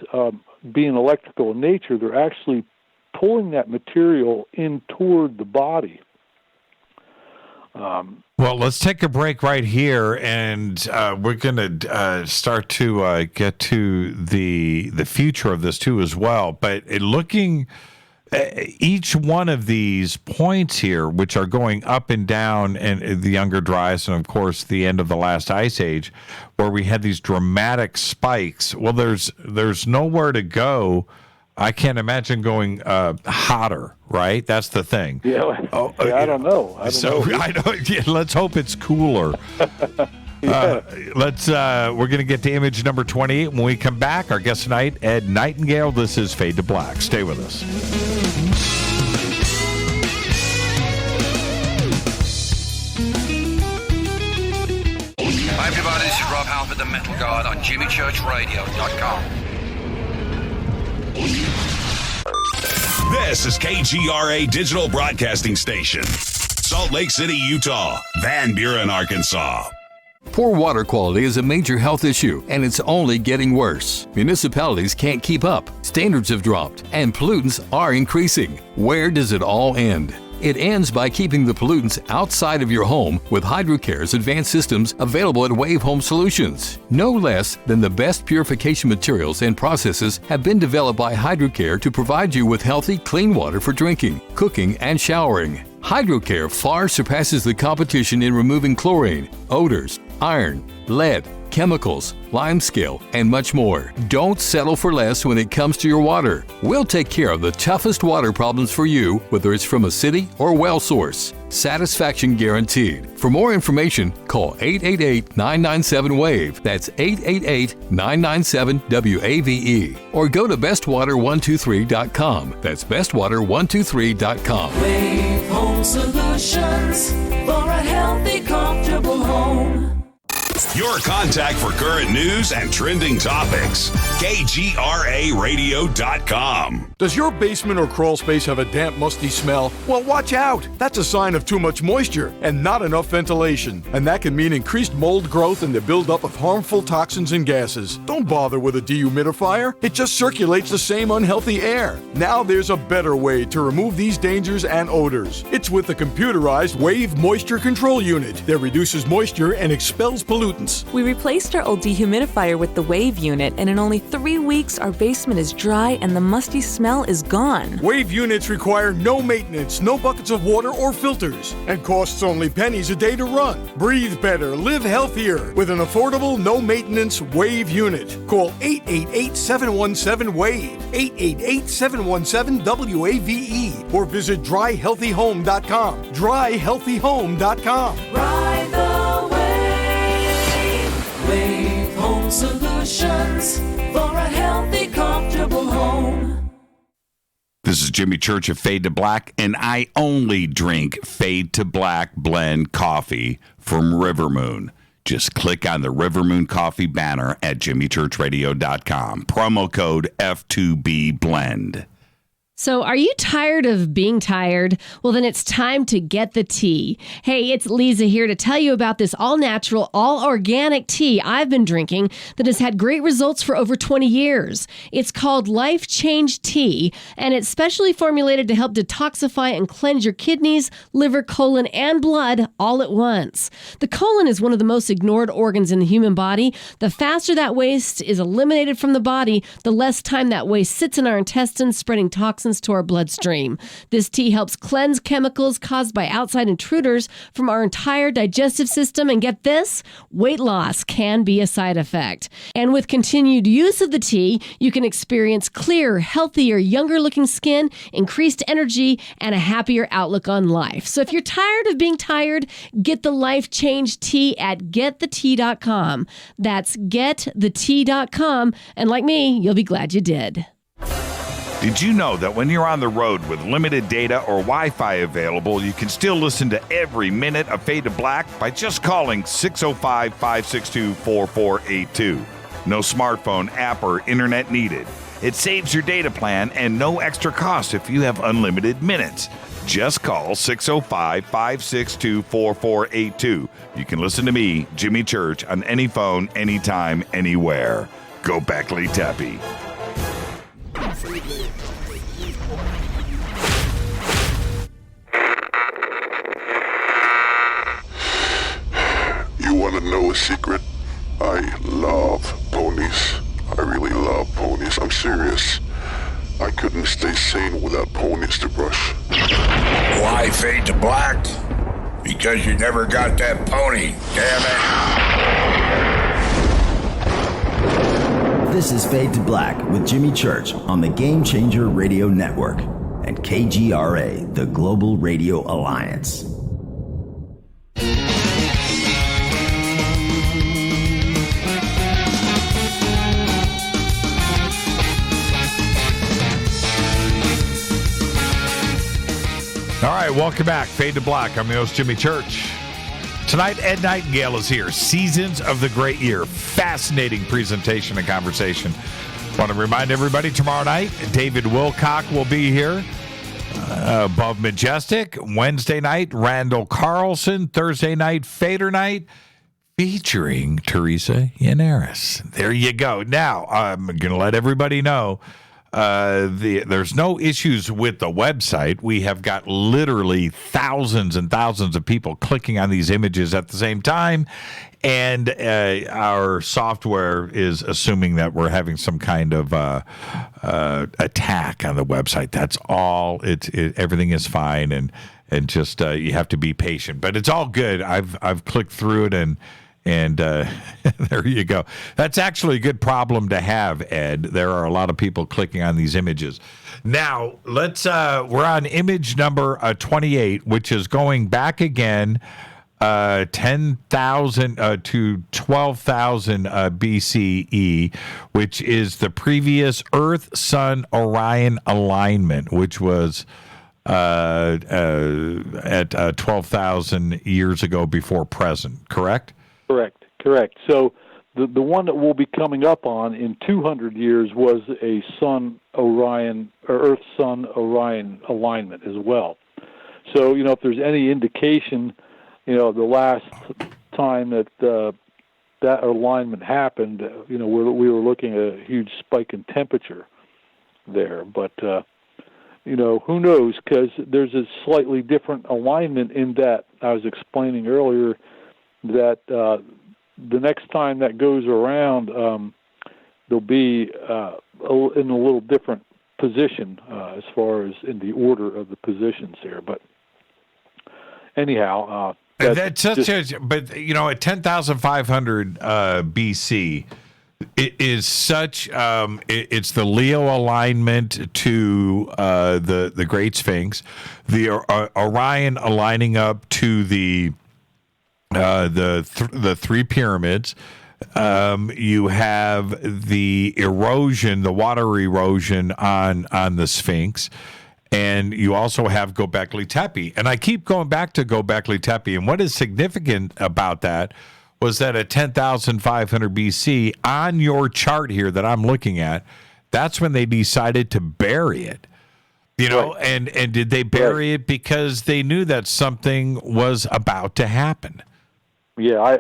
[SPEAKER 14] being electrical in nature, they're actually pulling that material in toward the body.
[SPEAKER 6] Well, let's take a break right here, and we're going to start to get to the future of this too as well. But looking each one of these points here, which are going up and down, and the Younger Dryas, and of course the end of the last ice age, where we had these dramatic spikes. Well, there's nowhere to go. I can't imagine going hotter, right? That's the thing.
[SPEAKER 14] Yeah, I don't know.
[SPEAKER 6] Let's hope it's cooler. We're going to get to image number 28. When we come back, our guest tonight, Ed Nightingale. This is Fade to Black. Stay with us.
[SPEAKER 10] Hi, everybody. This is Rob Halford, the Metal Guard on JimmyChurchRadio.com.
[SPEAKER 4] This is KGRA Digital Broadcasting Station, Salt Lake City, Utah, Van Buren, Arkansas.
[SPEAKER 11] Poor water quality is a major health issue, and it's only getting worse. Municipalities can't keep up, standards have dropped, and pollutants are increasing. Where does it all end? It ends by keeping the pollutants outside of your home with HydroCare's advanced systems available at Wave Home Solutions. No less than the best purification materials and processes have been developed by HydroCare to provide you with healthy, clean water for drinking, cooking, and showering. HydroCare far surpasses the competition in removing chlorine, odors, iron, lead, chemicals, limescale, and much more. Don't settle for less when it comes to your water. We'll take care of the toughest water problems for you, whether it's from a city or well source. Satisfaction guaranteed. For more information, call 888-997-WAVE. That's 888-997-WAVE. Or go to bestwater123.com. That's bestwater123.com.
[SPEAKER 13] Wave Home Solutions for a healthy, comfortable home.
[SPEAKER 4] Your contact for current news and trending topics. KGRARadio.com.
[SPEAKER 15] Does your basement or crawl space have a damp, musty smell? Well, watch out. That's a sign of too much moisture and not enough ventilation. And that can mean increased mold growth and the buildup of harmful toxins and gases. Don't bother with a dehumidifier. It just circulates the same unhealthy air. Now there's a better way to remove these dangers and odors. It's with the computerized Wave Moisture Control Unit that reduces moisture and expels pollutants.
[SPEAKER 25] We replaced our old dehumidifier with the Wave unit, and in only 3 weeks, our basement is dry and the musty smell is gone.
[SPEAKER 15] Wave units require no maintenance, no buckets of water or filters, and costs only pennies a day to run. Breathe better, live healthier with an affordable, no-maintenance Wave unit. Call 888-717-WAVE, 888-717-WAVE, or visit dryhealthyhome.com. Dryhealthyhome.com.
[SPEAKER 13] Ride the wave. Wave Home Solutions for a healthy, comfortable home.
[SPEAKER 3] This is Jimmy Church of Fade to Black, and I only drink Fade to Black blend coffee from River Moon. Just click on the River Moon Coffee banner at jimmychurchradio.com. Promo code F2B Blend.
[SPEAKER 26] So are you tired of being tired? Well, then it's time to get the tea. Hey, it's Lisa here to tell you about this all-natural, all-organic tea I've been drinking that has had great results for over 20 years. It's called Life Change Tea, and it's specially formulated to help detoxify and cleanse your kidneys, liver, colon, and blood all at once. The colon is one of the most ignored organs in the human body. The faster that waste is eliminated from the body, the less time that waste sits in our intestines, spreading toxins to our bloodstream. This tea helps cleanse chemicals caused by outside intruders from our entire digestive system. And get this, weight loss can be a side effect. And with continued use of the tea, you can experience clearer, healthier, younger looking skin, increased energy, and a happier outlook on life. So if you're tired of being tired, get the Life Change Tea at getthetea.com. That's getthetea.com. And like me, you'll be glad you did.
[SPEAKER 3] Did you know that when you're on the road with limited data or Wi-Fi available, you can still listen to every minute of Fade to Black by just calling 605-562-4482. No smartphone, app, or internet needed. It saves your data plan and no extra cost if you have unlimited minutes. Just call 605-562-4482. You can listen to me, Jimmy Church, on any phone, anytime, anywhere. Gobekli Tepe.
[SPEAKER 9] want to know a secret? I love ponies. I really love ponies. I'm serious. I couldn't stay sane without ponies to brush.
[SPEAKER 4] Why fade to black? Because you never got that pony, damn it.
[SPEAKER 16] This is Fade to Black with Jimmy Church on the Game Changer Radio Network and KGRA, the Global Radio Alliance.
[SPEAKER 6] All right, welcome back. Fade to Black. I'm your host, Jimmy Church. Tonight, Ed Nightingale is here. Seasons of the Great Year. Fascinating presentation and conversation. Want to remind everybody, tomorrow night, David Wilcock will be here above Majestic. Wednesday night, Randall Carlson. Thursday night, Fader Night, featuring Teresa Yanaros. There you go. Now, I'm going to let everybody know there's no issues with the website. We have got literally thousands and thousands of people clicking on these images at the same time, and our software is assuming that we're having some kind of attack on the website. That's all. Everything is fine, and just you have to be patient. But it's all good. I've clicked through it, and there you go. That's actually a good problem to have, Ed. There are a lot of people clicking on these images. Now, we're on image number 28, which is going back again 10,000 to 12,000 BCE, which is the previous Earth-Sun-Orion alignment, which was at 12,000 years ago before present, correct?
[SPEAKER 14] Correct. So the one that we'll be coming up on in 200 years was a Earth-Sun-Orion alignment as well. So, if there's any indication, the last time that that alignment happened, we were looking at a huge spike in temperature there. But, who knows? Because there's a slightly different alignment in that I was explaining earlier that the next time that goes around, they'll be in a little different position as far as in the order of the positions here. But anyhow,
[SPEAKER 6] at 10,500 BC, it is such. It's the Leo alignment to the Great Sphinx, the Orion aligning up to the three pyramids. You have the erosion, the water erosion on the Sphinx, and you also have Gobekli Tepe. And I keep going back to Gobekli Tepe, and what is significant about that was that at 10,500 BC, on your chart here that I'm looking at, that's when they decided to bury it. Right. And did they bury it because they knew that something was about to happen?
[SPEAKER 14] Yeah,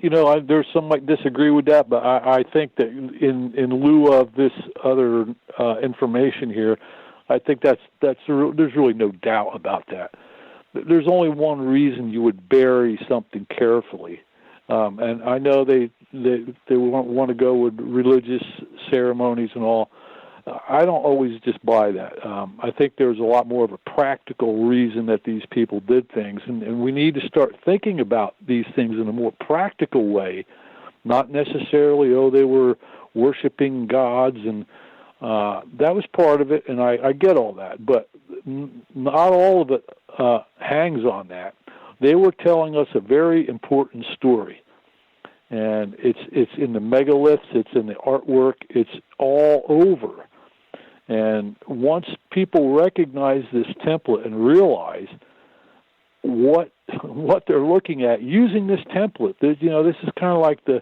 [SPEAKER 14] there's some might disagree with that, but I think that in lieu of this other information here, I think there's really no doubt about that. There's only one reason you would bury something carefully, and I know they want to go with religious ceremonies and all. I don't always just buy that. I think there's a lot more of a practical reason that these people did things, and we need to start thinking about these things in a more practical way, not necessarily, they were worshiping gods, and that was part of it, and I get all that, but not all of it hangs on that. They were telling us a very important story. And it's in the megaliths, it's in the artwork, it's all over. And once people recognize this template and realize what they're looking at using this template, this is kind of like the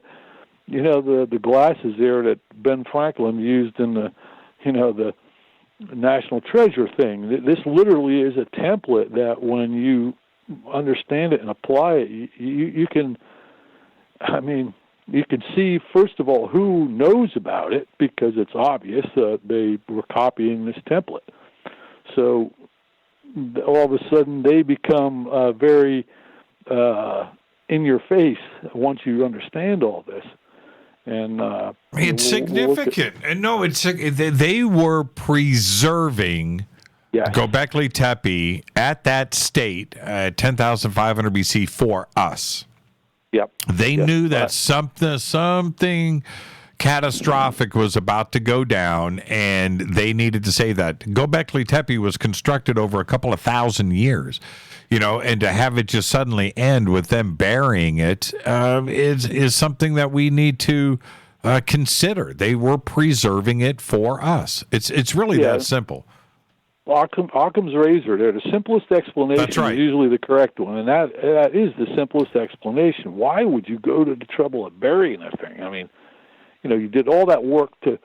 [SPEAKER 14] glasses there that Ben Franklin used in the National Treasure thing. This literally is a template that when you understand it and apply it, you can. You can see, first of all, who knows about it, because it's obvious that they were copying this template. So all of a sudden they become very in your face once you understand all this. And
[SPEAKER 6] it's significant. And no, they were preserving Gobekli Tepe at that state, 10,500 BC, for us.
[SPEAKER 14] Yep.
[SPEAKER 6] They knew that something catastrophic was about to go down, and they needed to say that. Gobekli Tepe was constructed over a couple of thousand years, and to have it just suddenly end with them burying it is something that we need to consider. They were preserving it for us. It's really that simple.
[SPEAKER 14] Occam's razor there. The simplest explanation is usually the correct one, and that is the simplest explanation. Why would you go to the trouble of burying a thing? I mean, you did all that work to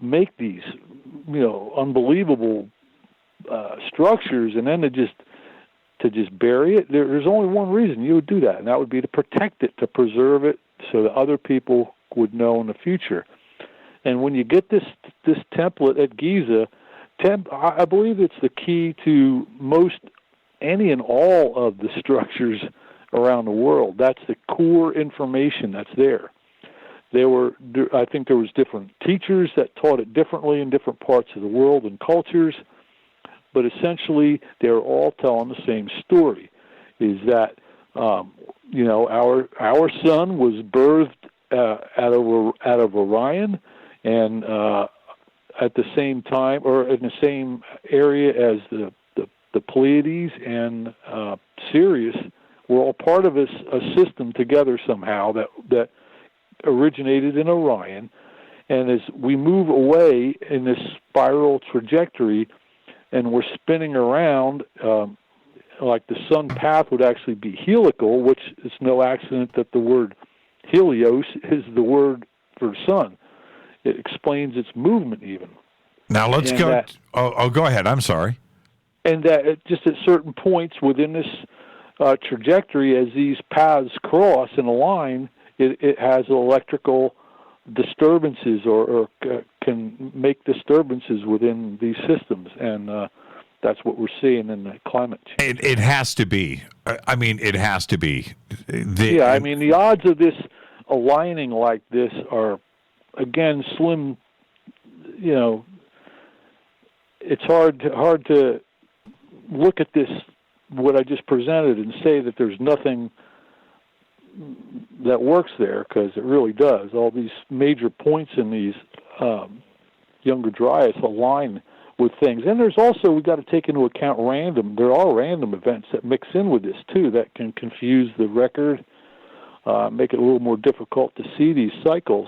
[SPEAKER 14] make these, unbelievable structures, and then to just bury it. There's only one reason you would do that, and that would be to protect it, to preserve it, so that other people would know in the future. And when you get this template at Giza, I believe it's the key to any and all of the structures around the world. That's the core information that's there. I think there was different teachers that taught it differently in different parts of the world and cultures, but essentially they're all telling the same story, is that, our sun was birthed out of Orion, and at the same time, or in the same area as the Pleiades and Sirius, were all part of a system together somehow that originated in Orion. And as we move away in this spiral trajectory, and we're spinning around, like the sun path would actually be helical, which is no accident that the word Helios is the word for sun. It explains its movement even.
[SPEAKER 6] Now let's go. Go ahead. I'm sorry.
[SPEAKER 14] And that just at certain points within this trajectory, as these paths cross and align, it has electrical disturbances or can make disturbances within these systems. And that's what we're seeing in the climate change.
[SPEAKER 6] It has to be. I mean, it has to be.
[SPEAKER 14] The odds of this aligning like this are, again, slim. It's hard to look at this, what I just presented, and say that there's nothing that works there, because it really does. All these major points in these younger Dryas align with things. And there's also, we've got to take into account there are random events that mix in with this too that can confuse the record, make it a little more difficult to see these cycles.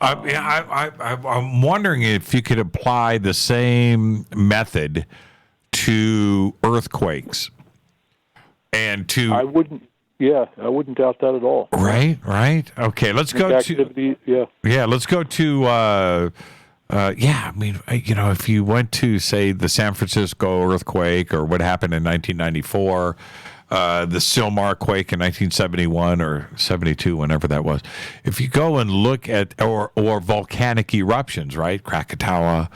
[SPEAKER 6] I'm wondering if you could apply the same method to earthquakes and to... I wouldn't
[SPEAKER 14] doubt that at all.
[SPEAKER 6] Right. Okay, let's go to... let's go to... if you went to, say, the San Francisco earthquake, or what happened in 1994, the Silmar quake in 1971 or 72, whenever that was. If you go and look at, or volcanic eruptions, right? Krakatoa,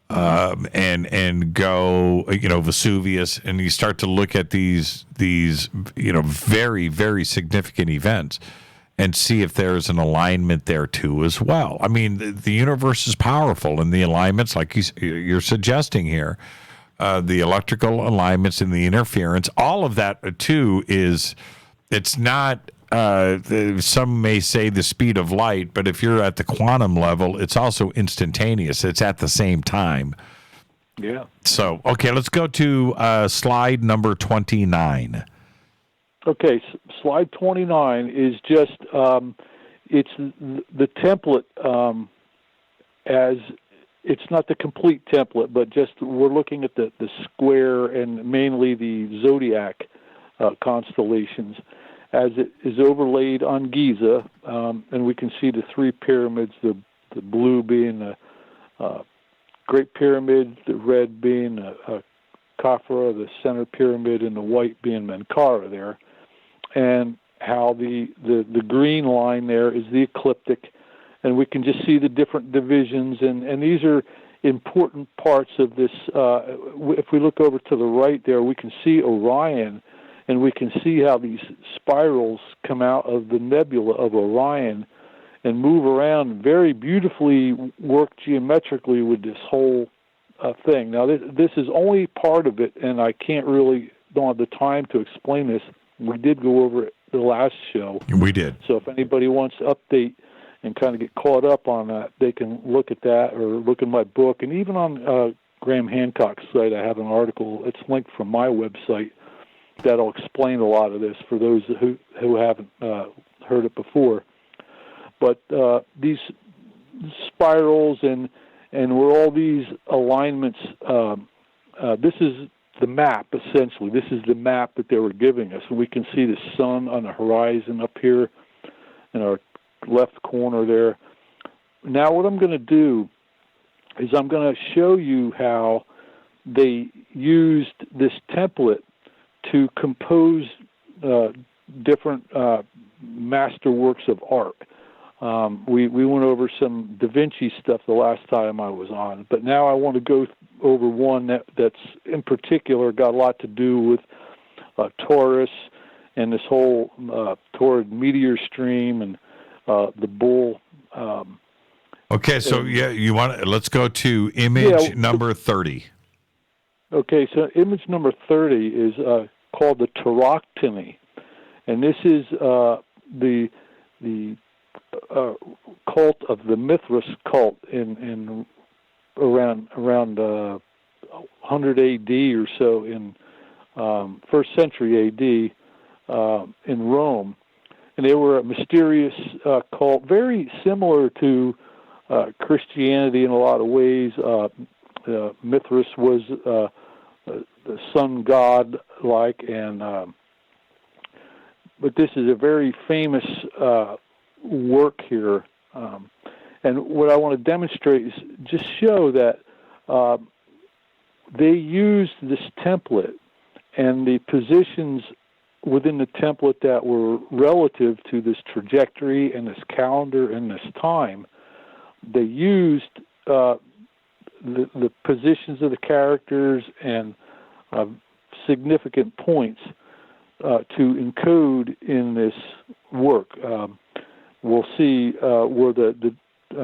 [SPEAKER 6] and go, Vesuvius, and you start to look at these very, very significant events and see if there's an alignment there too as well. I mean, the universe is powerful, and the alignments, like you're suggesting here, the electrical alignments and the interference, all of that too it's not, some may say the speed of light, but if you're at the quantum level, it's also instantaneous. It's at the same time.
[SPEAKER 14] Yeah.
[SPEAKER 6] So, okay, let's go to slide number 29.
[SPEAKER 14] Okay, slide 29 is just, it's the template, as it's not the complete template, but just we're looking at the square and mainly the zodiac constellations as it is overlaid on Giza, and we can see the three pyramids, the blue being the Great Pyramid, the red being Khafra, the center pyramid, and the white being Menkaure there. And how the green line there is the ecliptic, and we can just see the different divisions, and these are important parts of this. If we look over to the right there, we can see Orion, and we can see how these spirals come out of the nebula of Orion and move around, very beautifully work geometrically with this whole thing. Now, this is only part of it, and I don't have the time to explain this. We did go over it the last show.
[SPEAKER 6] We did.
[SPEAKER 14] So if anybody wants to update and kind of get caught up on that, they can look at that or look at my book. And even on Graham Hancock's site, I have an article. It's linked from my website that'll explain a lot of this for those who haven't heard it before. But these spirals and where all these alignments, this is the map, essentially. This is the map that they were giving us. And we can see the sun on the horizon up here in our left corner there. Now what I'm going to do is I'm going to show you how they used this template to compose different masterworks of art. We went over some Da Vinci stuff the last time I was on, but now I want to go over one that's in particular got a lot to do with Taurus and this whole Taurid meteor stream and the bull.
[SPEAKER 6] Okay, so let's go to image number 30.
[SPEAKER 14] Okay, so image number 30 is called the Tauroctony, and this is the cult of the Mithras cult in around 100 AD or so in first century AD in Rome, and they were a mysterious cult, very similar to Christianity in a lot of ways. Mithras was the sun god like, and but this is a very famous work here, and what I want to demonstrate is just show that they used this template and the positions within the template that were relative to this trajectory and this calendar and this time. They used the positions of the characters and significant points to encode in this work. We'll see where the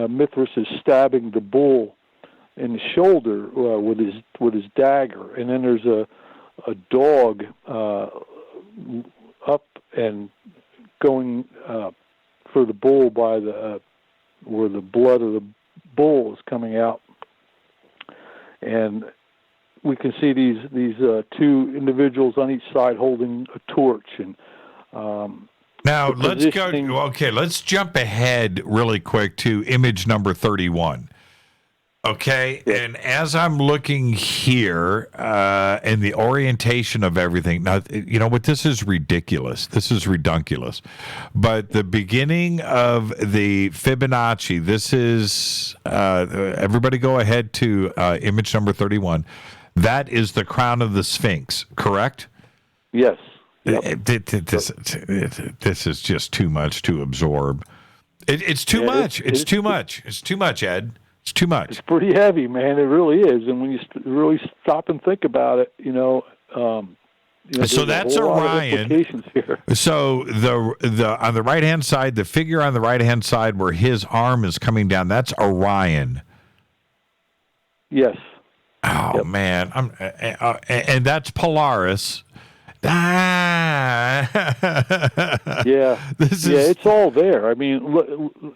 [SPEAKER 14] Mithras is stabbing the bull in the shoulder with his dagger, and then there's a dog up and going for the bull by where the blood of the bull is coming out, and we can see these two individuals on each side holding a torch. And
[SPEAKER 6] now let's go. Okay, let's jump ahead really quick to image number 31. Okay, and as I'm looking here and the orientation of everything, now, you know what, this is ridiculous. This is redunculous. But the beginning of the Fibonacci, this is, everybody go ahead to image number 31. That is the crown of the Sphinx, correct?
[SPEAKER 14] Yes.
[SPEAKER 6] Yep. This is just too much to absorb. It's too much. It's too much. It's too much, Ed. It's too much.
[SPEAKER 14] It's pretty heavy, man. It really is. And when you really stop and think about it,
[SPEAKER 6] so that's Orion. So the on the right hand side, the figure on the right hand side where his arm is coming down, that's Orion.
[SPEAKER 14] Yes.
[SPEAKER 6] Oh man, and that's Polaris.
[SPEAKER 14] Yeah, it's all there. I mean, look,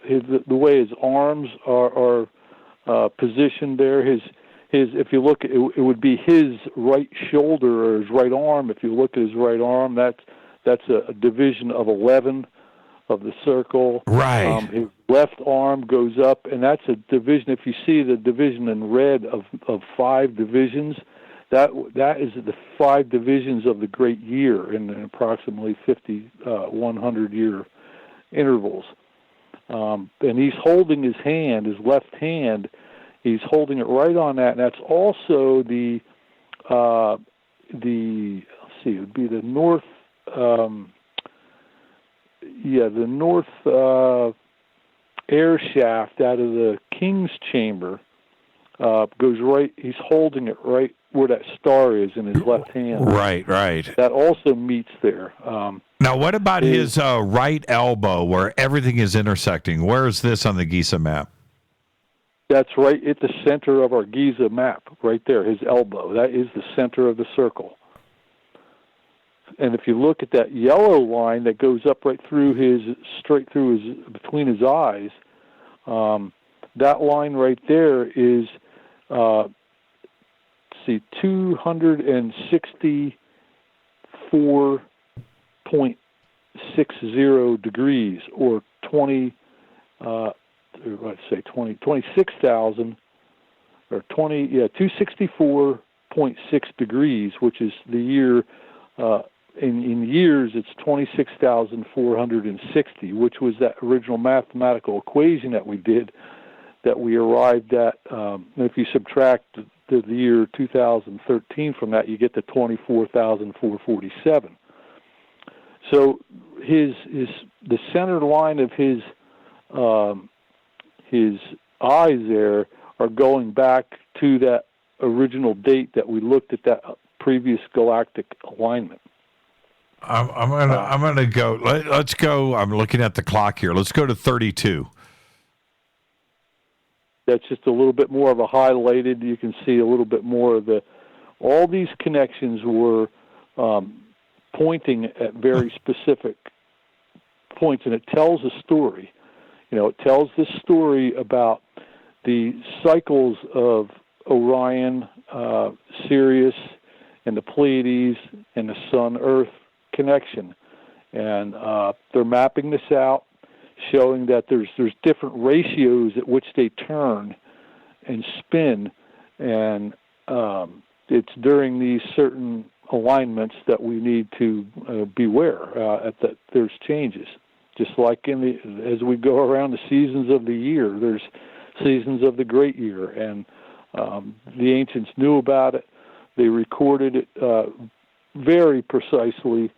[SPEAKER 14] the way his arms are positioned there. His if you look, it would be his right shoulder or his right arm. If you look at his right arm, that's a division of 11 of the circle.
[SPEAKER 6] Right.
[SPEAKER 14] His left arm goes up, and that's a division. If you see the division in red of 5 divisions, that is the 5 divisions of the great year in approximately 100-year intervals. And he's holding his hand, his left hand. He's holding it right on that, and that's also the let's see, it would be the north. The north air shaft out of the king's chamber goes right. He's holding it right where that star is in his left hand.
[SPEAKER 6] Right.
[SPEAKER 14] That also meets there.
[SPEAKER 6] Now, what about his right elbow, where everything is intersecting? Where is this on the Giza map?
[SPEAKER 14] That's right at the center of our Giza map, right there, his elbow. That is the center of the circle. And if you look at that yellow line that goes up straight through between his eyes, that line right there is, 264.60 degrees, or 26,000, or 264.6 degrees, which is the year, in years it's 26,460, which was that original mathematical equation that we did, that we arrived at. If you subtract the year 2013 from that, you get to 24,447. So the center line of his eyes there are going back to that original date that we looked at, that previous galactic alignment.
[SPEAKER 6] I'm gonna go. Let's go. I'm looking at the clock here. Let's go to 32.
[SPEAKER 14] That's just a little bit more of a highlighted. You can see a little bit more of all these connections were pointing at very specific points, and it tells a story. It tells this story about the cycles of Orion, Sirius, and the Pleiades, and the Sun-Earth connection. And they're mapping this out, showing that there's different ratios at which they turn and spin, and it's during these certain alignments that we need to beware that there's changes. Just like as we go around the seasons of the year, there's seasons of the great year, and the ancients knew about it. They recorded it very precisely,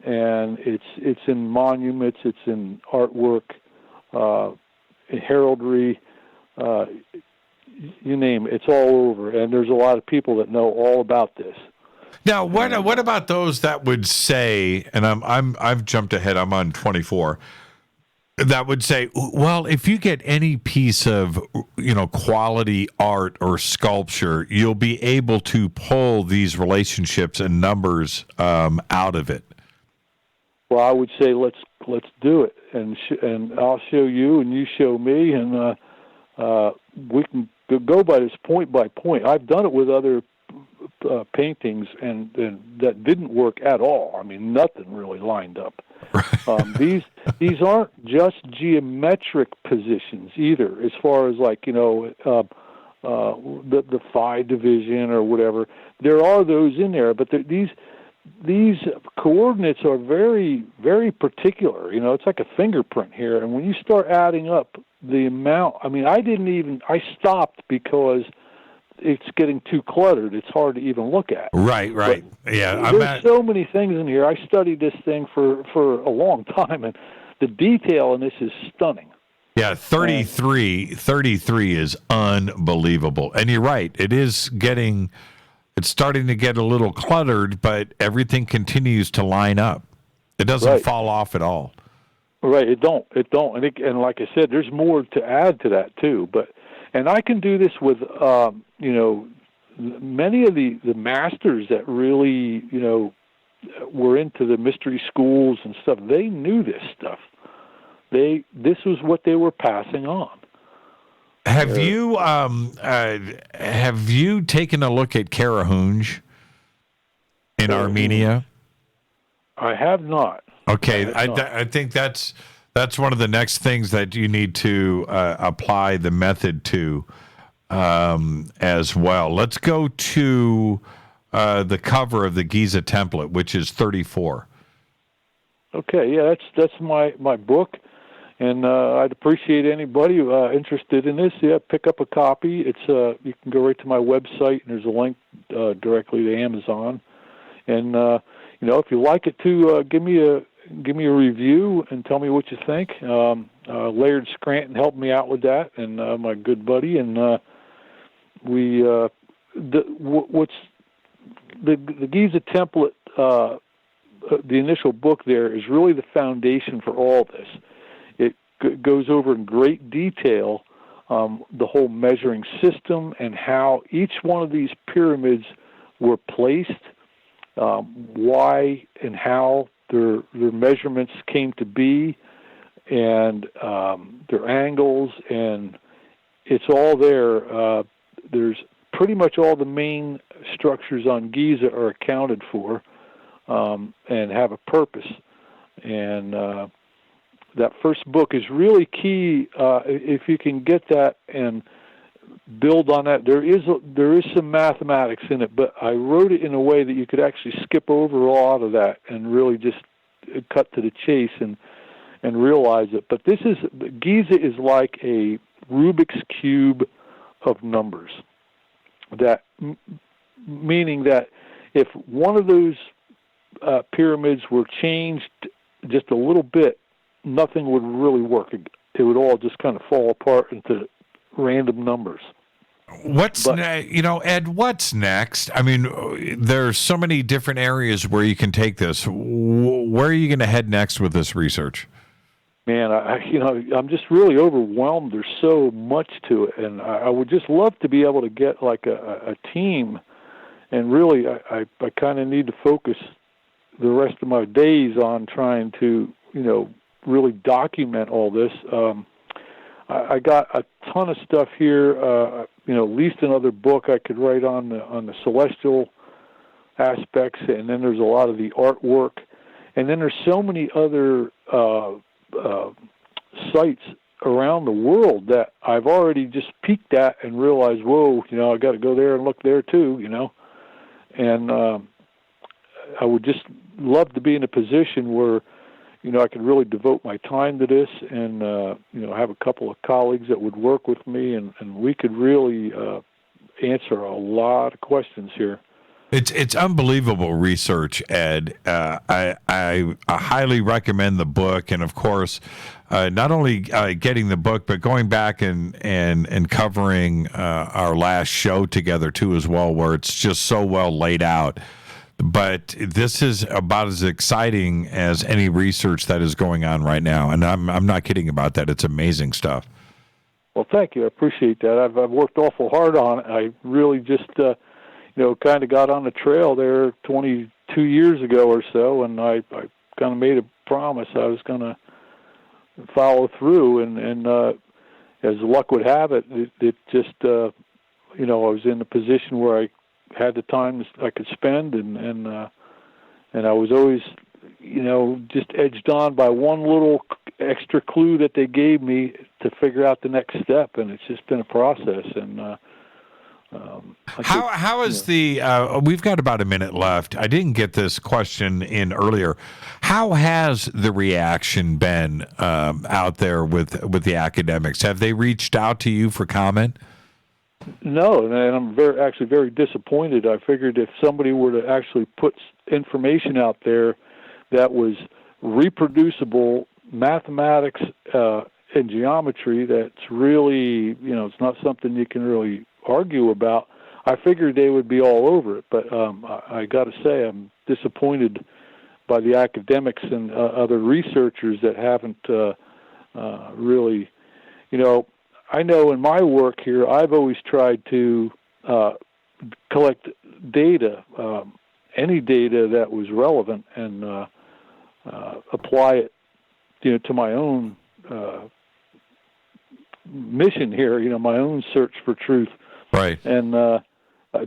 [SPEAKER 14] and it's in monuments, it's in artwork, in heraldry, you name it. It's all over, and there's a lot of people that know all about this.
[SPEAKER 6] Now, what about those that would say, and I've jumped ahead, I'm on 24, that would say, well, if you get any piece of quality art or sculpture, you'll be able to pull these relationships and numbers out of it.
[SPEAKER 14] Well, I would say let's do it, and I'll show you, and you show me, and we can go by this point by point. I've done it with other paintings, and that didn't work at all. I mean, nothing really lined up. These aren't just geometric positions either, as far as like the phi division or whatever. There are those in there, but these coordinates are very, very particular. It's like a fingerprint here, and when you start adding up the amount, I mean, I stopped because it's getting too cluttered. It's hard to even look at.
[SPEAKER 6] Right. Yeah,
[SPEAKER 14] there's so many things in here. I studied this thing for a long time, and the detail in this is stunning.
[SPEAKER 6] Yeah, 33 is unbelievable. And you're right. It's starting to get a little cluttered, but everything continues to line up. It doesn't fall off at all.
[SPEAKER 14] Right, it don't. And like I said, there's more to add to that too, and I can do this with, many of the masters that really, were into the mystery schools and stuff. They knew this stuff. This was what they were passing on.
[SPEAKER 6] Have you taken a look at Karahunj in Armenia?
[SPEAKER 14] I have not.
[SPEAKER 6] Okay, I think that's one of the next things that you need to apply the method to as well. Let's go to the cover of the Giza template, which is 34.
[SPEAKER 14] Okay, yeah, that's my book, and I'd appreciate anybody interested in this. Yeah, pick up a copy. It's you can go right to my website, and there's a link directly to Amazon. And if you like it too, give me a review and tell me what you think. Laird Scranton helped me out with that, and my good buddy. And what's the Giza template, the initial book there, is really the foundation for all this. It goes over in great detail the whole measuring system and how each one of these pyramids were placed, why and how their measurements came to be, and their angles, and it's all there. There's pretty much all the main structures on Giza are accounted for and have a purpose. And that first book is really key. If you can get that and build on that, there is some mathematics in it, but I wrote it in a way that you could actually skip over a lot of that and really just cut to the chase and realize it. But Giza is like a Rubik's Cube of numbers. That meaning that if one of those pyramids were changed just a little bit, nothing would really work. It would all just kind of fall apart into random numbers.
[SPEAKER 6] Ed, what's next? I mean, there's so many different areas where you can take this. Where are you going to head next with this research?
[SPEAKER 14] Man, I'm just really overwhelmed. There's so much to it, and I would just love to be able to get like a team. And really, I kind of need to focus the rest of my days on trying to, really document all this. I got a ton of stuff here. At least another book I could write on the celestial aspects, and then there's a lot of the artwork, and then there's so many other sites around the world that I've already just peeked at and realized, whoa, I got to go there and look there too, and I would just love to be in a position where I could really devote my time to this and, have a couple of colleagues that would work with me, and we could really answer a lot of questions here.
[SPEAKER 6] It's unbelievable research, Ed. I highly recommend the book, and of course, not only getting the book, but going back and covering our last show together too as well, where it's just so well laid out. But this is about as exciting as any research that is going on right now, and I'm not kidding about that. It's amazing stuff.
[SPEAKER 14] Well, thank you. I appreciate that. I've worked awful hard on it. I really just kind of got on the trail there 22 years ago or so, and I kind of made a promise I was going to follow through, and as luck would have it, it just I was in a position where I had the time I could spend, and I was always, just edged on by one little extra clue that they gave me to figure out the next step, and it's just been a process. And
[SPEAKER 6] how is the? We've got about a minute left. I didn't get this question in earlier. How has the reaction been out there with the academics? Have they reached out to you for comment?
[SPEAKER 14] No, and I'm very disappointed. I figured if somebody were to actually put information out there that was reproducible, mathematics and geometry, that's really, it's not something you can really argue about, I figured they would be all over it. But I got to say, I'm disappointed by the academics and other researchers that haven't really, I know in my work here, I've always tried to collect data, any data that was relevant, and apply it, to my own mission here. My own search for truth.
[SPEAKER 6] Right.
[SPEAKER 14] And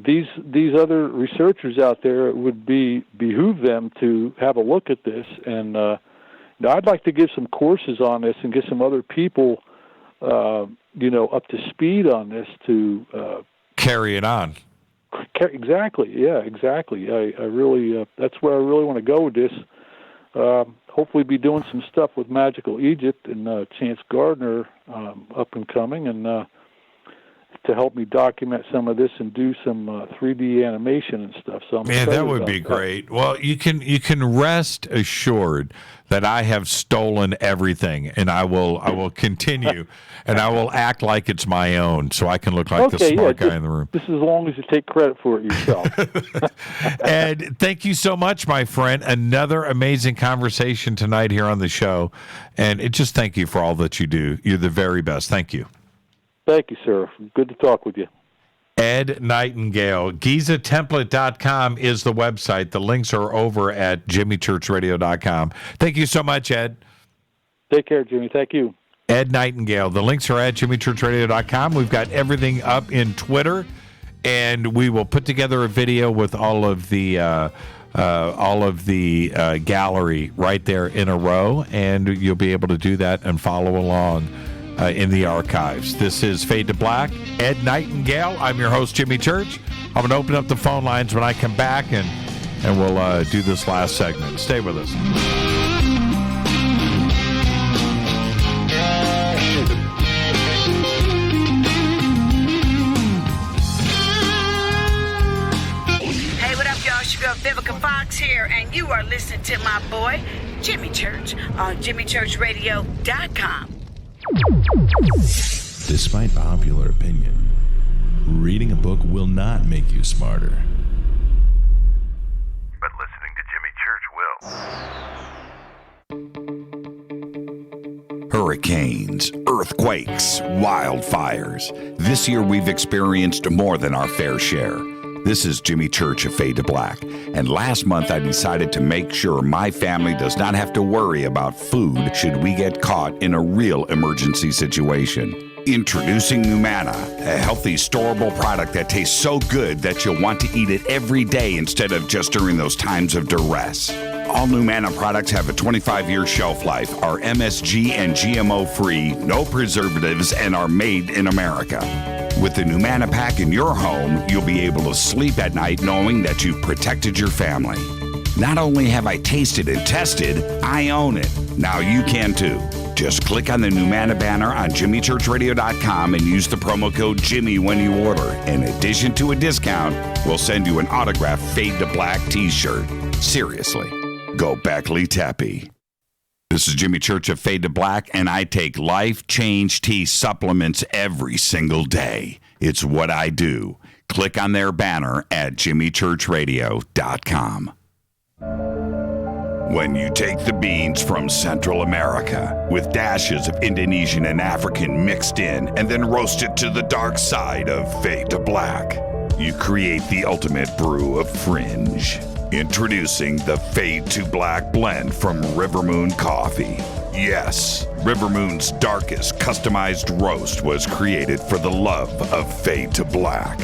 [SPEAKER 14] these other researchers out there, it would behoove them to have a look at this, and I'd like to give some courses on this and get some other people. Up to speed on this to
[SPEAKER 6] carry it on.
[SPEAKER 14] Exactly. Yeah, exactly. I really, that's where I really want to go with this. Hopefully be doing some stuff with Magical Egypt and Chance Gardner up and coming, and to help me document some of this and do some 3D animation and stuff. So I'm
[SPEAKER 6] Man,
[SPEAKER 14] excited
[SPEAKER 6] that would
[SPEAKER 14] about
[SPEAKER 6] be great. Well, you can rest assured that I have stolen everything, and I will continue, and I will act like it's my own, so I can look like the smart guy in the room.
[SPEAKER 14] Just as long as you take credit for it yourself.
[SPEAKER 6] Ed, thank you so much, my friend. Another amazing conversation tonight here on the show, and just thank you for all that you do. You're the very best. Thank you.
[SPEAKER 14] Thank you, sir. Good to talk with you.
[SPEAKER 6] Ed Nightingale. GizaTemplate.com is the website. The links are over at JimmyChurchRadio.com. Thank you so much, Ed.
[SPEAKER 14] Take care, Jimmy. Thank you.
[SPEAKER 6] Ed Nightingale. The links are at JimmyChurchRadio.com. We've got everything up in Twitter, and we will put together a video with all of the gallery right there in a row, and you'll be able to do that and follow along in the archives. This is Fade to Black. Ed Nightingale. I'm your host, Jimmy Church. I'm going to open up the phone lines when I come back, and we'll do this last segment. Stay with us.
[SPEAKER 17] Hey, what up, y'all? It's your girl Vivica Fox here, and you are listening to my boy, Jimmy Church, on JimmyChurchRadio.com.
[SPEAKER 18] Despite popular opinion, reading a book will not make you smarter.
[SPEAKER 12] But listening to Jimmy Church will.
[SPEAKER 3] Hurricanes, earthquakes, wildfires. This year we've experienced more than our fair share. This is Jimmy Church of Fade to Black, and last month I decided to make sure my family does not have to worry about food should we get caught in a real emergency situation. Introducing Oumuamua, a healthy, storable product that tastes so good that you'll want to eat it every day instead of just during those times of duress. All Oumuamua products have a 25-year shelf life, are MSG and GMO-free, no preservatives, and are made in America. With the Oumuamua pack in your home, you'll be able to sleep at night knowing that you've protected your family. Not only have I tasted and tested, I own it. Now you can too. Just click on the Oumuamua banner on JimmyChurchRadio.com and use the promo code Jimmy when you order. In addition to a discount, we'll send you an autographed Fade to Black t-shirt. Seriously, Gobekli Tepe. This is Jimmy Church of Fade to Black, and I take Life Change Tea supplements every single day. It's what I do. Click on their banner at JimmyChurchRadio.com. When you take the beans from Central America with dashes of Indonesian and African mixed in and then roast it to the dark side of Fade to Black, you create the ultimate brew of fringe. Introducing the Fade to Black blend from River Moon Coffee. Yes, River Moon's darkest customized roast was created for the love of Fade to Black.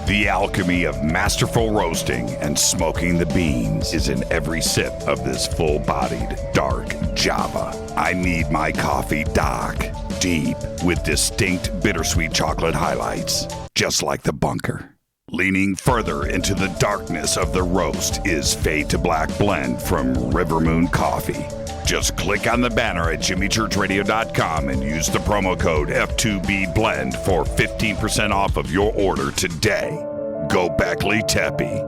[SPEAKER 3] The alchemy of masterful roasting and smoking the beans is in every sip of this full-bodied, dark Java. I need my coffee dark, deep, with distinct bittersweet chocolate highlights, just like the bunker. Leaning further into the darkness of the roast is Fade to Black blend from River Moon Coffee. Just click on the banner at JimmyChurchRadio.com and use the promo code F2BBLEND for 15% off of your order today. Gobekli Tepe.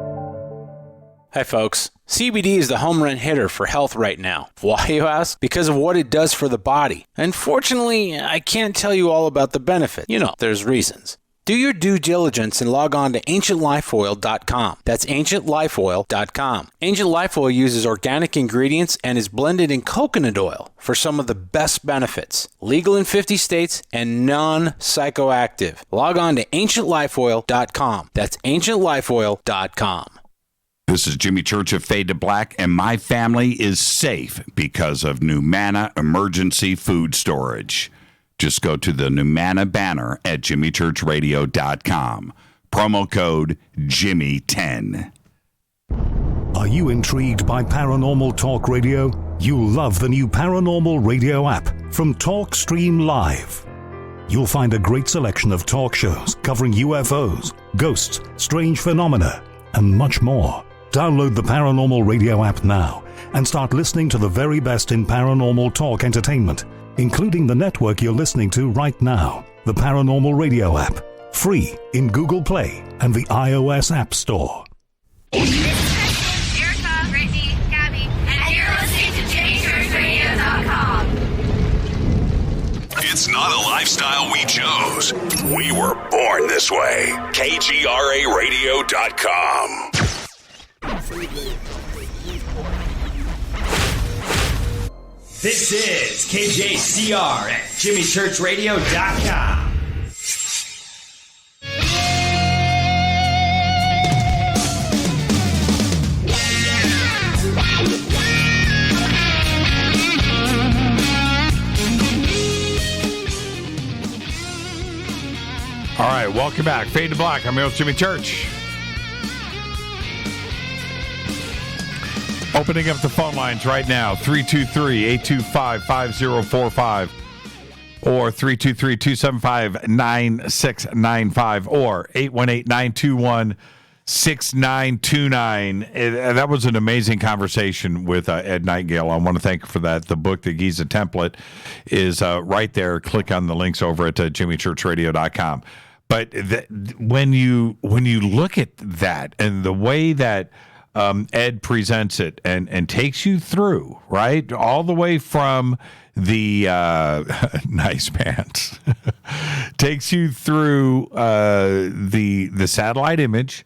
[SPEAKER 19] Hi folks, CBD is the home run hitter for health right now. Why, you ask? Because of what it does for the body. Unfortunately, I can't tell you all about the benefit. You know, there's reasons. Do your due diligence and log on to AncientLifeOil.com. That's AncientLifeOil.com. Ancient Life Oil uses organic ingredients and is blended in coconut oil for some of the best benefits. Legal in 50 states and non-psychoactive. Log on to AncientLifeOil.com. That's AncientLifeOil.com.
[SPEAKER 3] This is Jimmy Church of Fade to Black, and my family is safe because of Oumuamua Emergency Food Storage. Just go to the Oumuamua banner at JimmyChurchRadio.com. Promo code Jimmy10.
[SPEAKER 20] Are you intrigued by Paranormal Talk Radio? You'll love the new Paranormal Radio app from TalkStream Live. You'll find a great selection of talk shows covering UFOs, ghosts, strange phenomena, and much more. Download the Paranormal Radio app now and start listening to the very best in paranormal talk entertainment, including the network you're listening to right now, the Paranormal Radio app. Free in Google Play and the iOS App Store.
[SPEAKER 1] Erica, Brittany, Gabby, and you're listening to JimmyChurchRadio.com.
[SPEAKER 4] It's not a lifestyle we chose. We were born this way. KGRARadio.com.
[SPEAKER 2] This is KJCR at JimmyChurchRadio.com.
[SPEAKER 6] All right, welcome back. Fade to Black. I'm your host, Jimmy Church. Opening up the phone lines right now, 323-825-5045 or 323-275-9695 or 818-921-6929. That was an amazing conversation with Ed Nightingale. I want to thank you for that. The book, The Giza Template, is right there. Click on the links over at JimmyChurchRadio.com. But when you look at that and the way that Ed presents it and takes you through, right, all the way from the nice pants, takes you through the satellite image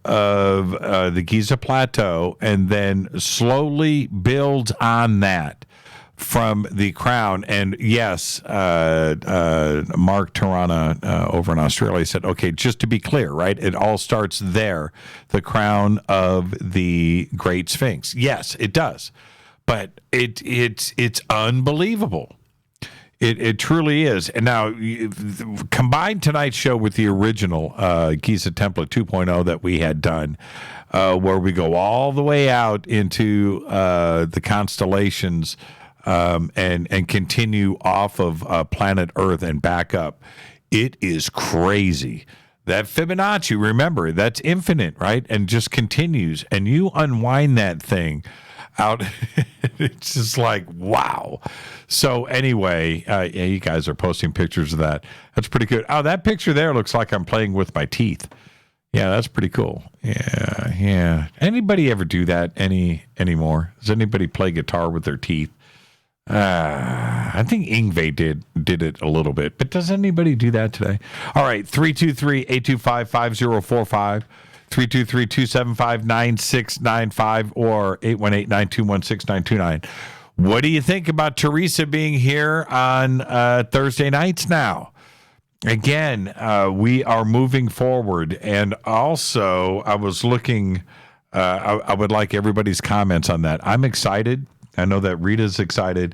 [SPEAKER 6] of the Giza Plateau, and then slowly builds on that from the crown. And yes, Mark Tirana over in Australia said, okay, just to be clear, right, it all starts there, the crown of the Great Sphinx. Yes, it does. But it's unbelievable. It truly is. And now, combine tonight's show with the original Giza Template 2.0 that we had done, where we go all the way out into the constellations and continue off of planet Earth and back up. It is crazy. That Fibonacci, remember, that's infinite, right? And just continues. And you unwind that thing out. It's just like, wow. So anyway, yeah, you guys are posting pictures of that. That's pretty good. Oh, that picture there looks like I'm playing with my teeth. Yeah, that's pretty cool. Yeah. Anybody ever do that anymore? Does anybody play guitar with their teeth? I think Yngwie did it a little bit, but does anybody do that today? All right, 323-825-5045, 323-275-9695, or 818-921-6929. What do you think about Teresa being here on Thursday nights now? Again, we are moving forward, and also I was looking, I would like everybody's comments on that. I'm excited. I know that Rita's excited,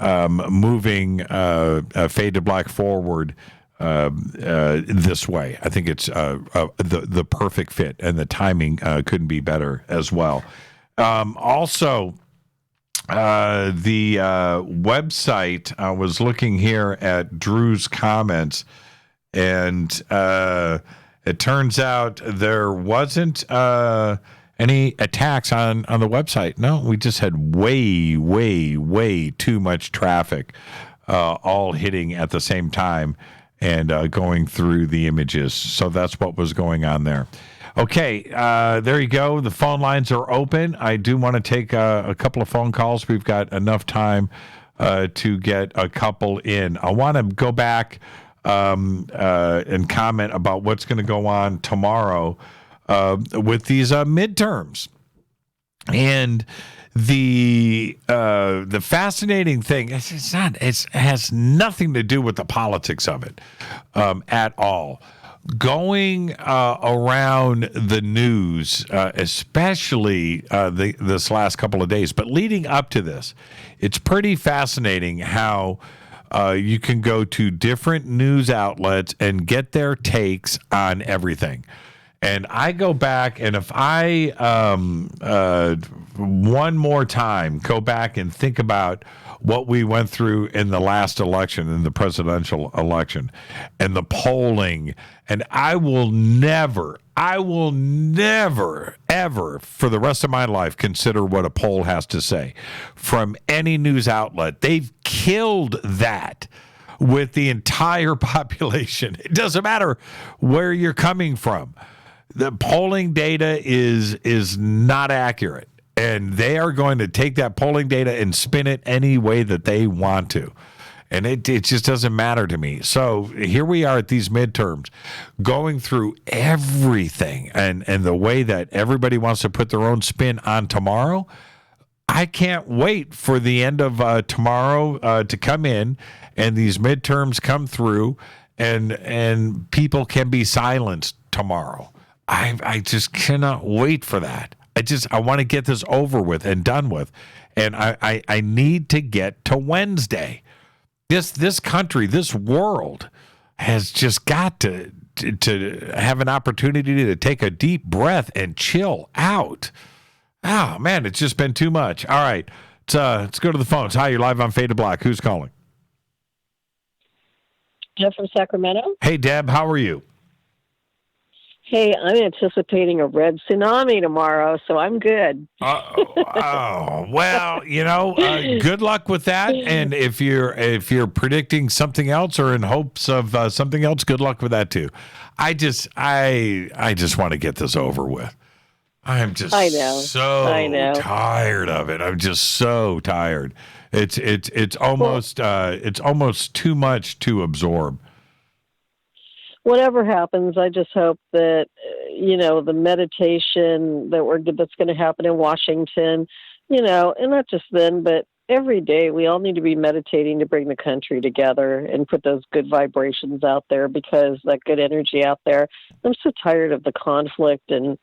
[SPEAKER 6] moving Fade to Black forward this way. I think it's the perfect fit, and the timing couldn't be better as well. Also, the website, I was looking here at Drew's comments, and it turns out there wasn't any attacks on the website. No, we just had way too much traffic all hitting at the same time and going through the images. So that's what was going on there. Okay, there you go. The phone lines are open. I do want to take a couple of phone calls. We've got enough time to get a couple in. I want to go back and comment about what's going to go on tomorrow with these midterms. And the fascinating thing, it has nothing to do with the politics of it at all. Going around the news, especially this last couple of days, but leading up to this, it's pretty fascinating how you can go to different news outlets and get their takes on everything. And I go back, and if I, one more time, go back and think about what we went through in the last election, in the presidential election, and the polling, and I will never, ever, for the rest of my life, consider what a poll has to say from any news outlet. They've killed that with the entire population. It doesn't matter where you're coming from. The polling data is not accurate, and they are going to take that polling data and spin it any way that they want to. And it just doesn't matter to me. So here we are at these midterms, going through everything, and the way that everybody wants to put their own spin on tomorrow. I can't wait for the end of tomorrow to come in, and these midterms come through, and people can be silenced tomorrow. I just cannot wait for that. I want to get this over with and done with, and I need to get to Wednesday. This country, this world has just got to have an opportunity to take a deep breath and chill out. Oh, man, it's just been too much. All right, let's go to the phones. Hi, you're live on Fade to Black. Who's calling?
[SPEAKER 5] Deb from Sacramento.
[SPEAKER 6] Hey, Deb, how are you?
[SPEAKER 5] Hey, I'm anticipating a red tsunami tomorrow, so I'm good.
[SPEAKER 6] Oh, well, good luck with that. And if you're predicting something else or in hopes of something else, good luck with that too. I just want to get this over with. I'm just so tired of it. I'm just so tired. It's almost too much to absorb.
[SPEAKER 5] Whatever happens, I just hope that the meditation that's going to happen in Washington, and not just then, but every day we all need to be meditating to bring the country together and put those good vibrations out there, because that good energy out there. I'm so tired of the conflict and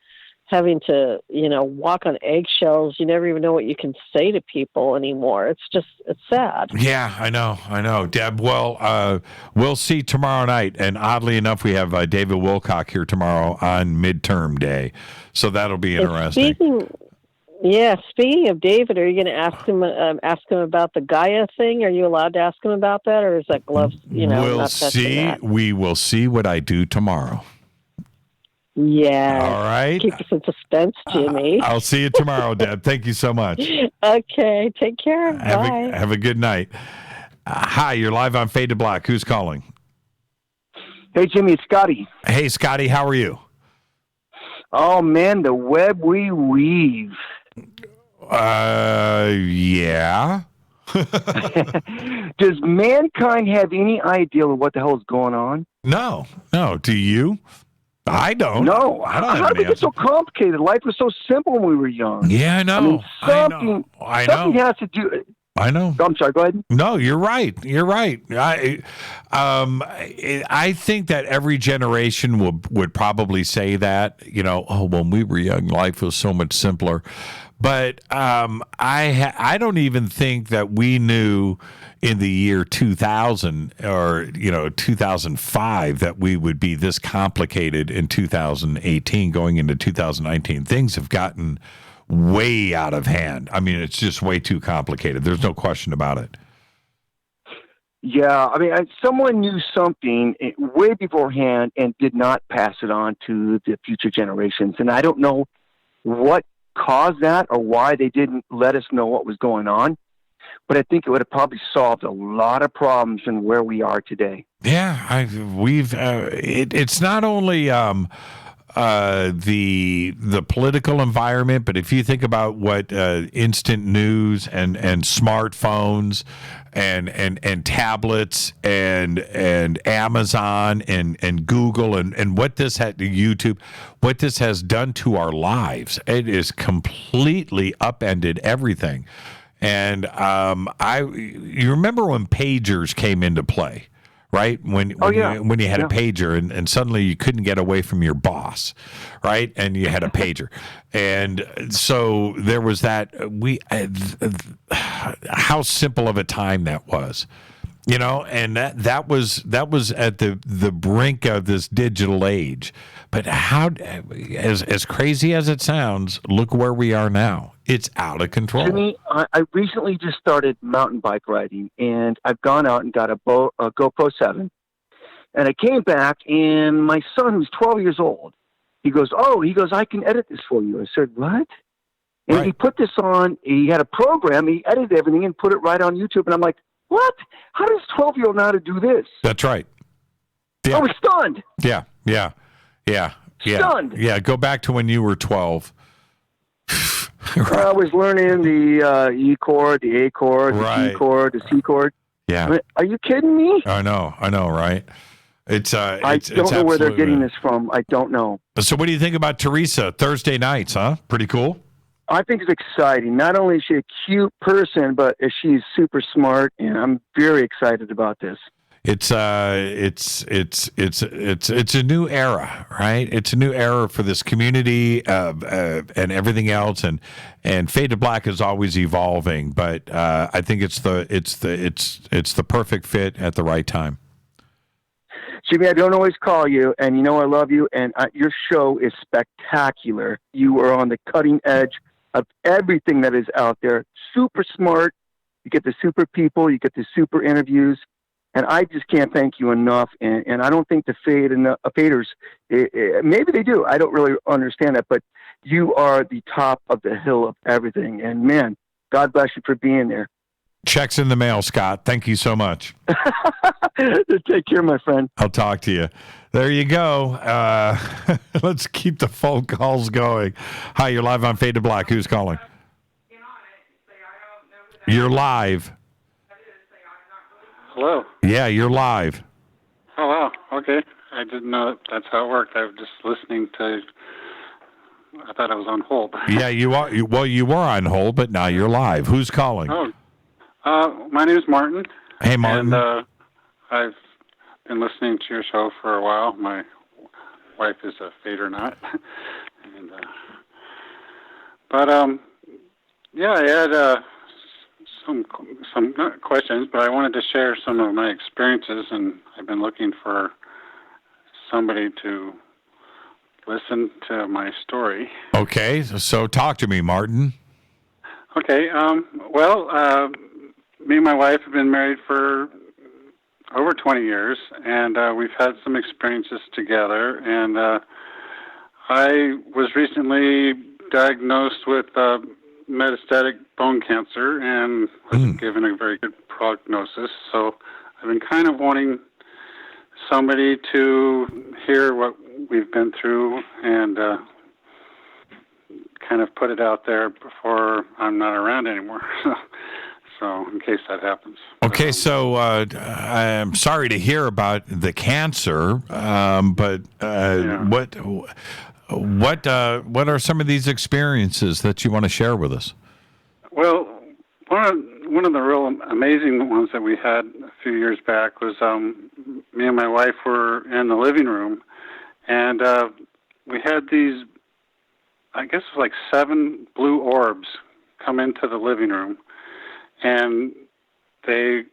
[SPEAKER 5] having to, walk on eggshells. You never even know what you can say to people anymore. It's sad.
[SPEAKER 6] Yeah, I know. Deb, well, we'll see tomorrow night. And oddly enough, we have David Wilcock here tomorrow on midterm day. So that'll be interesting.
[SPEAKER 5] Speaking of David, are you going to ask him about the Gaia thing? Are you allowed to ask him about that? Or is that gloves,
[SPEAKER 6] we'll see. That? We will see what I do tomorrow.
[SPEAKER 5] Yeah.
[SPEAKER 6] All right.
[SPEAKER 5] Keep us in suspense, Jimmy.
[SPEAKER 6] I'll see you tomorrow, Deb. Thank you so much.
[SPEAKER 5] Okay. Take care. Bye.
[SPEAKER 6] Have a good night. Hi, you're live on Fade to Black. Who's calling?
[SPEAKER 7] Hey, Jimmy, it's Scotty.
[SPEAKER 6] Hey, Scotty. How are you?
[SPEAKER 7] Oh, man, the web we weave.
[SPEAKER 6] Yeah.
[SPEAKER 7] Does mankind have any idea of what the hell is going on?
[SPEAKER 6] No. Do you? I don't.
[SPEAKER 7] No. How did it get so complicated? Life was so simple when we were young.
[SPEAKER 6] Yeah, I know.
[SPEAKER 7] Something has to do.
[SPEAKER 6] I know.
[SPEAKER 7] I'm sorry. Go ahead.
[SPEAKER 6] No, you're right. I think that every generation would probably say that. When we were young, life was so much simpler. But I don't even think that we knew in the year 2000 or 2005 that we would be this complicated in 2018 going into 2019. Things have gotten way out of hand. I mean, it's just way too complicated. There's no question about it.
[SPEAKER 7] Yeah, I mean, someone knew something way beforehand and did not pass it on to the future generations. And I don't know what caused that or why they didn't let us know what was going on. But I think it would have probably solved a lot of problems in where we are today.
[SPEAKER 6] Yeah, it's not only the political environment, but if you think about what instant news and smartphones and tablets and Amazon and Google and what this had YouTube, what this has done to our lives, it has completely upended everything. And you remember when pagers came into play, right? When you had a pager and suddenly you couldn't get away from your boss, right? And you had a pager. And so there was that, how simple of a time that was, and that was at the brink of this digital age. But as crazy as it sounds, look where we are now. It's out of control.
[SPEAKER 7] Jimmy, I recently just started mountain bike riding, and I've gone out and got a GoPro 7. And I came back, and my son, who's 12 years old, he goes, I can edit this for you. I said, what? And he put this on. He had a program. He edited everything and put it right on YouTube. And I'm like, What? How does 12-year-old know how to do this?
[SPEAKER 6] That's right. Yeah.
[SPEAKER 7] I was stunned.
[SPEAKER 6] Yeah.
[SPEAKER 7] Stunned.
[SPEAKER 6] Yeah, go back to when you were 12.
[SPEAKER 7] I was learning the E chord, the A chord, the G chord, the C chord.
[SPEAKER 6] Yeah.
[SPEAKER 7] Are you kidding me?
[SPEAKER 6] I know, right?
[SPEAKER 7] I don't know where they're getting this from. I don't know.
[SPEAKER 6] So what do you think about Teresa? Thursday nights, huh? Pretty cool?
[SPEAKER 7] I think it's exciting. Not only is she a cute person, but she's super smart, and I'm very excited about this.
[SPEAKER 6] It's a new era, right? It's a new era for this community and everything else, and Faded Black is always evolving, but I think it's the perfect fit at the right time.
[SPEAKER 7] Jimmy, I don't always call you, and you know I love you, and your show is spectacular. You are on the cutting edge of everything that is out there. Super smart. You get the super people. You get the super interviews. And I just can't thank you enough. And I don't think the faders, maybe they do. I don't really understand that. But you are the top of the hill of everything. And, man, God bless you for being there.
[SPEAKER 6] Check's in the mail, Scott. Thank you so much.
[SPEAKER 7] Take care, my friend.
[SPEAKER 6] I'll talk to you. There you go. Let's keep the phone calls going. Hi, you're live on Faded Black. Who's calling? You're live.
[SPEAKER 8] Hello.
[SPEAKER 6] Yeah, you're live.
[SPEAKER 8] Oh, wow. Okay. I didn't know that's how it worked. I was just listening to... I thought I was on hold.
[SPEAKER 6] Yeah, you are. Well, you were on hold, but now you're live. Who's calling?
[SPEAKER 8] Oh, my name is Martin.
[SPEAKER 6] Hey, Martin.
[SPEAKER 8] And I've been listening to your show for a while. My wife is a fader not. And, yeah, I had some not questions, but I wanted to share some of my experiences, and I've been looking for somebody to listen to my story.
[SPEAKER 6] Okay, so talk to me, Martin.
[SPEAKER 8] Okay, me and my wife have been married for over 20 years, and we've had some experiences together, and I was recently diagnosed with metastatic bone cancer and was given a very good prognosis. So I've been kind of wanting somebody to hear what we've been through and kind of put it out there before I'm not around anymore. So in case that happens.
[SPEAKER 6] Okay, so I'm sorry to hear about the cancer, but what are some of these experiences that you want to share with us?
[SPEAKER 8] Well, one of the real amazing ones that we had a few years back was me and my wife were in the living room, and we had these, I guess it was like 7 blue orbs come into the living room, and they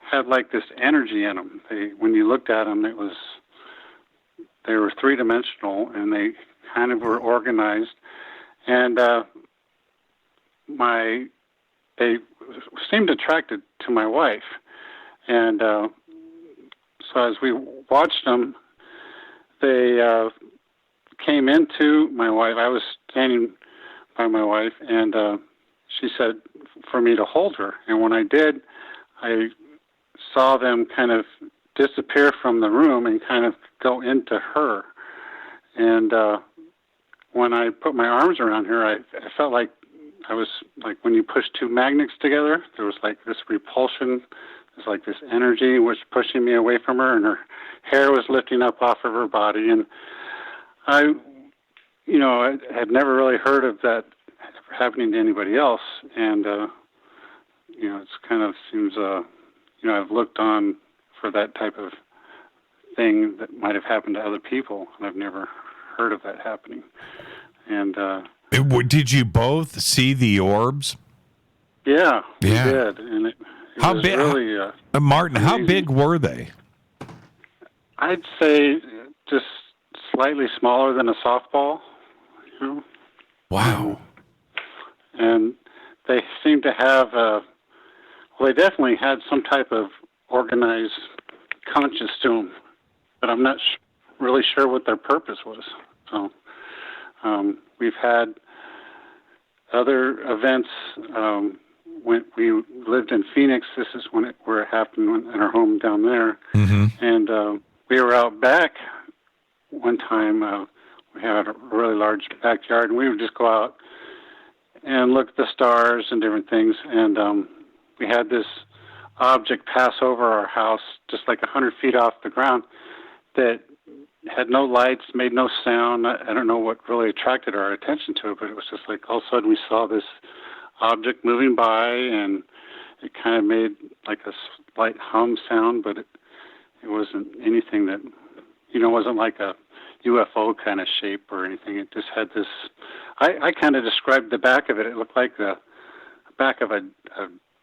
[SPEAKER 8] had like this energy in them. When you looked at them, they were 3-dimensional, and they kind of were organized, and they seemed attracted to my wife, and so as we watched them, they came into my wife. I was standing by my wife, and she said for me to hold her, and when I did, I saw them kind of disappear from the room and kind of go into her. And when I put my arms around her, I felt like I was like when you push 2 magnets together, there was like this repulsion. There's like this energy was pushing me away from her, and her hair was lifting up off of her body. And I had never really heard of that happening to anybody else. And, it's kind of seems, I've looked on for that type of thing that might have happened to other people, and I've never heard of that happening. And
[SPEAKER 6] did you both see the orbs?
[SPEAKER 8] Yeah, we did, and it
[SPEAKER 6] how
[SPEAKER 8] was
[SPEAKER 6] big?
[SPEAKER 8] Really,
[SPEAKER 6] Martin,
[SPEAKER 8] amazing.
[SPEAKER 6] How big were they?
[SPEAKER 8] I'd say just slightly smaller than a softball.
[SPEAKER 6] Wow.
[SPEAKER 8] And they seem to have they definitely had some type of organized conscious to them, but I'm not really sure what their purpose was. So we've had other events when we lived in Phoenix, this is where it happened in our home down there.
[SPEAKER 6] Mm-hmm.
[SPEAKER 8] And we were out back one time. We had a really large backyard, and we would just go out and look at the stars and different things. And we had this object pass over our house just like 100 feet off the ground that had no lights, made no sound. I don't know what really attracted our attention to it, but it was just like all of a sudden we saw this object moving by, and it kind of made like a slight hum sound, but it wasn't anything that, wasn't like a UFO kind of shape or anything. It just had this, I kind of described the back of it. It looked like the back of a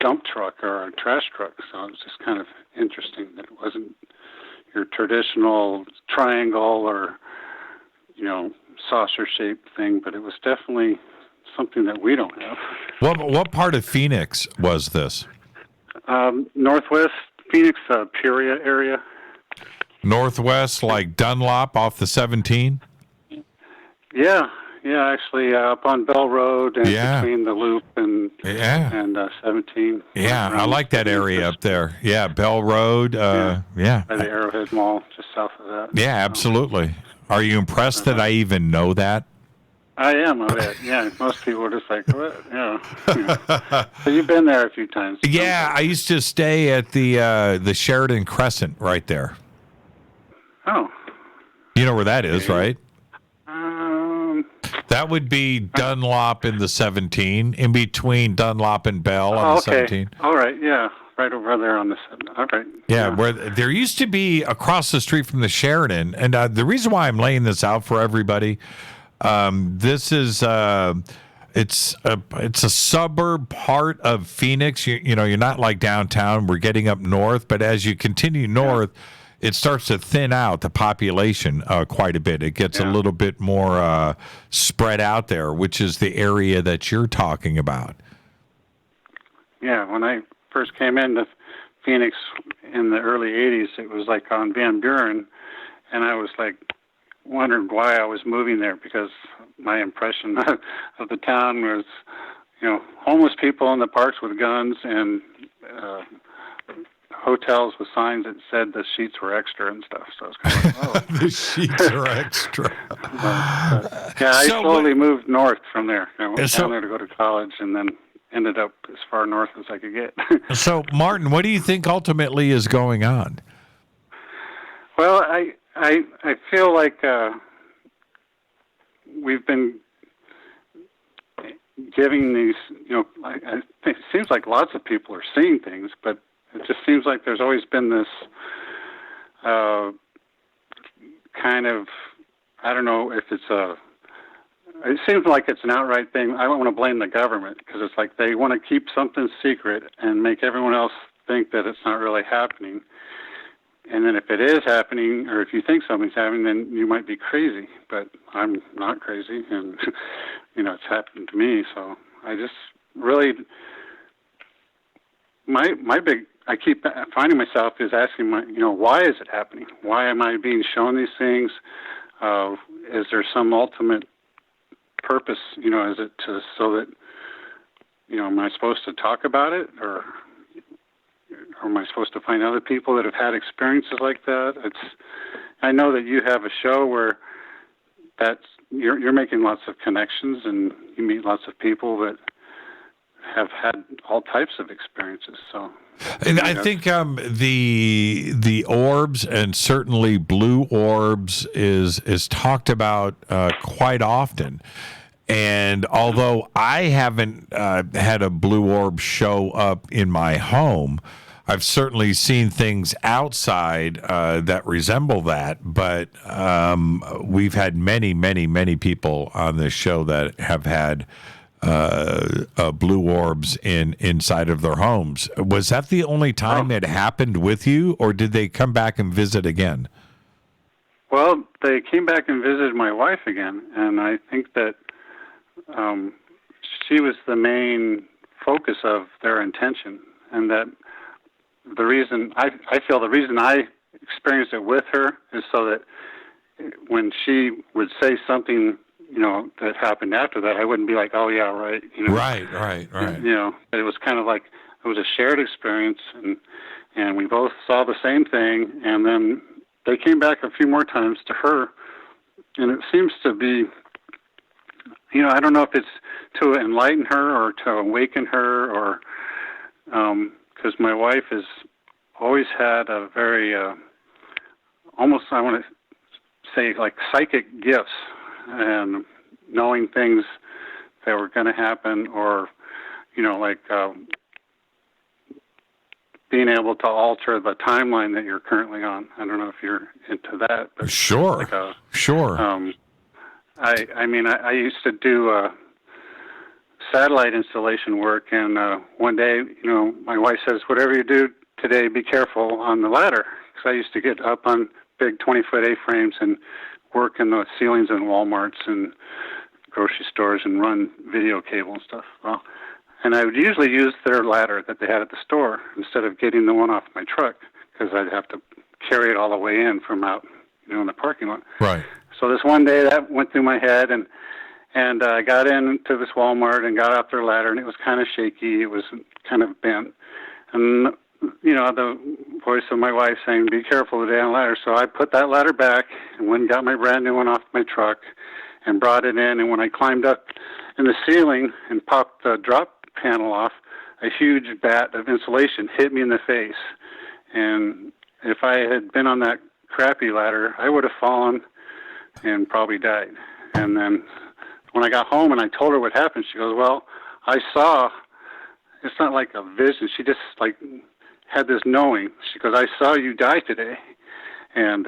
[SPEAKER 8] dump truck or a trash truck. So it was just kind of interesting that it wasn't your traditional triangle or, saucer-shaped thing, but it was definitely something that we don't have.
[SPEAKER 6] What part of Phoenix was this?
[SPEAKER 8] Northwest Phoenix, Peoria area.
[SPEAKER 6] Northwest, like Dunlop off the 17?
[SPEAKER 8] Yeah, actually up on Bell Road and between the Loop and 17.
[SPEAKER 6] Yeah, I like that area up there. Yeah, Bell Road. Yeah.
[SPEAKER 8] By the Arrowhead Mall, just south of that.
[SPEAKER 6] Yeah, absolutely. Are you impressed that I even know that?
[SPEAKER 8] I am a bit. Yeah, most people are just like, what? Yeah. So you've been there a few times.
[SPEAKER 6] Yeah, I used to stay at the Sheridan Crescent right there.
[SPEAKER 8] Oh.
[SPEAKER 6] You know where that is, right? That would be Dunlop in the 17, in between Dunlop and Bell on the 17.
[SPEAKER 8] All right, yeah. Right over there on the 17. All right.
[SPEAKER 6] Yeah, where there used to be across the street from the Sheridan. And the reason why I'm laying this out for everybody, this is it's a suburb part of Phoenix. You're not like downtown. We're getting up north, but as you continue north, it starts to thin out the population quite a bit. It gets a little bit more spread out there, which is the area that you're talking about.
[SPEAKER 8] Yeah, when I first came into Phoenix in the early 80s, it was like on Van Buren, and I was like wondering why I was moving there, because my impression of the town was, homeless people in the parks with guns and hotels with signs that said the sheets were extra and stuff. So I was kind of like,
[SPEAKER 6] the sheets are extra.
[SPEAKER 8] I slowly moved north from there. I went down there to go to college, and then ended up as far north as I could get.
[SPEAKER 6] So, Martin, what do you think ultimately is going on?
[SPEAKER 8] Well, I feel like we've been giving these, it seems like lots of people are seeing things, but it just seems like there's always been this kind of, I don't know if it seems like it's an outright thing. I don't want to blame the government, because it's like they want to keep something secret and make everyone else think that it's not really happening. And then if it is happening, or if you think something's happening, then you might be crazy. But I'm not crazy, and, it's happened to me. So I just really, I keep finding myself is asking why is it happening? Why am I being shown these things? Is there some ultimate purpose? Is it so that, am I supposed to talk about it, or am I supposed to find other people that have had experiences like that? I know that you have a show where you're making lots of connections, and you meet lots of people that have had all types of experiences. So,
[SPEAKER 6] and I think the orbs, and certainly blue orbs, is talked about quite often. And although I haven't had a blue orb show up in my home, I've certainly seen things outside that resemble that. But we've had many, many, many people on this show that have had blue orbs inside of their homes. Was that the only time it happened with you, or did they come back and visit again?
[SPEAKER 8] Well, they came back and visited my wife again, and I think that she was the main focus of their intention, and that the reason I experienced it with her is so that when she would say something that happened after that, I wouldn't be like, oh yeah, right.
[SPEAKER 6] Right.
[SPEAKER 8] It was kind of like it was a shared experience, and we both saw the same thing, and then they came back a few more times to her, and it seems to be, I don't know if it's to enlighten her or to awaken her, or because my wife has always had a very almost, I want to say, like psychic gifts, and knowing things that were going to happen, or being able to alter the timeline that you're currently on. I don't know if you're into that. But
[SPEAKER 6] sure. Sure.
[SPEAKER 8] I used to do satellite installation work, and one day, my wife says, whatever you do today, be careful on the ladder, because I used to get up on big 20-foot A-frames and work in the ceilings in Walmarts and grocery stores and run video cable and stuff. Well, and I would usually use their ladder that they had at the store instead of getting the one off my truck, because I'd have to carry it all the way in from out, in the parking lot.
[SPEAKER 6] Right.
[SPEAKER 8] So this one day that went through my head, and I got into this Walmart and got out their ladder, and it was kind of shaky. It was kind of bent. And, the voice of my wife saying, be careful today on the ladder. So I put that ladder back and went and got my brand new one off my truck and brought it in. And when I climbed up in the ceiling and popped the drop panel off, a huge bat of insulation hit me in the face. And if I had been on that crappy ladder, I would have fallen and probably died. And then when I got home and I told her what happened, she goes, well, I saw, it's not like a vision. She just had this knowing. She goes, I saw you die today. And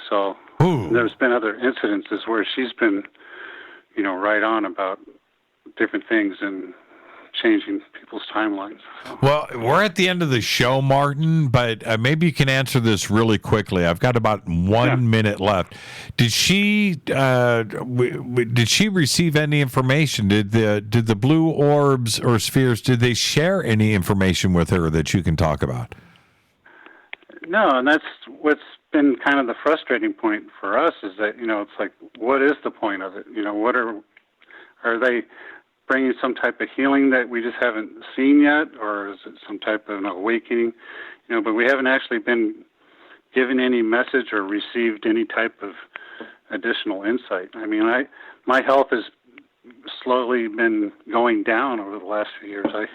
[SPEAKER 8] so there's been other incidences where she's been, right on about different things and changing people's timelines.
[SPEAKER 6] Well, we're at the end of the show, Martin, but maybe you can answer this really quickly. I've got about 1 minute left. Did she receive any information? Did the blue orbs or spheres, did they share any information with her that you can talk about?
[SPEAKER 8] No, and that's what's been kind of the frustrating point for us, is that, it's like, what is the point of it? What are they bringing some type of healing that we just haven't seen yet, or is it some type of an awakening? But we haven't actually been given any message or received any type of additional insight. I mean, my health has slowly been going down over the last few years. I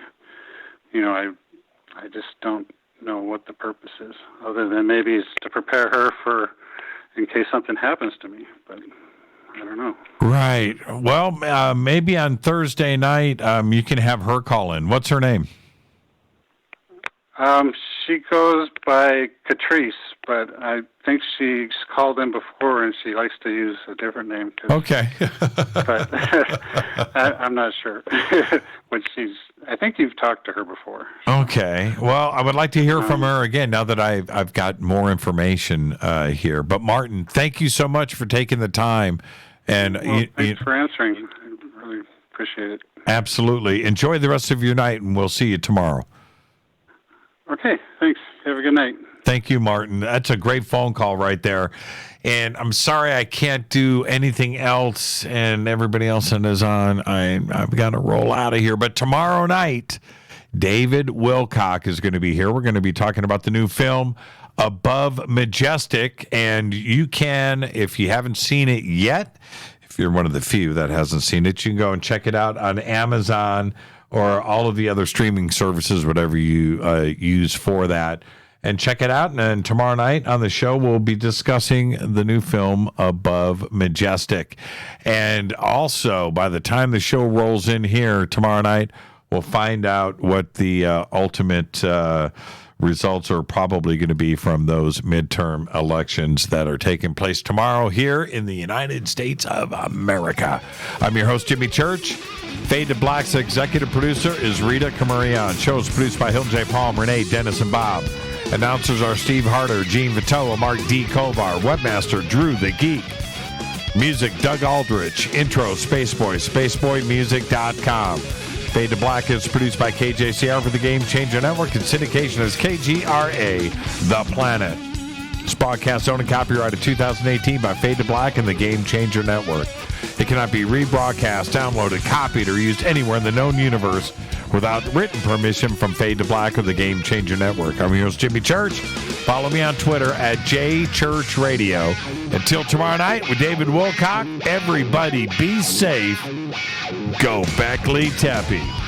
[SPEAKER 8] just don't know what the purpose is, other than maybe it's to prepare her for in case something happens to me, but I don't know.
[SPEAKER 6] Right. Well, maybe on Thursday night, you can have her call in. What's her name?
[SPEAKER 8] She goes by Catrice, but I think she's called in before, and she likes to use a different name.
[SPEAKER 6] Okay.
[SPEAKER 8] But I'm not sure. I think you've talked to her before.
[SPEAKER 6] Okay. Well, I would like to hear from her again now that I've got more information here. But Martin, thank you so much for taking the time. And
[SPEAKER 8] thanks for answering. I really appreciate it.
[SPEAKER 6] Absolutely. Enjoy the rest of your night, and we'll see you tomorrow.
[SPEAKER 8] Okay, thanks. Have a good night.
[SPEAKER 6] Thank you, Martin. That's a great phone call right there. And I'm sorry I can't do anything else, and everybody else that is on, I've got to roll out of here. But tomorrow night, David Wilcock is going to be here. We're going to be talking about the new film, Above Majestic. And you can, if you haven't seen it yet, if you're one of the few that hasn't seen it, you can go and check it out on Amazon or all of the other streaming services, whatever you use for that. And check it out. And then tomorrow night on the show, we'll be discussing the new film, Above Majestic. And also, by the time the show rolls in here tomorrow night, we'll find out what the ultimate results are probably going to be from those midterm elections that are taking place tomorrow here in the United States of America. I'm your host, Jimmy Church. Fade to Black's executive producer is Rita Camarion. Show is produced by Hilton J. Palm, Renee, Dennis, and Bob. Announcers are Steve Harder, Gene Vitoa, Mark D. Kovar. Webmaster, Drew the Geek. Music, Doug Aldrich. Intro, Spaceboy, spaceboymusic.com. Fade to Black is produced by KJCR for the Game Changer Network, and syndication is KGRA, The Planet. This broadcast owned and copyrighted 2018 by Fade to Black and the Game Changer Network. It cannot be rebroadcast, downloaded, copied, or used anywhere in the known universe without written permission from Fade to Black or the Game Changer Network. I'm your host, Jimmy Church. Follow me on Twitter at JChurchRadio. Until tomorrow night with David Wilcock, everybody be safe. Gobekli Tepe.